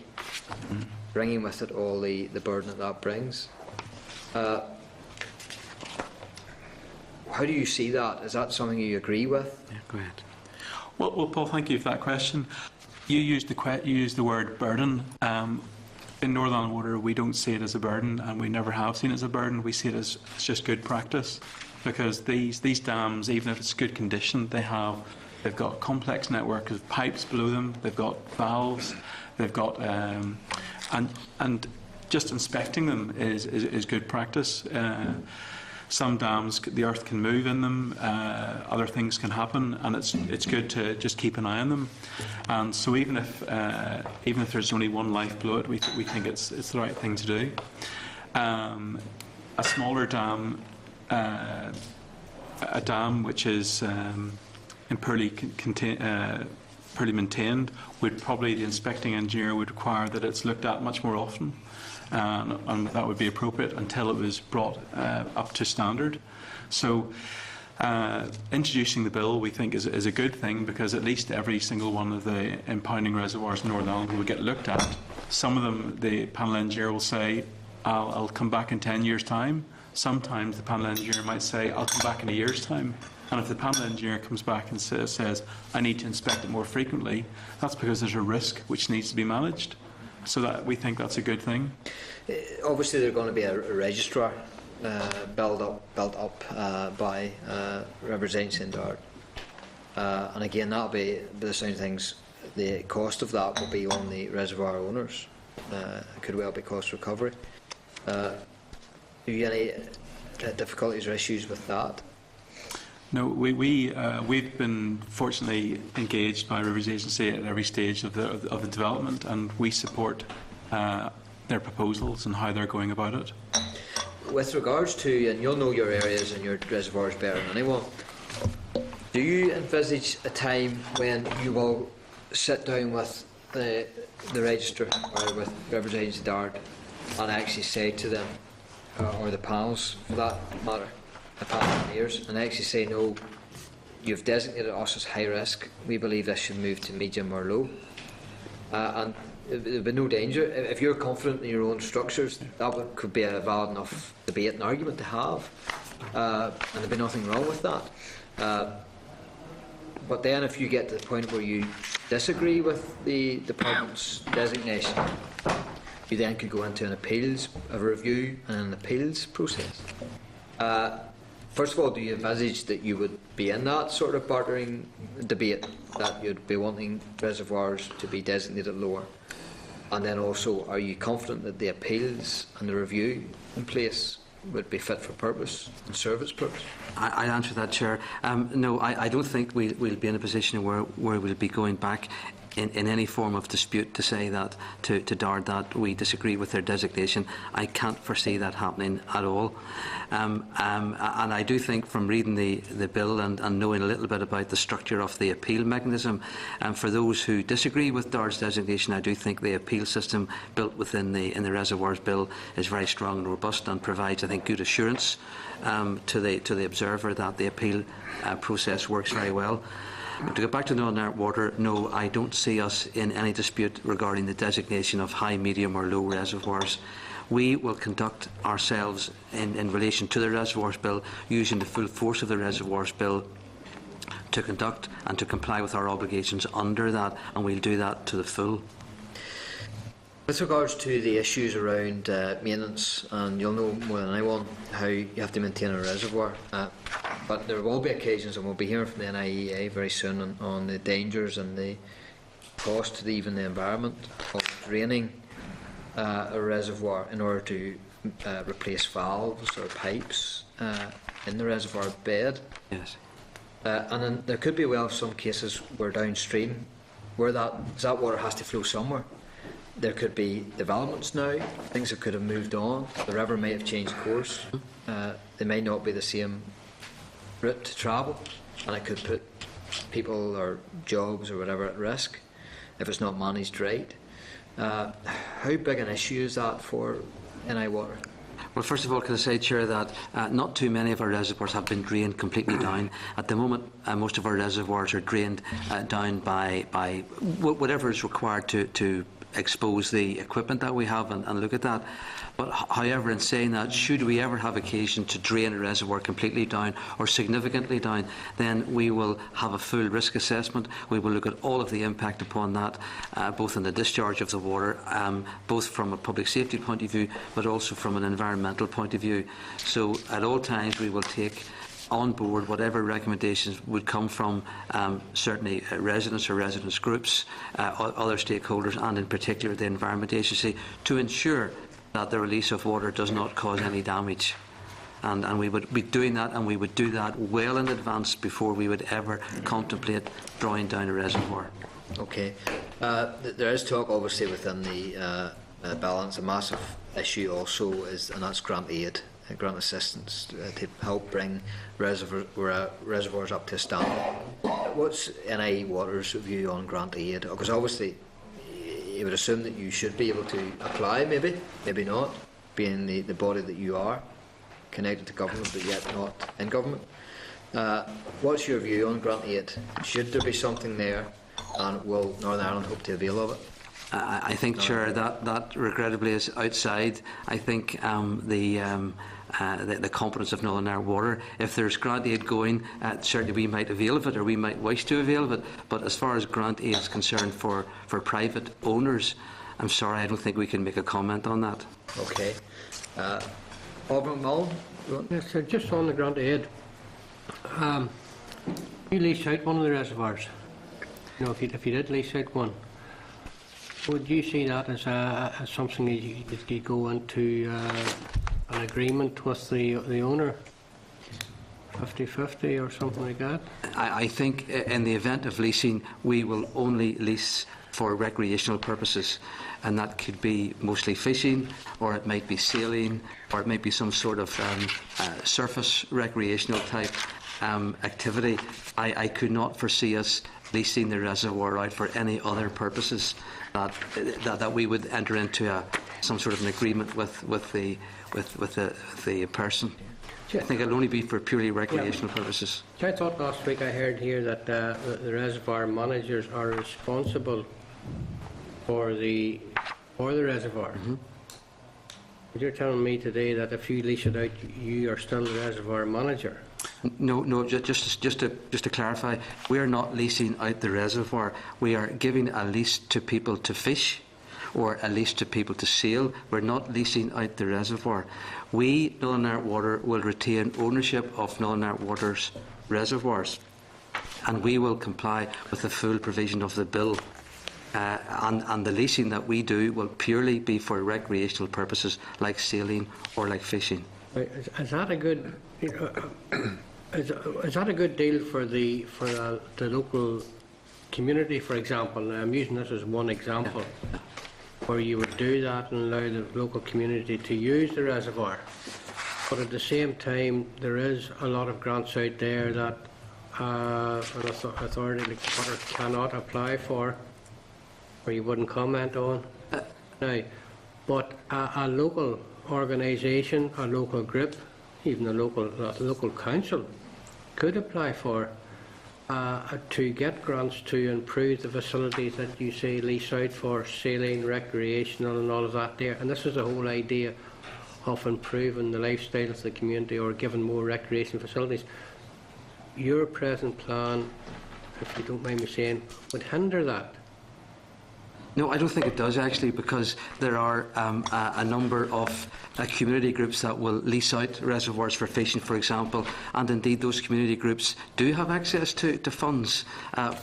bringing with it all the burden that brings. How do you see that? Is that something you agree with? Yeah, go ahead. Well, Paul, thank you for that question. You used the word burden. In Northern Water, we don't see it as a burden, and we never have seen it as a burden. We see it as just good practice, because these dams, even if it's good condition, they've got a complex network of pipes below them. They've got valves. They've got and just inspecting them is good practice. Some dams, the earth can move in them, other things can happen, and it's good to just keep an eye on them. And so even if there's only one life below it, we think it's the right thing to do. A smaller dam, a dam which is poorly maintained, the inspecting engineer would require that it's looked at much more often. And that would be appropriate until it was brought up to standard. So introducing the bill, we think, is a good thing, because at least every single one of the impounding reservoirs in Northern Ireland will get looked at. Some of them, the panel engineer will say, I'll come back in 10 years' time. Sometimes the panel engineer might say, I'll come back in a year's time. And if the panel engineer comes back and says, I need to inspect it more frequently, that's because there's a risk which needs to be managed. So that we think that's a good thing. Obviously, there's going to be a registrar built up by Rivers Agency and Dart, and again, that'll be, by the sound of things, the cost of that will be on the reservoir owners. It could well be cost recovery. Do you have any difficulties or issues with that? No, we've been fortunately engaged by Rivers Agency at every stage of the development, and we support their proposals and how they're going about it. With regards to, and you'll know your areas and your reservoirs better than anyone, do you envisage a time when you will sit down with the Register or with representatives of DARD and actually say to them, or the panels for that matter, the panel of engineers, and actually say, no, you've designated us as high risk, we believe this should move to medium or low, and there'd be no danger. If you're confident in your own structures, that could be a valid enough debate and argument to have, and there'd be nothing wrong with that. But then if you get to the point where you disagree with the department's designation, you then could go into a review and an appeals process. First of all, do you envisage that you would be in that sort of bartering debate, that you'd be wanting reservoirs to be designated lower? And then also, are you confident that the appeals and the review in place would be fit for purpose and serve its purpose? I'll answer that, Chair. No, I don't think we'll be in a position where we'll be going back in any form of dispute to say that to DARD that we disagree with their designation. I can't foresee that happening at all. And I do think, from reading the bill and knowing a little bit about the structure of the appeal mechanism, for those who disagree with DARD's designation, I do think the appeal system built within the Reservoirs Bill is very strong and robust and provides, I think, good assurance to the observer that the appeal process works very well. But to get back to Northern Ireland Water, no, I don't see us in any dispute regarding the designation of high, medium or low reservoirs. We will conduct ourselves in relation to the Reservoirs Bill using the full force of the Reservoirs Bill to conduct and to comply with our obligations under that, and we'll do that to the full. With regards to the issues around maintenance, and you'll know more than anyone how you have to maintain a reservoir, but there will be occasions, and we'll be hearing from the NIEA very soon on the dangers and the cost to even the environment of draining a reservoir in order to replace valves or pipes in the reservoir bed. Yes. And then there could be some cases where downstream, where that water has to flow somewhere. There could be developments now, things that could have moved on, the river may have changed course, they may not be the same route to travel, and it could put people or jobs or whatever at risk if it's not managed right. How big an issue is that for NI Water? Well, first of all, can I say, Chair, that not too many of our reservoirs have been drained completely down. At the moment, most of our reservoirs are drained down by whatever is required to expose the equipment that we have and look at that. But however, in saying that, should we ever have occasion to drain a reservoir completely down or significantly down, then we will have a full risk assessment. We will look at all of the impact upon that, both in the discharge of the water, both from a public safety point of view, but also from an environmental point of view. So at all times we will take on board whatever recommendations would come from certainly residents or residents groups, other stakeholders, and in particular the Environment Agency, to ensure that the release of water does not cause any damage. And we would be doing that, and we would do that well in advance before we would ever contemplate drawing down a reservoir. Okay. There is talk, obviously, within the balance. A massive issue also is, and that's grant aid, grant assistance to help bring reservoirs up to standard. What's NI Water's view on grant aid? Because obviously you would assume that you should be able to apply, maybe not, being the body that you are, connected to government but yet not in government. What's your view on grant aid? Should there be something there, and will Northern Ireland hope to avail of it? I think, Chair, that regrettably is outside, I think, the competence of Northern Ireland Water. If there's grant aid going, certainly we might avail of it, or we might wish to avail of it. But as far as grant aid is concerned for private owners, I'm sorry, I don't think we can make a comment on that. Okay. Alderman Mullen? Yes, just on the grant aid, you lease out one of the reservoirs. You know, if you did lease out one, would you see that as something that you go into an agreement with the owner, 50-50 or something like that? I think in the event of leasing, we will only lease for recreational purposes. and that could be mostly fishing, or it might be sailing, or it might be some sort of surface recreational type activity. I could not foresee us leasing the reservoir out for any other purposes that we would enter into some sort of an agreement with the person. I think it'll only be for purely recreational purposes. I thought last week I heard here that the reservoir managers are responsible for the reservoir. But you're telling me today that if you lease it out, you are still the reservoir manager? No. Just to clarify, we are not leasing out the reservoir. We are giving a lease to people to fish, or a lease to people to sail. We're not leasing out the reservoir. We, Northern Ireland Water, will retain ownership of Northern Ireland Water's reservoirs, and we will comply with the full provision of the bill. And the leasing that we do will purely be for recreational purposes, like sailing or like fishing. Is that a good? Is that a good deal for the local community, for example? I'm using this as one example, where you would do that and allow the local community to use the reservoir. But at the same time, there is a lot of grants out there that an authority like water cannot apply for, or you wouldn't comment on. Now, but a local organisation, a local group, even a local council could apply for to get grants to improve the facilities that you say lease out for sailing, recreational and all of that there. And this is the whole idea of improving the lifestyle of the community or giving more recreation facilities. Your present plan, if you don't mind me saying, would hinder that. No, I don't think it does actually, because there are a number of community groups that will lease out reservoirs for fishing, for example, and indeed those community groups do have access to funds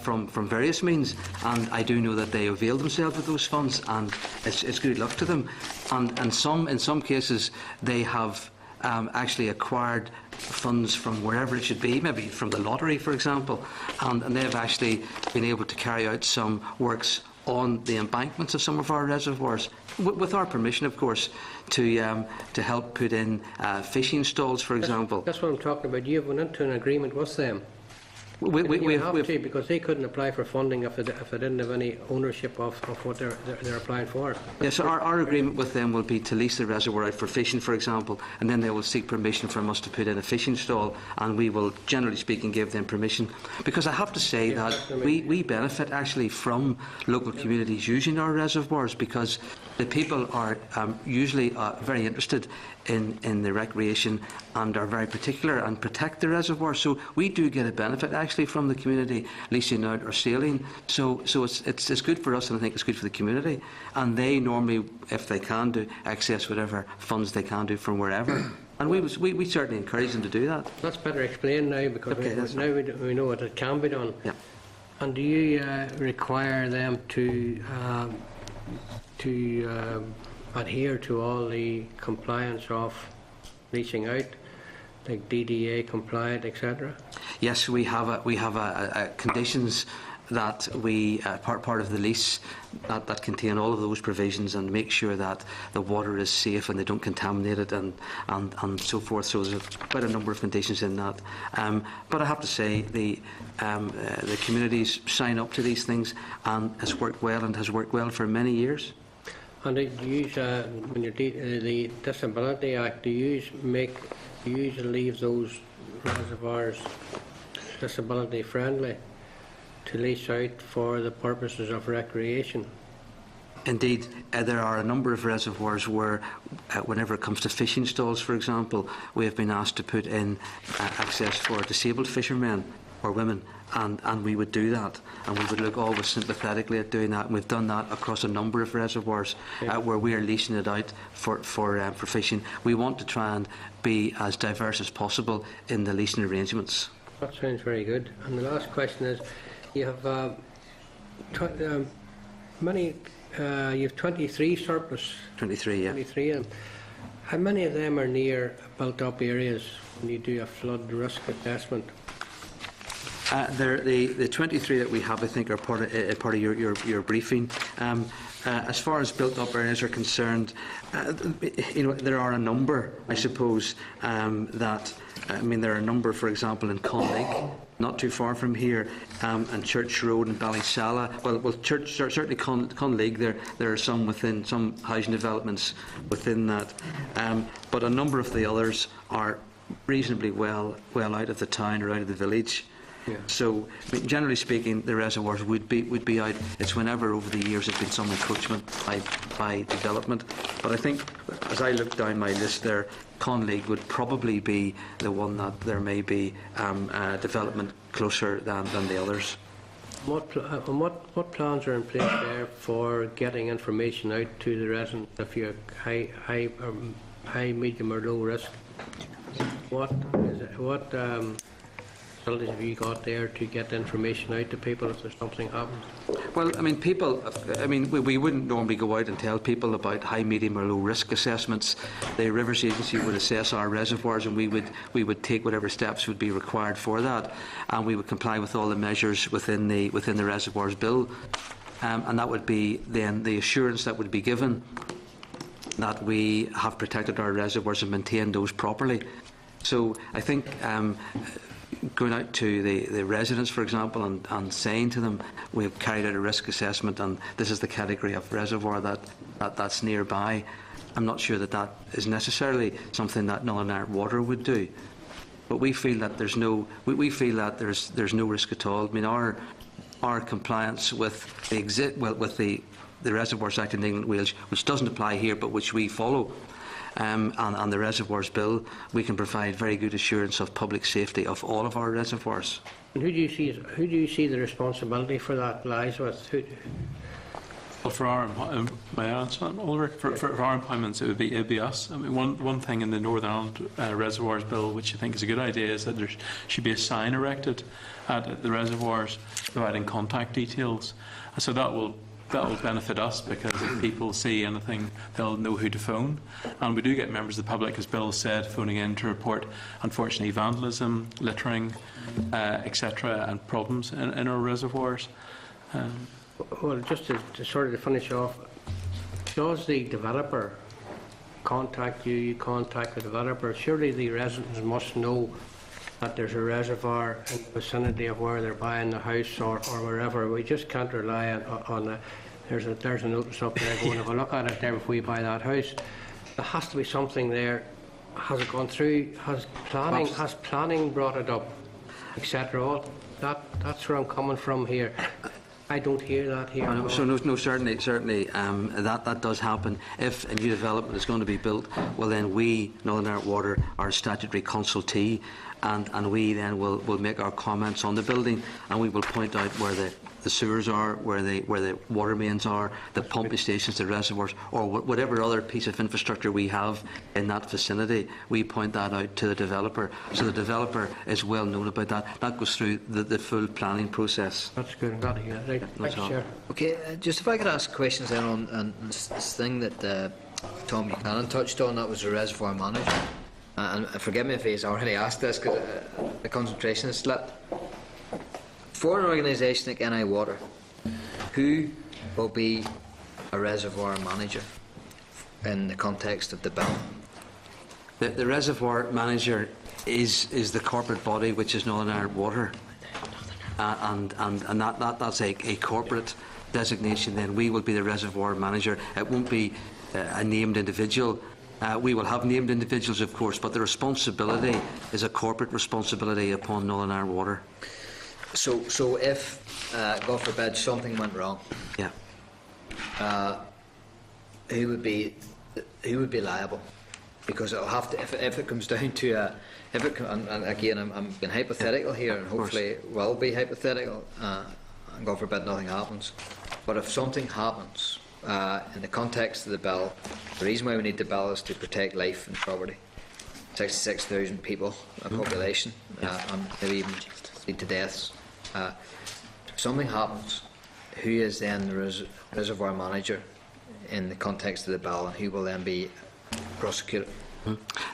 from various means, and I do know that they avail themselves of those funds, and it's good luck to them. And in some cases they have actually acquired funds from wherever it should be, maybe from the lottery, for example, and they've actually been able to carry out some works on the embankments of some of our reservoirs, with our permission, of course, to help put in fishing stalls, for example. That's what I'm talking about. You went into an agreement with them. We have to, because they couldn't apply for funding if they didn't have any ownership of what they're applying for. Yes, so our agreement with them will be to lease the reservoir out for fishing, for example, and then they will seek permission from us to put in a fishing stall, and we will, generally speaking, give them permission. Because I have to say that we benefit actually from local communities using our reservoirs, because the people are usually very interested in the recreation and are very particular and protect the reservoir. So we do get a benefit actually from the community leasing out or sailing. So it's good for us, and I think it's good for the community. And they normally, if they can, do access whatever funds they can do from wherever. And we certainly encourage them to do that. That's better explained now, because now we know what it can be done. Yeah. And do you require them to adhere to all the compliance of leasing out, like DDA compliant, etc.? Yes, we have conditions that we part of the lease that contain all of those provisions and make sure that the water is safe and they don't contaminate it and so forth. So there's quite a number of conditions in that. But I have to say the communities sign up to these things, and it's worked well and has worked well for many years. And do you use, when you the Disability Act, do you leave those reservoirs disability friendly to lease out for the purposes of recreation? Indeed, there are a number of reservoirs where, whenever it comes to fishing stalls, for example, we have been asked to put in access for disabled fishermen or women, and we would do that, and we would look always sympathetically at doing that, and we've done that across a number of reservoirs where we are leasing it out for fishing. We want to try and be as diverse as possible in the leasing arrangements. That sounds very good. And the last question is, you have you have 23 surplus. 23, yeah. 23 of them. How many of them are near built-up areas when you do a flood risk assessment? The 23 that we have, I think, are part of your briefing. As far as built-up areas are concerned, there are a number, I suppose, there are a number, for example, in Conlig, not too far from here, and Church Road and Ballysala. Well, certainly Conlig, there are some housing developments within that, but a number of the others are reasonably well out of the town or out of the village. Yeah. So, generally speaking, the reservoirs would be out. It's whenever over the years there's been some encroachment by development. But I think, as I look down my list there, Conlig would probably be the one that there may be development closer than the others. What plans are in place there for getting information out to the residents if you're high, medium, or low risk? What facilities have you got there to get information out to people if there's something happens? Well, we wouldn't normally go out and tell people about high, medium or low risk assessments. The Rivers Agency would assess our reservoirs, and we would take whatever steps would be required for that, and we would comply with all the measures within the Reservoirs Bill, and that would be then the assurance that would be given that we have protected our reservoirs and maintained those properly. So I think going out to the residents, for example, and saying to them, we've carried out a risk assessment and this is the category of reservoir that's nearby, I'm not sure that is necessarily something that Northern Ireland Water would do. But we feel that there's no risk at all. I mean, our compliance with the Reservoirs Act in England and Wales, which doesn't apply here but which we follow, and the Reservoirs Bill, we can provide very good assurance of public safety of all of our reservoirs. And who do you see the responsibility for that lies with? Well, for our my answer, Oliver, for our employments, it would be us. I mean, one thing in the Northern Ireland Reservoirs Bill, which I think is a good idea, is that there should be a sign erected at the reservoirs providing contact details. So that will benefit us, because if people see anything, they'll know who to phone. And we do get members of the public, as Bill said, phoning in to report, unfortunately, vandalism, littering, etc., and problems in our reservoirs. Well, just to sort of finish off, does the developer contact you? You contact the developer. Surely the residents must know that there's a reservoir in the vicinity of where they're buying the house or wherever. We just can't rely on there's a notice up there going, if I look at it there before you buy that house. There has to be something there. Has it gone through? Has planning brought it up, etc.? That's where I'm coming from here. I don't hear that here. Certainly, that does happen. If a new development is going to be built, well then we, Northern Ireland Water, are a statutory consultee, and we then will make our comments on the building, and we will point out where the sewers are, where the water mains are, the pumping stations, the reservoirs, or whatever other piece of infrastructure we have in that vicinity. We point that out to the developer, so the developer is well known about that. That goes through the full planning process. That's good. I'm glad to hear. Right. Thank you, Chair. Okay, just if I could ask questions then on this thing that Tom Buchanan touched on, that was the reservoir manager. And forgive me if he's already asked this, because the concentration is slipped. For an organisation like NI Water, who will be a reservoir manager in the context of the bill? The reservoir manager is the corporate body, which is Northern Ireland Water, and that's a corporate designation. Then we will be the reservoir manager. It won't be a named individual. We will have named individuals, of course, but the responsibility is a corporate responsibility upon Northern Ireland Water. So if, God forbid, something went wrong, who would be liable? Because it'll have to, if it comes down to and again, I'm being hypothetical here, and hopefully it will be hypothetical, and God forbid nothing happens. But if something happens, in the context of the bill, the reason why we need the bill is to protect life and property. 66,000 people, a population, and maybe even lead to deaths. If something happens, who is then the reservoir manager in the context of the bill, and who will then be prosecuted?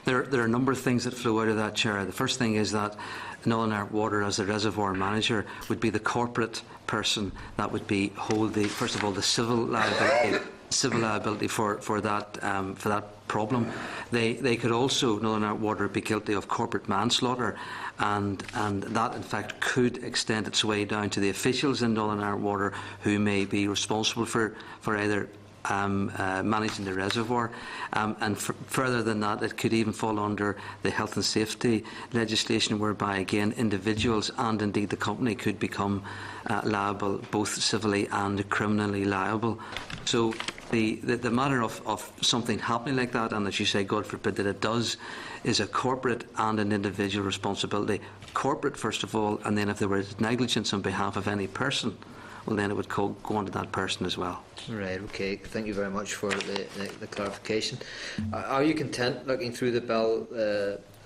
There are a number of things that flow out of that, Chair. The first thing is that Northern Ireland Water, as the reservoir manager, would be the corporate person that would hold the, first of all, the civil liability for that problem. They could also, Northern Ireland Water, be guilty of corporate manslaughter, and that in fact could extend its way down to the officials in Northern Ireland Water who may be responsible for either managing the reservoir, and further than that, it could even fall under the health and safety legislation, whereby again individuals and indeed the company could become liable, both civilly and criminally liable. So the matter of something happening like that, and as you say, God forbid that it does, is a corporate and an individual responsibility. Corporate first of all, and then if there was negligence on behalf of any person, well then it would go on to that person as well. Right, okay. Thank you very much for the clarification. Are you content, looking through the bill,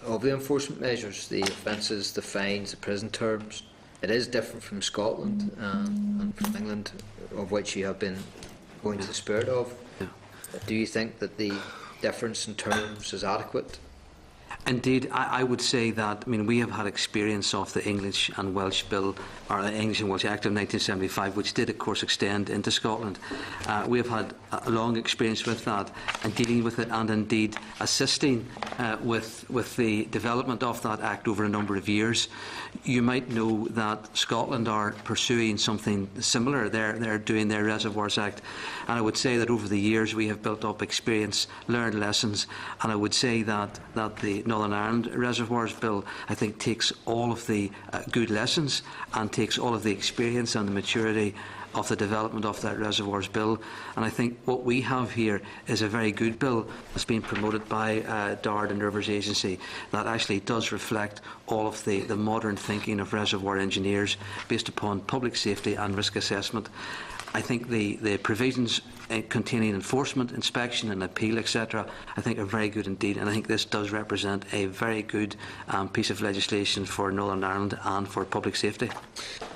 of the enforcement measures, the offences, the fines, the prison terms? It is different from Scotland and from England, of which you have been going to the spirit of. Yeah. Do you think that the difference in terms is adequate? Indeed, I would say that, I mean, we have had experience of the English and Welsh Bill, or the English and Welsh Act of 1975, which did, of course, extend into Scotland. We have had a long experience with that and dealing with it, and indeed assisting with the development of that Act over a number of years. You might know that Scotland are pursuing something similar. They're doing their Reservoirs Act, and I would say that over the years we have built up experience, learned lessons, and I would say that the Northern Ireland Reservoirs Bill, I think, takes all of the good lessons and takes all of the experience and the maturity of the development of that Reservoirs Bill. And I think what we have here is a very good bill that's been promoted by DARD and Rivers Agency that actually does reflect all of the modern thinking of reservoir engineers based upon public safety and risk assessment. I think the provisions containing enforcement, inspection and appeal, etc., I think are very good indeed, and I think this does represent a very good piece of legislation for Northern Ireland and for public safety.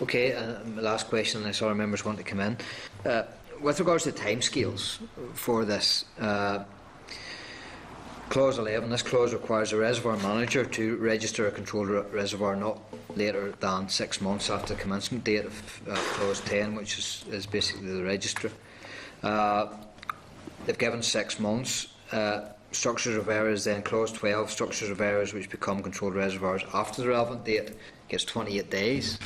Okay, my last question, and I saw our members want to come in. With regards to timescales for this, Clause 11, this clause requires a reservoir manager to register a controlled reservoir not later than 6 months after the commencement date of Clause 10, which is basically the registrar. They've given 6 months. Structures of errors, then Clause 12, structures of errors which become controlled reservoirs after the relevant date gets 28 days.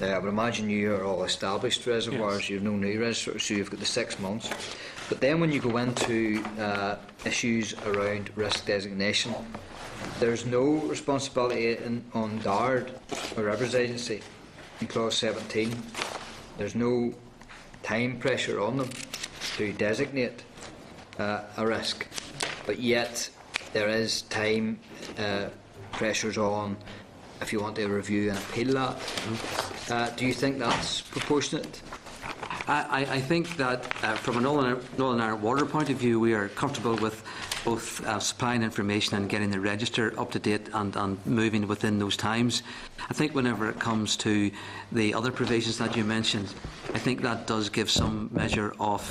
I would imagine you are all established reservoirs, yes. You have no new reservoirs, so you've got the 6 months. But then when you go into issues around risk designation, there's no responsibility on DARD or Rivers Agency in Clause 17. There's no time pressure on them to designate a risk, but yet there is time pressures on if you want to review and appeal that. Do you think that's proportionate? I think that from a Northern Ireland Water point of view, we are comfortable with both supplying information and getting the register up to date and moving within those times. I think whenever it comes to the other provisions that you mentioned, I think that does give some measure of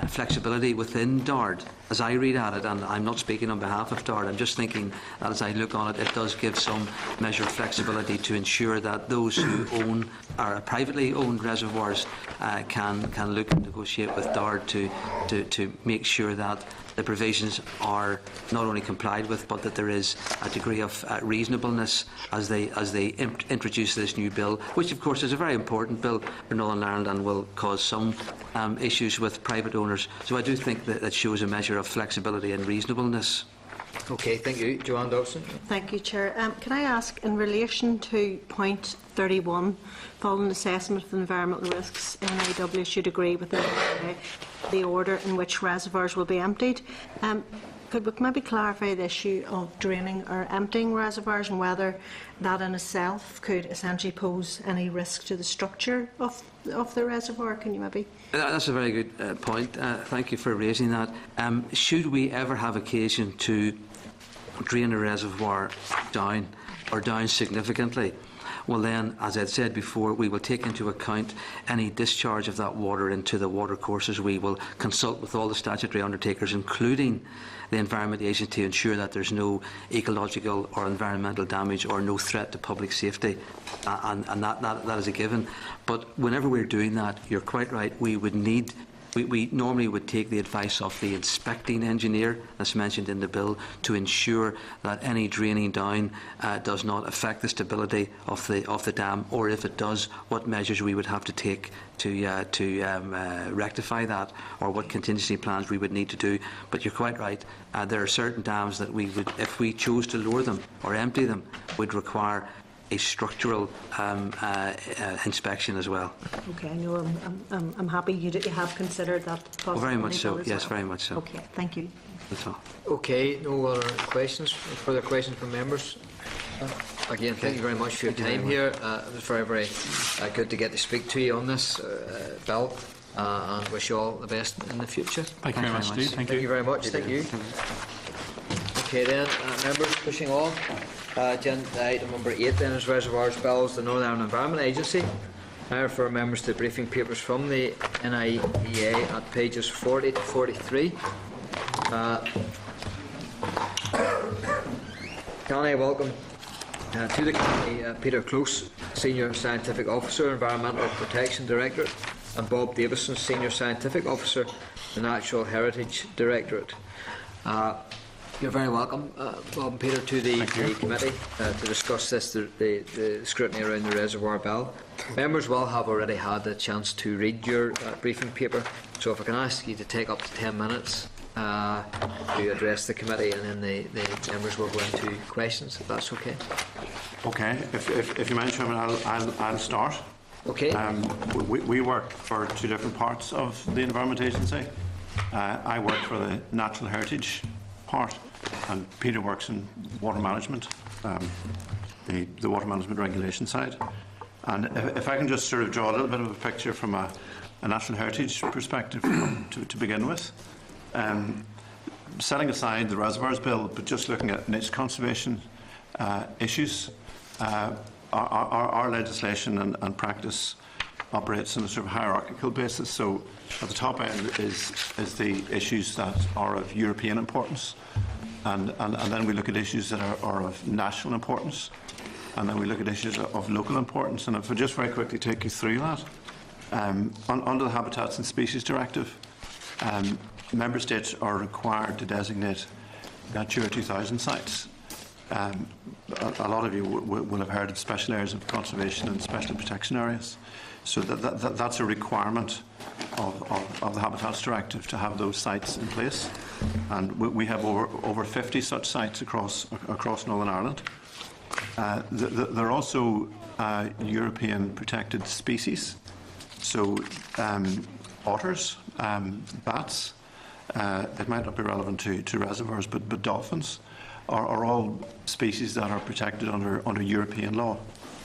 flexibility within DARD. As I read at it, and I'm not speaking on behalf of DARD, I'm just thinking that as I look on it, it does give some measure of flexibility to ensure that those who own or privately owned reservoirs can look and negotiate with DARD to make sure that the provisions are not only complied with, but that there is a degree of reasonableness as they introduce this new bill, which of course is a very important bill for Northern Ireland and will cause some issues with private owners. So I do think that shows a measure of flexibility and reasonableness. Okay, thank you. Joanne Dobson. Thank you, Chair. Can I ask, in relation to point 31, following assessment of environmental risks, NIW should agree with the order in which reservoirs will be emptied. Could we maybe clarify the issue of draining or emptying reservoirs and whether that in itself could essentially pose any risk to the structure of the reservoir? Can you maybe? That's a very good point. Thank you for raising that. Should we ever have occasion to drain a reservoir down or down significantly, well then, as I had said before, we will take into account any discharge of that water into the watercourses. We will consult with all the statutory undertakers, including the Environment Agency, to ensure that there's no ecological or environmental damage or no threat to public safety, and that is a given. But whenever we're doing that, you're quite right, we would need we normally would take the advice of the inspecting engineer, as mentioned in the bill, to ensure that any draining down does not affect the stability of the dam, or if it does, what measures we would have to take to rectify that, or what contingency plans we would need to do. But you're quite right. There are certain dams that we would, if we chose to lower them or empty them, would require a structural inspection as well. Okay, I know I'm happy you have considered that possibility. Very much so, as yes, well. very much so. Okay, thank you. That's all. Okay, no other questions? Further questions from members? Again, thank you very much for your time here. It was very, very good to get to speak to you on this bill, and wish you all the best in the future. Thank you very much, Steve. Thank you. Thank you very much. Thank you. Okay then, members, pushing on. Agenda item number 8 then is reservoirs bills, the Northern Ireland Environment Agency. I refer members to briefing papers from the NIEA at pages 40 to 43. Can I welcome to the committee Peter Close, Senior Scientific Officer, Environmental Protection Directorate, and Bob Davison, Senior Scientific Officer, the Natural Heritage Directorate. You're very welcome, Bob and Peter, to the committee to discuss this, the scrutiny around the reservoir bill. Members will have already had the chance to read your briefing paper, so if I can ask you to take up to 10 minutes to address the committee, and then the members will go into questions, if that's okay. Okay, if you mind, Chairman, I'll start. Okay. We work for two different parts of the Environment Agency. I work for the Natural Heritage part, and Peter works in water management, the water management regulation side. And if I can just sort of draw a little bit of a picture from a national heritage perspective to begin with, setting aside the reservoirs bill, but just looking at niche conservation issues, our legislation and practice operates on a sort of hierarchical basis. So at the top end is the issues that are of European importance, and then we look at issues that are of national importance, and then we look at issues of local importance. And if I just very quickly take you through that, under the Habitats and Species Directive, member states are required to designate Natura 2000 sites. A lot of you will have heard of special areas of conservation and special protection areas. So that's a requirement of the Habitats Directive to have those sites in place. And we have over 50 such sites across Northern Ireland. There are also European protected species. So otters, bats, it might not be relevant to reservoirs, but dolphins are all species that are protected under European law,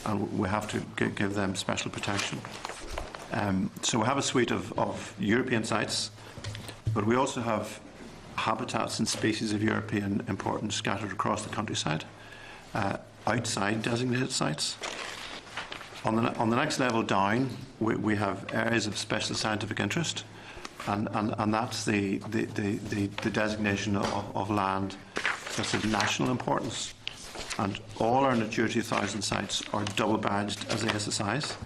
and we have to give them special protection. So we have a suite of European sites, but we also have habitats and species of European importance scattered across the countryside, outside designated sites. On the next level down, we have areas of special scientific interest, and that's the designation of land that's of national importance. And all our Natura 2000 sites are double badged as ASSIs,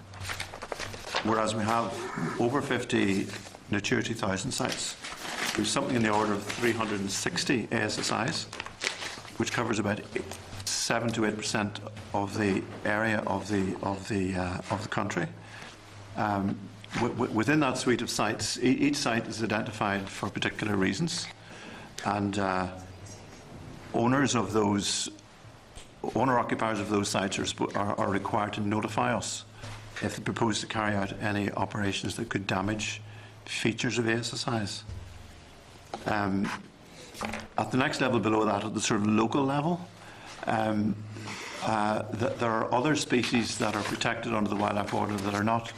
whereas we have over 50 Natura 2000 sites. We have something in the order of 360 ASSIs, which covers about 7 to 8% of the area of the country. Within that suite of sites, each site is identified for particular reasons, and owner-occupiers of those sites are required to notify us if they propose to carry out any operations that could damage features of ASSIs. At the next level below that, at the sort of local level, there are other species that are protected under the wildlife order that are not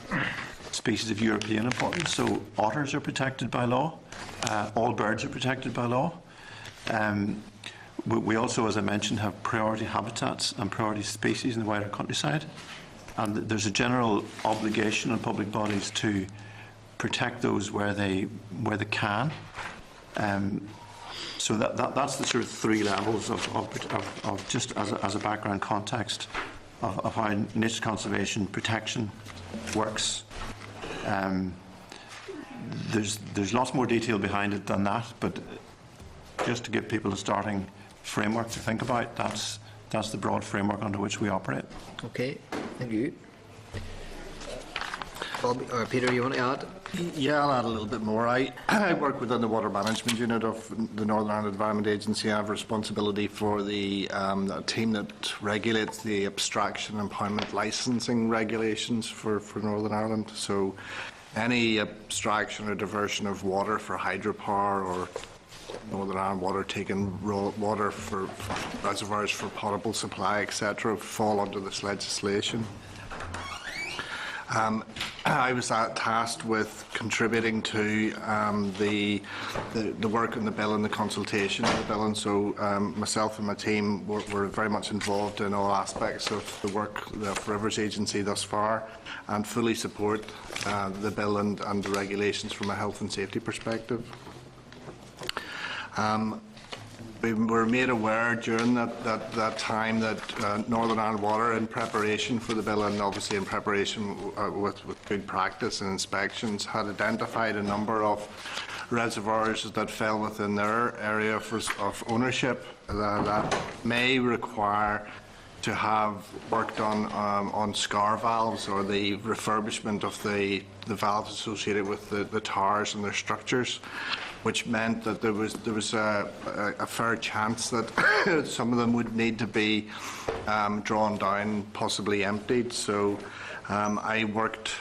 species of European importance. So otters are protected by law. All birds are protected by law. We also, as I mentioned, have priority habitats and priority species in the wider countryside. and there's a general obligation on public bodies to protect those where they can. So that's the sort of three levels of just as a background context of how nature conservation protection works. There's lots more detail behind it than that, but just to give people a starting framework to think about, that's the broad framework under which we operate. Okay, thank you. Bob, or Peter, you want to add? Yeah, I'll add a little bit more. I work within the Water Management Unit of the Northern Ireland Environment Agency. I have responsibility for the team that regulates the abstraction and impoundment licensing regulations for Northern Ireland. So any abstraction or diversion of water for hydropower or Northern Ireland water, taking raw water for reservoirs for potable supply, etc., fall under this legislation. I was tasked with contributing to the work on the bill and the consultation of the bill, and so myself and my team were very much involved in all aspects of the work of the Rivers Agency thus far, and fully support the bill and the regulations from a health and safety perspective. We were made aware during that time that Northern Ireland Water, in preparation for the bill and obviously in preparation with good practice and inspections, had identified a number of reservoirs that fell within their area of ownership that may require to have work done on scar valves or the refurbishment of the valves associated with the towers and their structures, which meant that there was a fair chance that some of them would need to be drawn down, possibly emptied. So I worked,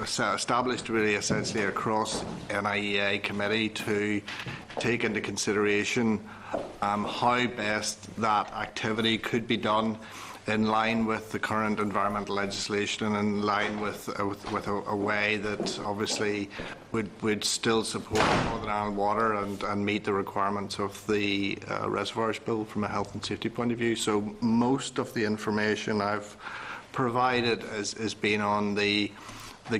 established really essentially a cross NIEA committee to take into consideration how best that activity could be done in line with the current environmental legislation and in line with a way that obviously would still support Northern Ireland Water and meet the requirements of the Reservoirs Bill from a health and safety point of view. So most of the information I've provided has been on the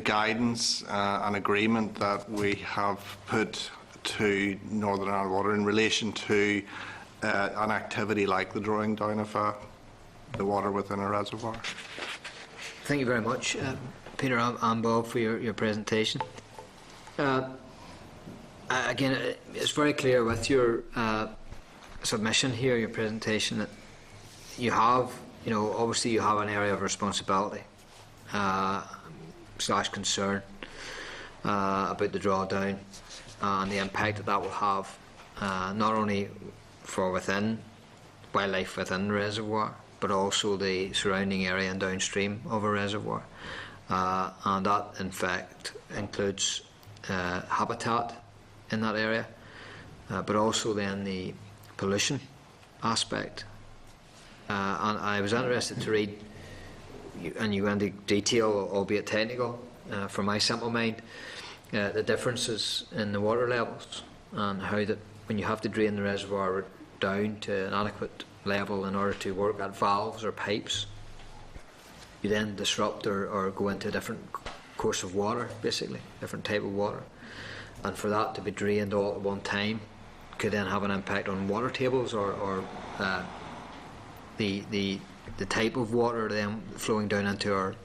guidance and agreement that we have put to Northern Ireland Water in relation to an activity like the drawing down of the water within a reservoir. Thank you very much, Peter and Bob, for your presentation. Again, it's very clear with your submission here, your presentation, that you have, obviously you have an area of responsibility / concern about the drawdown and the impact that will have not only for wildlife within the reservoir, but also the surrounding area and downstream of a reservoir. And that, in fact, includes habitat in that area, but also then the pollution aspect. And I was interested to read, and you went into detail, albeit technical, for my simple mind, the differences in the water levels and how that when you have to drain the reservoir down to an adequate level in order to work at valves or pipes, you then disrupt or go into a different course of water, basically, different type of water. And for that to be drained all at one time could then have an impact on water tables or the type of water then flowing down into our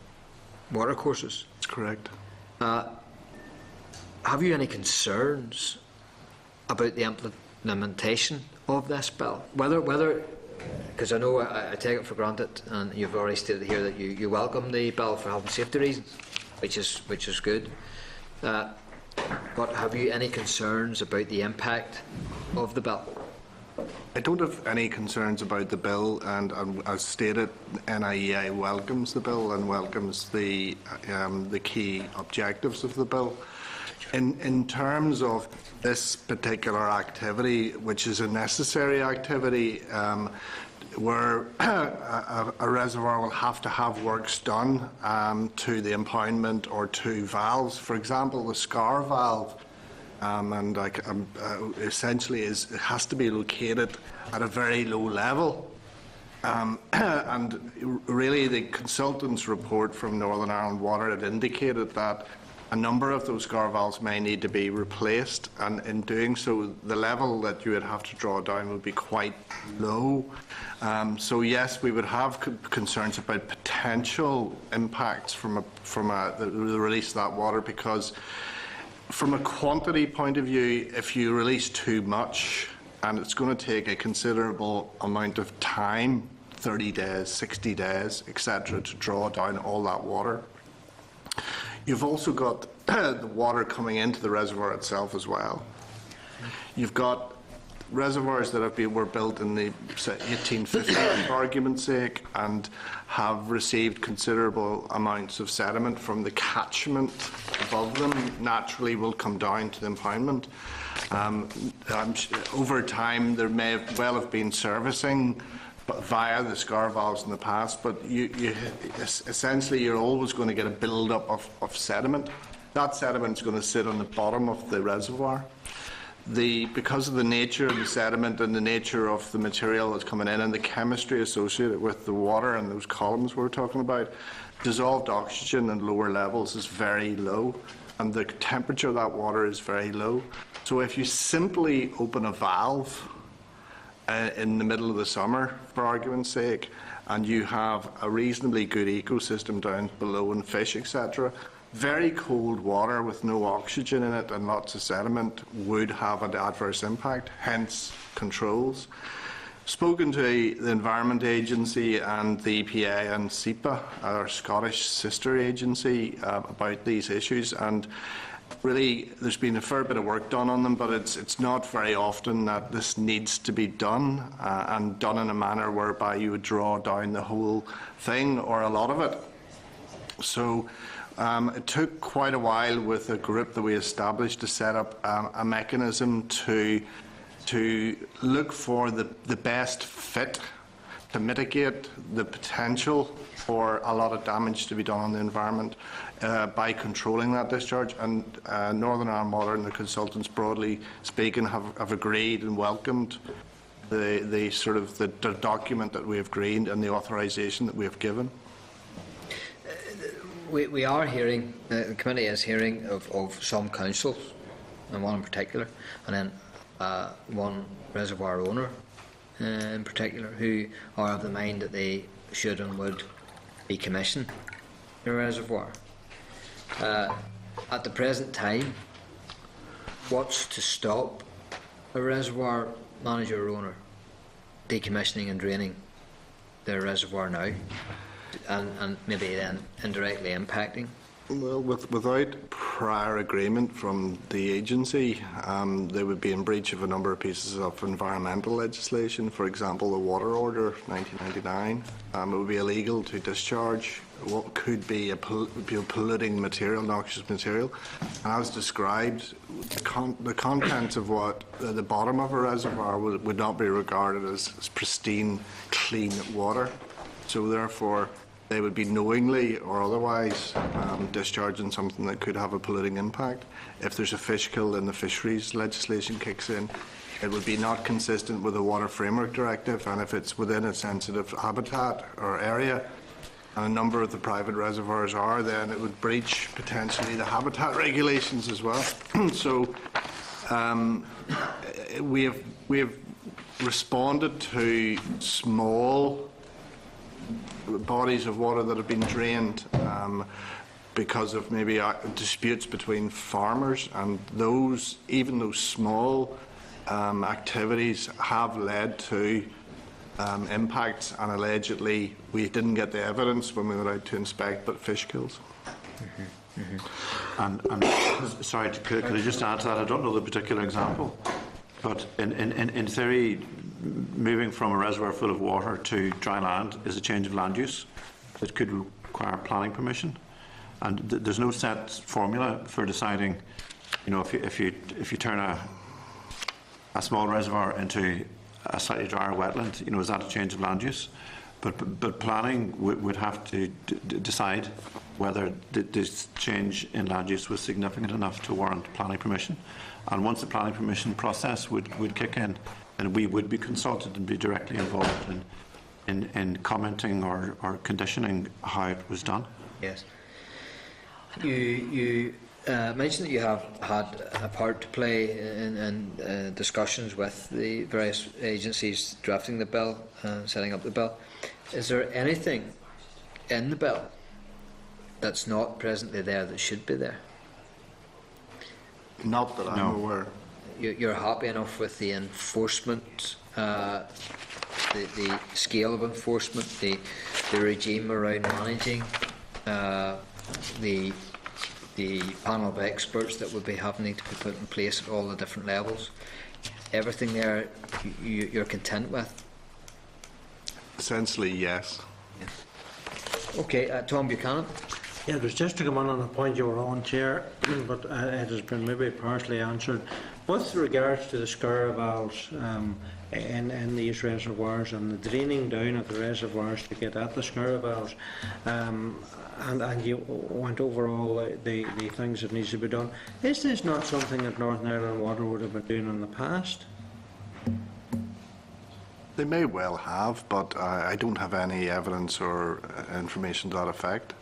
water courses. That's correct. Have you any concerns about the implementation of this bill? Whether because I know I take it for granted, and you've already stated here that you welcome the bill for health and safety reasons, which is good. But have you any concerns about the impact of the bill? I don't have any concerns about the bill, and as stated, NIEA welcomes the bill and welcomes the key objectives of the bill. In terms of this particular activity, which is a necessary activity, where a reservoir will have to have works done to the impoundment or to valves. For example, the scar valve, essentially it has to be located at a very low level And really the consultant's report from Northern Ireland Water had indicated that a number of those scar valves may need to be replaced, and in doing so the level that you would have to draw down would be quite low. So yes, we would have concerns about potential impacts from the release of that water, because from a quantity point of view, if you release too much, and it's going to take a considerable amount of time, 30 days, 60 days, etc., to draw down all that water. You've also got the water coming into the reservoir itself as well. You've got reservoirs that were built in the 1850s, for argument's sake, and have received considerable amounts of sediment from the catchment above them. Naturally, will come down to the impoundment. Over time, there may well have been servicing via the scar valves in the past, but essentially you're always going to get a build-up of sediment. That sediment is going to sit on the bottom of the reservoir. Because of the nature of the sediment and the nature of the material that's coming in and the chemistry associated with the water and those columns we're talking about, dissolved oxygen at lower levels is very low, and the temperature of that water is very low. So if you simply open a valve in the middle of the summer, for argument's sake, and you have a reasonably good ecosystem down below and fish, etc., very cold water with no oxygen in it and lots of sediment would have an adverse impact, hence controls. Spoken to the Environment Agency and the EPA and SEPA, our Scottish sister agency, about these issues, and really there's been a fair bit of work done on them, but it's not very often that this needs to be done, and done in a manner whereby you would draw down the whole thing or a lot of it. So it took quite a while with a group that we established to set up a mechanism to look for the best fit to mitigate the potential for a lot of damage to be done on the environment by controlling that discharge. And Northern Ireland Water and the consultants, broadly speaking, have agreed and welcomed the document that we have agreed and the authorisation that we have given. We are hearing, the committee is hearing of some councils, and one in particular, and then one reservoir owner in particular, who are of the mind that they should and would decommission the reservoir. At the present time, what's to stop a reservoir manager or owner decommissioning and draining their reservoir now? And maybe then indirectly impacting? Well, without prior agreement from the agency, they would be in breach of a number of pieces of environmental legislation. For example, the Water Order 1999. It would be illegal to discharge what could be a polluting material, noxious material. And as described, the contents of what the bottom of a reservoir would not be regarded as pristine, clean water. So therefore, they would be knowingly or otherwise discharging something that could have a polluting impact. If there's a fish kill, then the fisheries legislation kicks in. It would be not consistent with the Water Framework Directive, and if it's within a sensitive habitat or area, and a number of the private reservoirs are, then it would breach potentially the habitat regulations as well. So we have responded to small bodies of water that have been drained because of maybe disputes between farmers, and even those small activities have led to impacts, and allegedly we didn't get the evidence when we went out to inspect, but fish kills. And sorry, could I just add to that? I don't know the particular example, but in theory, moving from a reservoir full of water to dry land is a change of land use that could require planning permission, and there's no set formula for deciding, if you turn a small reservoir into a slightly drier wetland, is that a change of land use? But planning would have to decide whether this change in land use was significant enough to warrant planning permission, and once the planning permission process would kick in, and we would be consulted and be directly involved in commenting or conditioning how it was done. Yes. You mentioned that you have had a part to play in discussions with the various agencies drafting the bill, setting up the bill. Is there anything in the bill that's not presently there that should be there? Not that I'm aware. You're happy enough with the enforcement, the scale of enforcement, the regime around managing, the panel of experts that would be having to be put in place at all the different levels? Everything there you're content with? Essentially, yes. Okay, Tom Buchanan. Yeah, it was just to come on a point you were on, Chair, but it has been maybe partially answered. With regards to the scour valves in these reservoirs and the draining down of the reservoirs to get at the scour valves, and you went over all the things that needs to be done, is this not something that Northern Ireland Water would have been doing in the past? They may well have, but I don't have any evidence or information to that effect.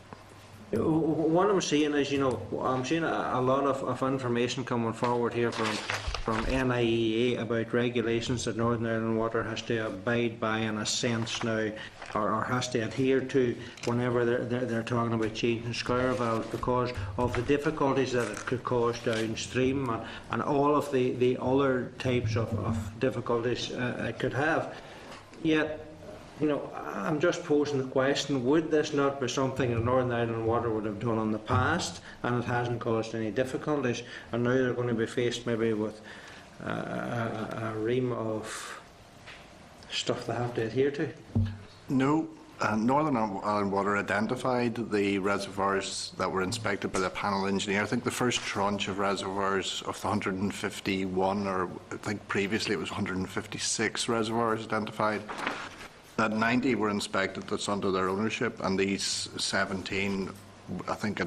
What I'm seeing is, I'm seeing a lot of information coming forward here from NIEA about regulations that Northern Ireland Water has to abide by in a sense now, or has to adhere to whenever they're talking about changing scour valves, because of the difficulties that it could cause downstream and all of the other types of difficulties it could have. Yet, I'm just posing the question, would this not be something that Northern Ireland Water would have done in the past and it hasn't caused any difficulties, and now they're going to be faced maybe with a ream of stuff they have to adhere to? No. Northern Ireland Water identified the reservoirs that were inspected by the panel engineer. I think the first tranche of reservoirs of the 151, or I think previously it was 156 reservoirs identified, that 90 were inspected that's under their ownership, and these 17, I think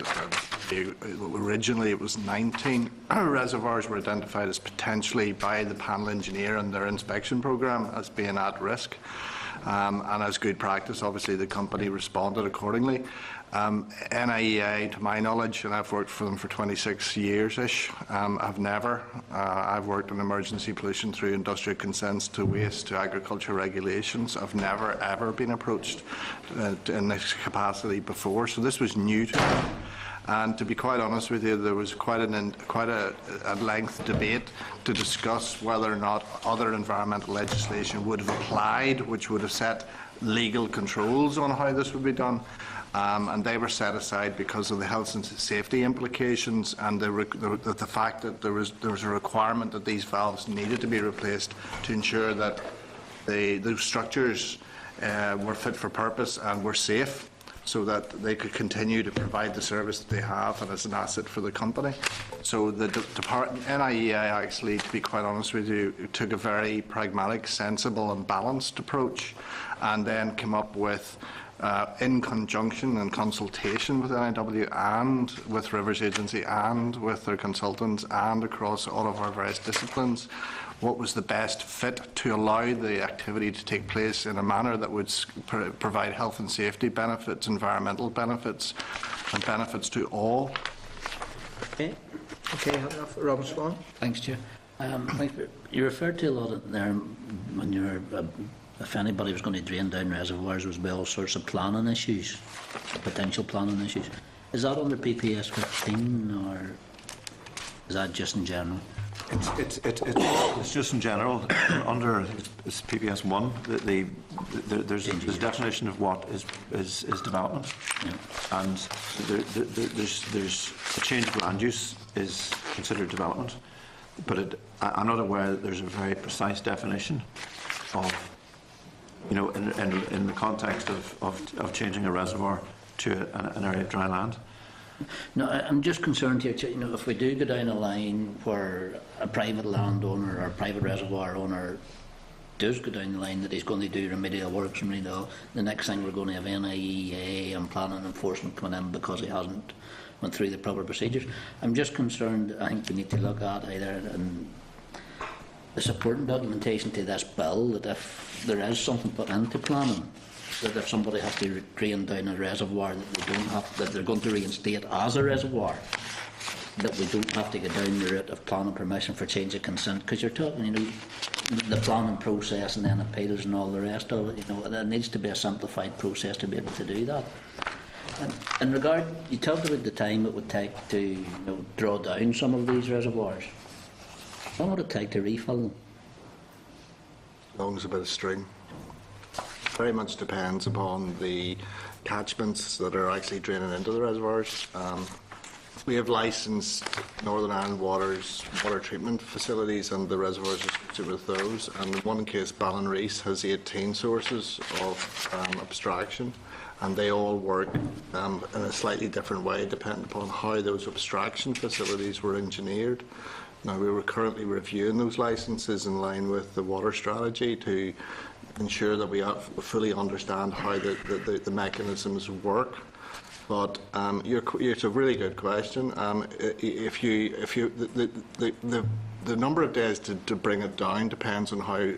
originally it was 19 reservoirs were identified as potentially by the panel engineer and their inspection programme as being at risk. And as good practice, obviously the company responded accordingly. NIEA, to my knowledge, and I've worked for them for 26 years-ish, I've worked in emergency pollution through industrial consents to waste to agriculture regulations. I've never ever been approached in this capacity before, so this was new to me. And to be quite honest with you, there was quite a length debate to discuss whether or not other environmental legislation would have applied, which would have set legal controls on how this would be done. And they were set aside because of the health and safety implications and the fact that there was a requirement that these valves needed to be replaced to ensure that the structures were fit for purpose and were safe, so that they could continue to provide the service that they have and as an asset for the company. So the NIEA actually, to be quite honest with you, took a very pragmatic, sensible and balanced approach, and then came up with, in conjunction and consultation with NIW and with Rivers Agency and with their consultants and across all of our various disciplines, what was the best fit to allow the activity to take place in a manner that would provide health and safety benefits, environmental benefits, and benefits to all. Okay, Robin Swan. Thanks, Chair. You referred to a lot of there when you were, if anybody was going to drain down reservoirs, was all sorts of planning issues, potential planning issues. Is that under PPS 15 or is that just in general? It's just in general. Under it's PPS 1, there's a definition of what is development, and there's a change of land use is considered development, but I'm not aware that there's a very precise definition of, in the context of changing a reservoir to an area of dry land. No, I'm just concerned here, if we do go down a line where a private landowner or a private reservoir owner does go down the line that he's going to do remedial works and the next thing we're going to have NIEA and planning enforcement coming in because he hasn't went through the proper procedures. I'm just concerned, I think we need to look at either the supporting documentation to this bill that if there is something put into planning, that if somebody has to drain down a reservoir that they don't have, that they're going to reinstate as a reservoir, that we don't have to go down the route of planning permission for change of consent, because you're talking, you know, the planning process and then appeals and all the rest of it, you know, there needs to be a simplified process to be able to do that. And in regard, you talked about the time it would take to, you know, draw down some of these reservoirs. What would it take to refill them? As long as a bit of string. Very much depends upon the catchments that are actually draining into the reservoirs. We have licensed Northern Ireland Water's water treatment facilities and the reservoirs associated with those. And in one case, Ballinreese has 18 sources of abstraction, and they all work in a slightly different way depending upon how those abstraction facilities were engineered. Now, we were currently reviewing those licences in line with the water strategy to ensure that we fully understand how the mechanisms work. But it's a really good question. The number of days to bring it down depends on how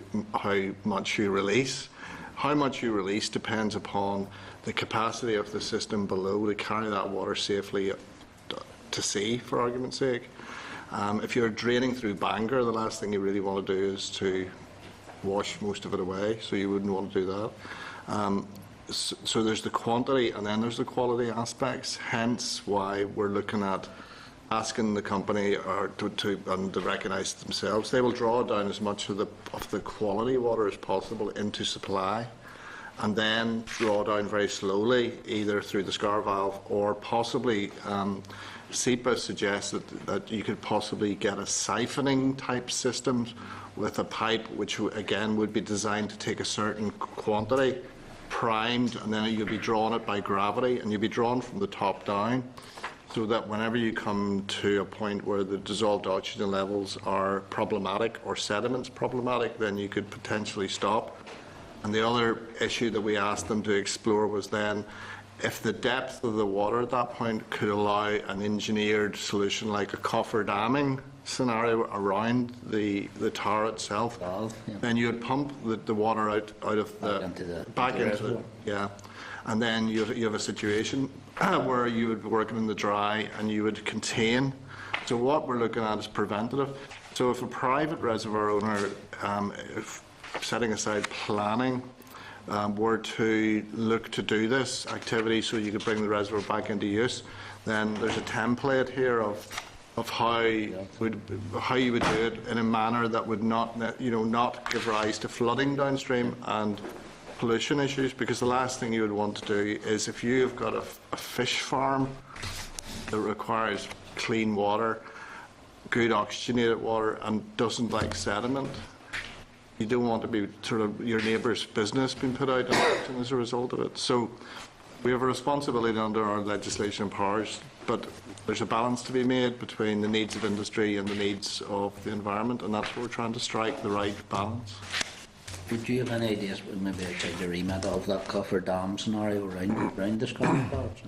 much you release. How much you release depends upon the capacity of the system below to carry that water safely to sea, for argument's sake. If you're draining through Bangor, the last thing you really want to do is to wash most of it away, so you wouldn't want to do that. So there's the quantity and then there's the quality aspects, hence why we're looking at asking the company to recognise themselves. They will draw down as much of the quality water as possible into supply, and then draw down very slowly, either through the scar valve or possibly SEPA suggests that you could possibly get a siphoning type system with a pipe which again would be designed to take a certain quantity, primed, and then you'll be drawing it by gravity, and you'll be drawn from the top down, so that whenever you come to a point where the dissolved oxygen levels are problematic or sediments problematic, then you could potentially stop. And the other issue that we asked them to explore was then if the depth of the water at that point could allow an engineered solution like a coffer damming scenario around the tower itself, then you would pump the water out of back into the and then you have a situation where you would be working in the dry and you would contain. So what we're looking at is preventative. So if a private reservoir owner, setting aside planning, were to look to do this activity so you could bring the reservoir back into use, then there's a template here of how you would do it in a manner that would not give rise to flooding downstream and pollution issues, because the last thing you would want to do is, if you've got a fish farm that requires clean water, good oxygenated water, and doesn't like sediment, you don't want to be sort of your neighbour's business being put out as a result of it. So we have a responsibility under our legislation and powers, but there's a balance to be made between the needs of industry and the needs of the environment, and that's what we're trying to strike, the right balance. Would you have any ideas, maybe outside the remit of that coffer dam scenario around the Scotland Parks?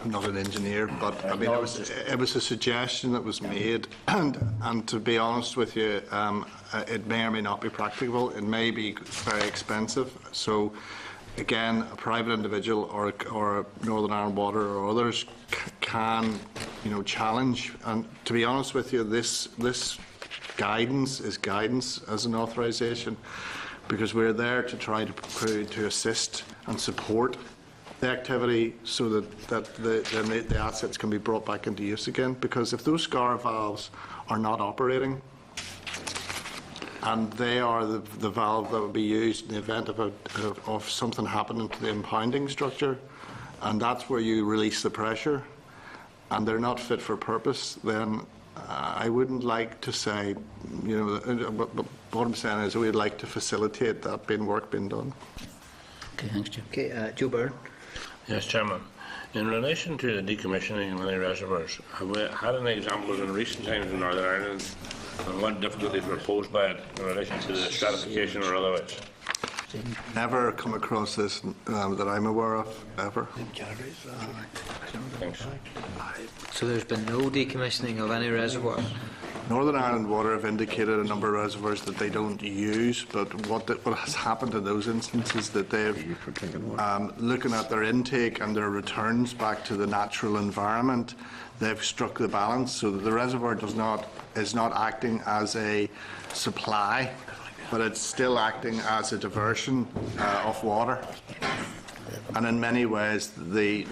I'm not an engineer, but I mean, it was a suggestion that was made, and to be honest with you, it may or may not be practicable. It may be very expensive. So, again, a private individual or Northern Ireland Water or others can, challenge. And to be honest with you, this guidance is guidance as an authorisation, because we're there to try to assist and support the activity so that the assets can be brought back into use again. Because if those scar valves are not operating, and they are the valve that would be used in the event of something happening to the impounding structure, and that's where you release the pressure, and they're not fit for purpose, then I wouldn't like to say, what I'm saying is we'd like to facilitate that work being done. Okay, thanks, Jim. Okay, Joe Byrne. Yes, Chairman. In relation to the decommissioning of many reservoirs, have we had any examples in recent times in Northern Ireland and what difficulties were posed by it in relation to the stratification or otherwise? Never come across this that I'm aware of, ever. Thanks. So there's been no decommissioning of any reservoir? Northern Ireland Water have indicated a number of reservoirs that they don't use, but what has happened in those instances that they've, looking at their intake and their returns back to the natural environment, they've struck the balance so that the reservoir is not acting as a supply, but it's still acting as a diversion of water. And in many ways, the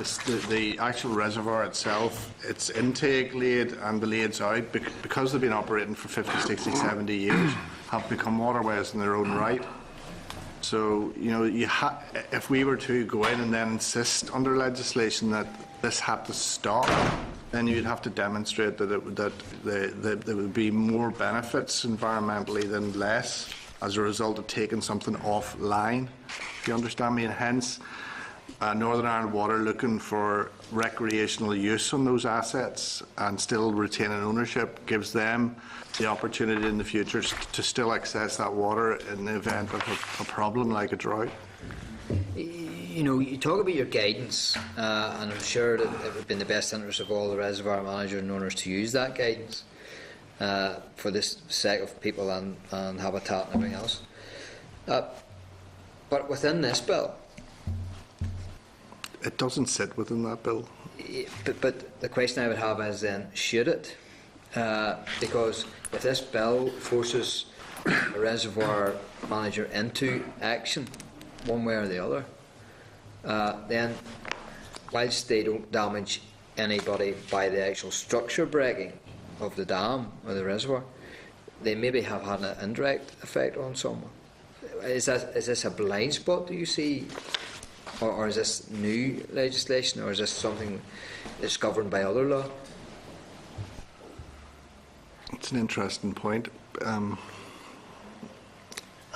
actual reservoir itself, its intake lade and the lades out, because they've been operating for 50, 60, 70 years, have become waterways in their own right. So, you know, if we were to go in and then insist under legislation that this had to stop, then you'd have to demonstrate that there would be more benefits environmentally than less as a result of taking something offline, if you understand me, and hence Northern Ireland Water looking for recreational use on those assets and still retaining ownership gives them the opportunity in the future to still access that water in the event of a problem like a drought. You know, you talk about your guidance, and I'm sure that it would have been the best interest of all the reservoir managers and owners to use that guidance for the sake of people and habitat and everything else. But within this bill, it doesn't sit within that bill. But the question I would have is then, should it? Because if this bill forces a reservoir manager into action, one way or the other, then whilst they don't damage anybody by the actual structure breaking of the dam or the reservoir, they maybe have had an indirect effect on someone. Is this a blind spot, do you see? Or is this new legislation, or is this something that's governed by other law? It's an interesting point. I'm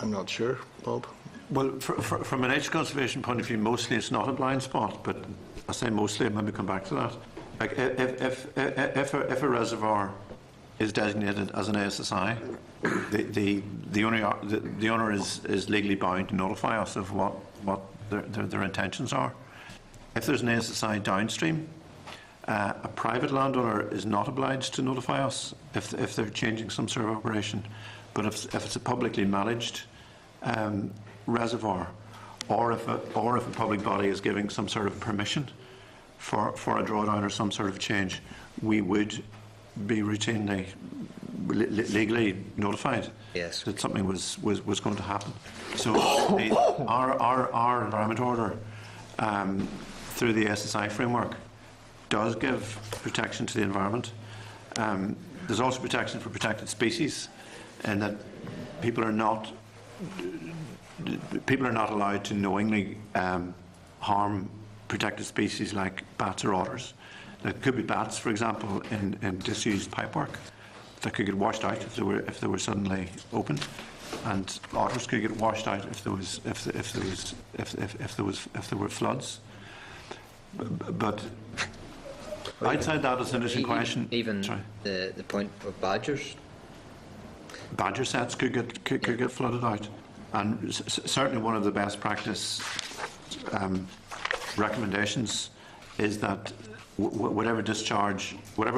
not sure, Bob. Well, from an edge conservation point of view, mostly it's not a blind spot, but I say mostly, I'll maybe come back to that. Like if a reservoir is designated as an ASSI, the owner is legally bound to notify us of what their intentions are. If there's an ASSI downstream, a private landowner is not obliged to notify us if they're changing some sort of operation. But if it's a publicly managed reservoir, or if a public body is giving some sort of permission for a drawdown or some sort of change, we would be routinely legally notified that something was going to happen. So our environment order through the SSI framework does give protection to the environment. There's also protection for protected species, and that people are not allowed to knowingly harm protected species like bats or otters. There could be bats, for example, in disused pipework that could get washed out if they were suddenly opened, and otters could get washed out if there were floods. But outside that, it's an interesting question. Even the point of badgers. Badger sets could get flooded out, and certainly one of the best practice recommendations is that whatever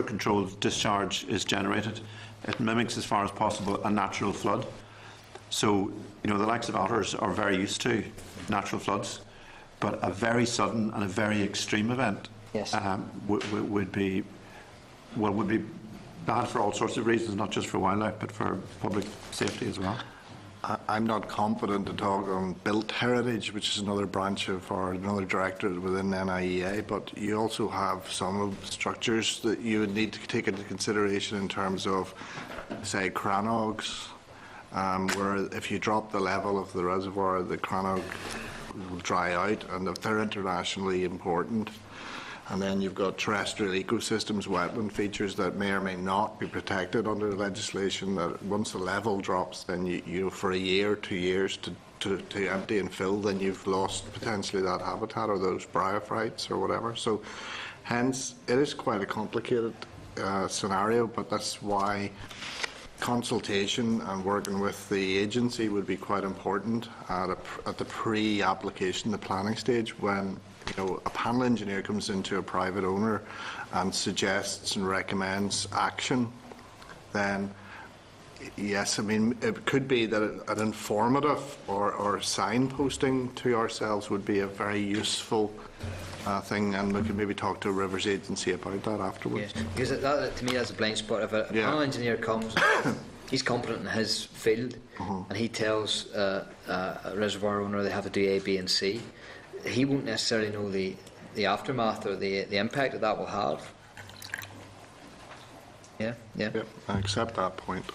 controlled discharge is generated, it mimics as far as possible a natural flood. So, you know, the likes of otters are very used to natural floods, but a very sudden and a very extreme event would be bad for all sorts of reasons, not just for wildlife, but for public safety as well. I'm not confident to talk on built heritage, which is another branch of another directorate within NIEA, but you also have some of the structures that you would need to take into consideration in terms of, say, crannogs, where if you drop the level of the reservoir, the crannog will dry out, and if they're internationally important. And then you've got terrestrial ecosystems, wetland features that may or may not be protected under legislation, that once the level drops, then you for a year, 2 years to empty and fill, then you've lost potentially that habitat or those bryophytes or whatever. So hence, it is quite a complicated scenario, but that's why consultation and working with the agency would be quite important at the pre-application, the planning stage, when a panel engineer comes into a private owner and suggests and recommends action, then yes, I mean, it could be that an informative or signposting to ourselves would be a very useful thing, and we could maybe talk to Rivers Agency about that afterwards. Yes, because that, to me, that's a blind spot. If a panel engineer comes, he's competent in his field, and he tells a reservoir owner they have to do A, B, and C, he won't necessarily know the aftermath or the impact that will have. Yeah. Yep, I accept that point.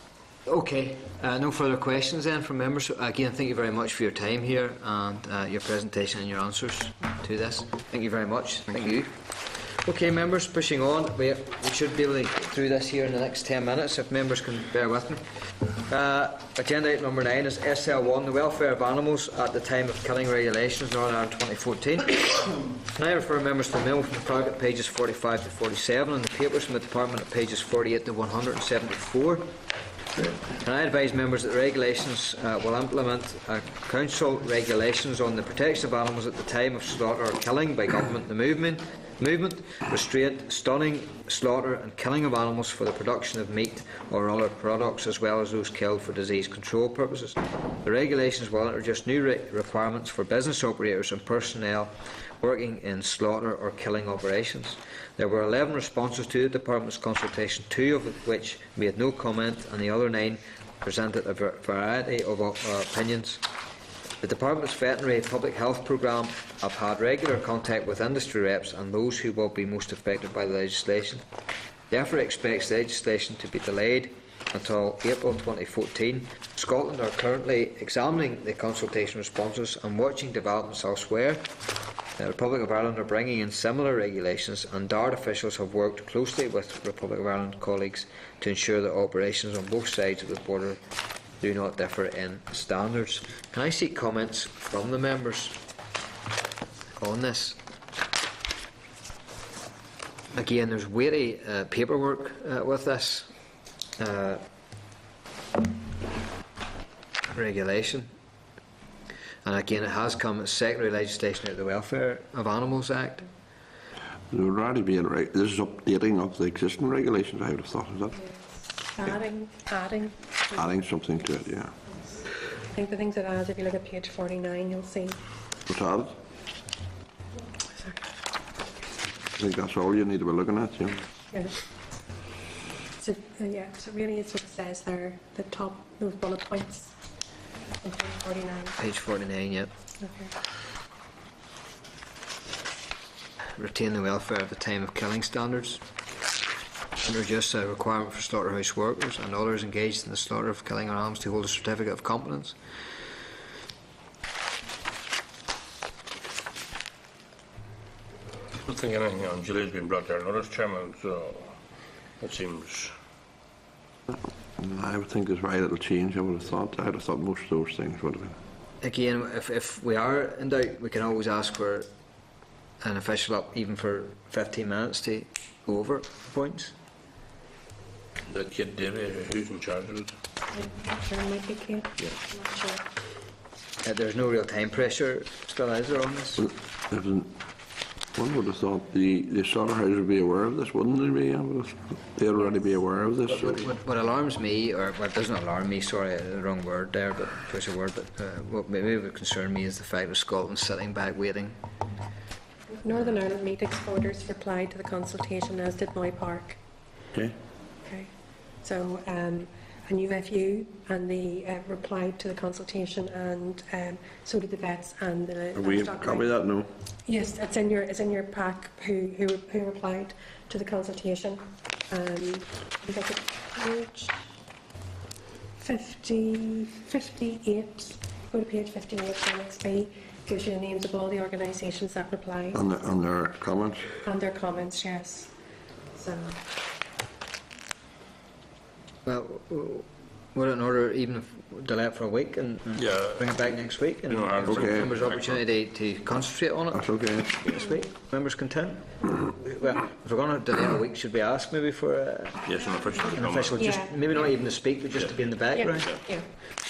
Okay, no further questions then from members. Again, thank you very much for your time here and your presentation and your answers to this. Thank you very much. Thank you. Okay, members, pushing on. We should be able to get through this here in the next 10 minutes, if members can bear with me. Agenda item number 9 is SL1, the welfare of animals at the time of killing regulations, Northern Ireland 2014. Can I refer members to the memo from the clerk at pages 45 to 47 and the papers from the department at pages 48 to 174. Can I advise members that the regulations will implement council regulations on the protection of animals at the time of slaughter or killing by government, the movement, restraint, stunning, slaughter and killing of animals for the production of meat or other products, as well as those killed for disease control purposes. The regulations will introduce new requirements for business operators and personnel working in slaughter or killing operations. There were 11 responses to the Department's consultation, 2 of which made no comment and the other 9 presented a variety of opinions. The Department's Veterinary Public Health Programme have had regular contact with industry reps and those who will be most affected by the legislation. Therefore expects the legislation to be delayed until April 2014. Scotland are currently examining the consultation responses and watching developments elsewhere. The Republic of Ireland are bringing in similar regulations, and DARD officials have worked closely with Republic of Ireland colleagues to ensure that operations on both sides of the border do not differ in standards. Can I seek comments from the members on this? Again, there's weighty paperwork with this regulation. And again, it has come as secondary legislation out of the Welfare of Animals Act. There would already be this is updating of the existing regulations, I would have thought, is that? Adding something to it, yeah. I think the things it adds, if you look at page 49, you'll see. What's added? I think that's all you need to be looking at, yeah. Yeah. So, so really it sort of says there, the top, those bullet points. On page 49. Page 49, yep. Okay. Retain the welfare at the time of killing standards. Introduce a requirement for slaughterhouse workers and others engaged in the slaughter of killing animals to hold a certificate of competence. I don't think anything on Julie's been brought to our notice, Chairman, so it seems. I would think there's very little change, I would have thought. I would have thought most of those things would have been. Again, if we are in doubt, we can always ask for an official up, even for 15 minutes, to go over points. The Kate Davey, who's in charge of it? I'm sure it might be Kate. Yeah. I'm not sure. There's no real time pressure still, is there, on this? One would have thought the slaughterhouse would be aware of this, wouldn't they be? They'd already be aware of this. What alarms me, or well, it doesn't alarm me, sorry, the wrong word there, but choice of word, but what maybe would concern me is the fact of Scotland sitting back waiting. Northern Ireland Meat Exporters replied to the consultation, as did Moy Park. Okay. Okay. So, and UFU and they replied to the consultation, and so did the vets and the. Are we copy that? No. Yes, it's in your pack. Who replied to the consultation? I think it's page 58. Go to page 58. Annex B gives you the names of all the organisations that replied. And their comments. And their comments, yes. So. Well, would it in order even if delay it for a week and bring it back next week and give members opportunity to concentrate on it? That's okay. This week, members content. Well, if we're going to delay a week, should we ask maybe for an official, just maybe not even to speak, but just to be in the background? Yeah.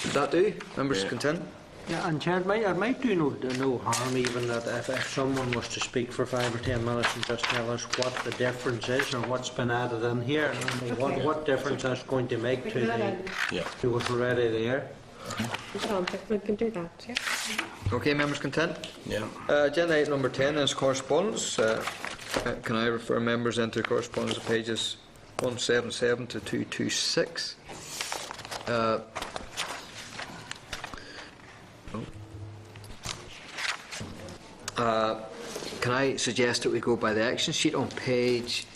Does that do? Members content? Yeah, and Chair, it might do no harm even that if someone was to speak for 5 or 10 minutes and just tell us what the difference is or what's been added in here, I mean, what difference that's going to make to what's already there. We can do that, yeah. Okay, members content? Yeah. Agenda item number 10 is correspondence. Can I refer members into correspondence of pages 177 to 226? Can I suggest that we go by the action sheet on page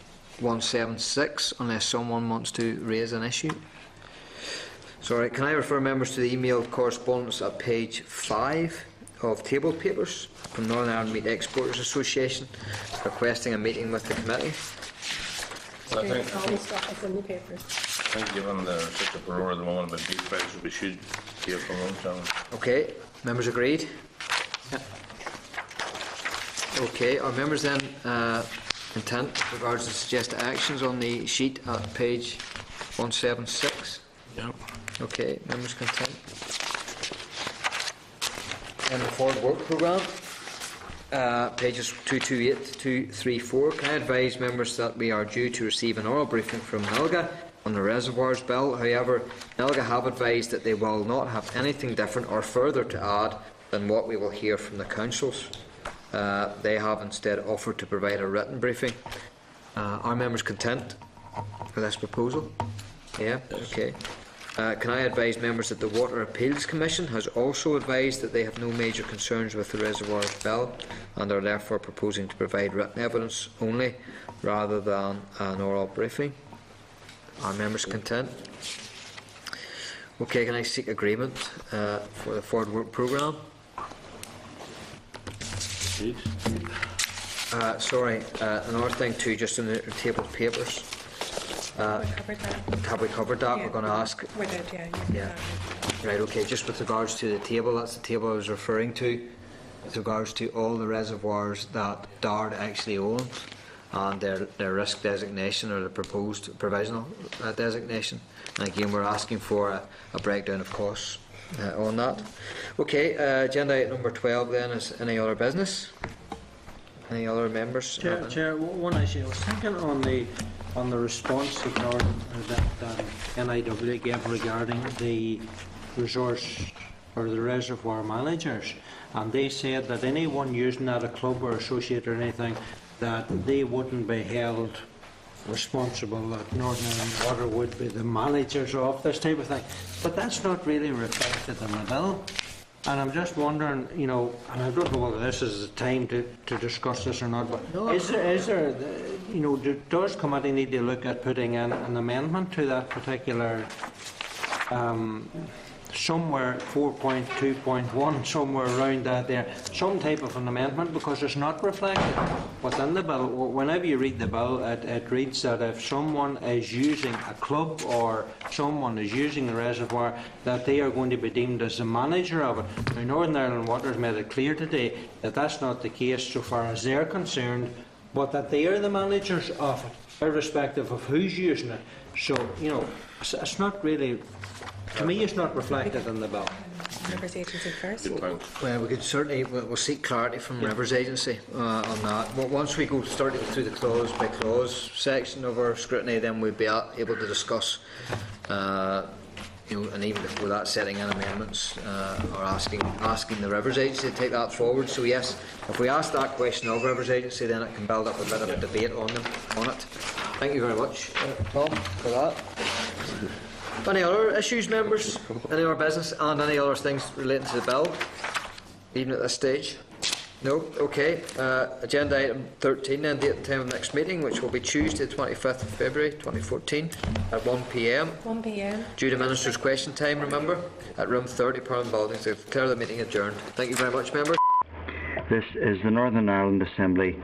176 unless someone wants to raise an issue? Sorry, can I refer members to the emailed correspondence at page 5 of table papers from Northern Ireland Meat Exporters Association requesting a meeting with the committee? Well, I think, All the stuff is in the papers. I think given the such a furore at the moment about beef prices, we should hear from them, gentlemen. Okay, members agreed? Yeah. Okay, are members then content with regards to suggested actions on the sheet at page 176? Yeah. Okay, members content. And the forward work programme, pages 228 to 234. Can I advise members that we are due to receive an oral briefing from NELGA on the reservoirs bill? However, NELGA have advised that they will not have anything different or further to add than what we will hear from the councils. They have instead offered to provide a written briefing. Are members content with this proposal? Yeah, okay. Can I advise members that the Water Appeals Commission has also advised that they have no major concerns with the reservoirs bill and are therefore proposing to provide written evidence only rather than an oral briefing? Are members content? Okay, can I seek agreement for the forward work programme? Sorry, another thing too, just in the table of papers. Have we covered that? Yeah. We're going to ask. We did, Yeah. Right, okay, just with regards to the table, that's the table I was referring to, with regards to all the reservoirs that DARD actually owns and their risk designation or the proposed provisional designation. And again, we're asking for a breakdown of costs on that. Okay, agenda item number 12 then is any other business? Any other members? Chair, one issue. I was thinking on the response that NIW gave regarding the resource or the reservoir managers, and they said that anyone using that, a club or associate or anything, that they wouldn't be held responsible, that Northern Ireland Water would be the managers of this type of thing. But that's not really reflected in the bill. And I'm just wondering, you know, and I don't know whether this is the time to discuss this or not, but is there, you know, does committee need to look at putting in an amendment to that particular, somewhere 4.2.1, somewhere around that there, some type of an amendment, because it's not reflected within the bill. Whenever you read the bill, it reads that if someone is using a club or someone is using a reservoir, that they are going to be deemed as the manager of it. Now, Northern Ireland Water has made it clear today that that's not the case so far as they're concerned, but that they are the managers of it, irrespective of who's using it. So, you know, it's not really, to me, it's not reflected in the bill. Rivers Agency first. Well, we could certainly, we'll seek clarity from Rivers Agency on that. Once we start to go through the clause by clause section of our scrutiny, then we'll be able to discuss, you know, and even before that, setting in amendments or asking the Rivers Agency to take that forward. So yes, if we ask that question of Rivers Agency, then it can build up a bit of a debate on it. Thank you very much, Tom, for that. Any other issues, members? Any other business and any other things relating to the bill, even at this stage? No? Okay. Agenda item 13 then, date and time of next meeting, which will be Tuesday, 25th of February 2014 at 1 p.m. 1 p.m. Due to Minister's question time, remember, at room 30, Parliament Buildings. I declare the meeting adjourned. Thank you very much, members. This is the Northern Ireland Assembly.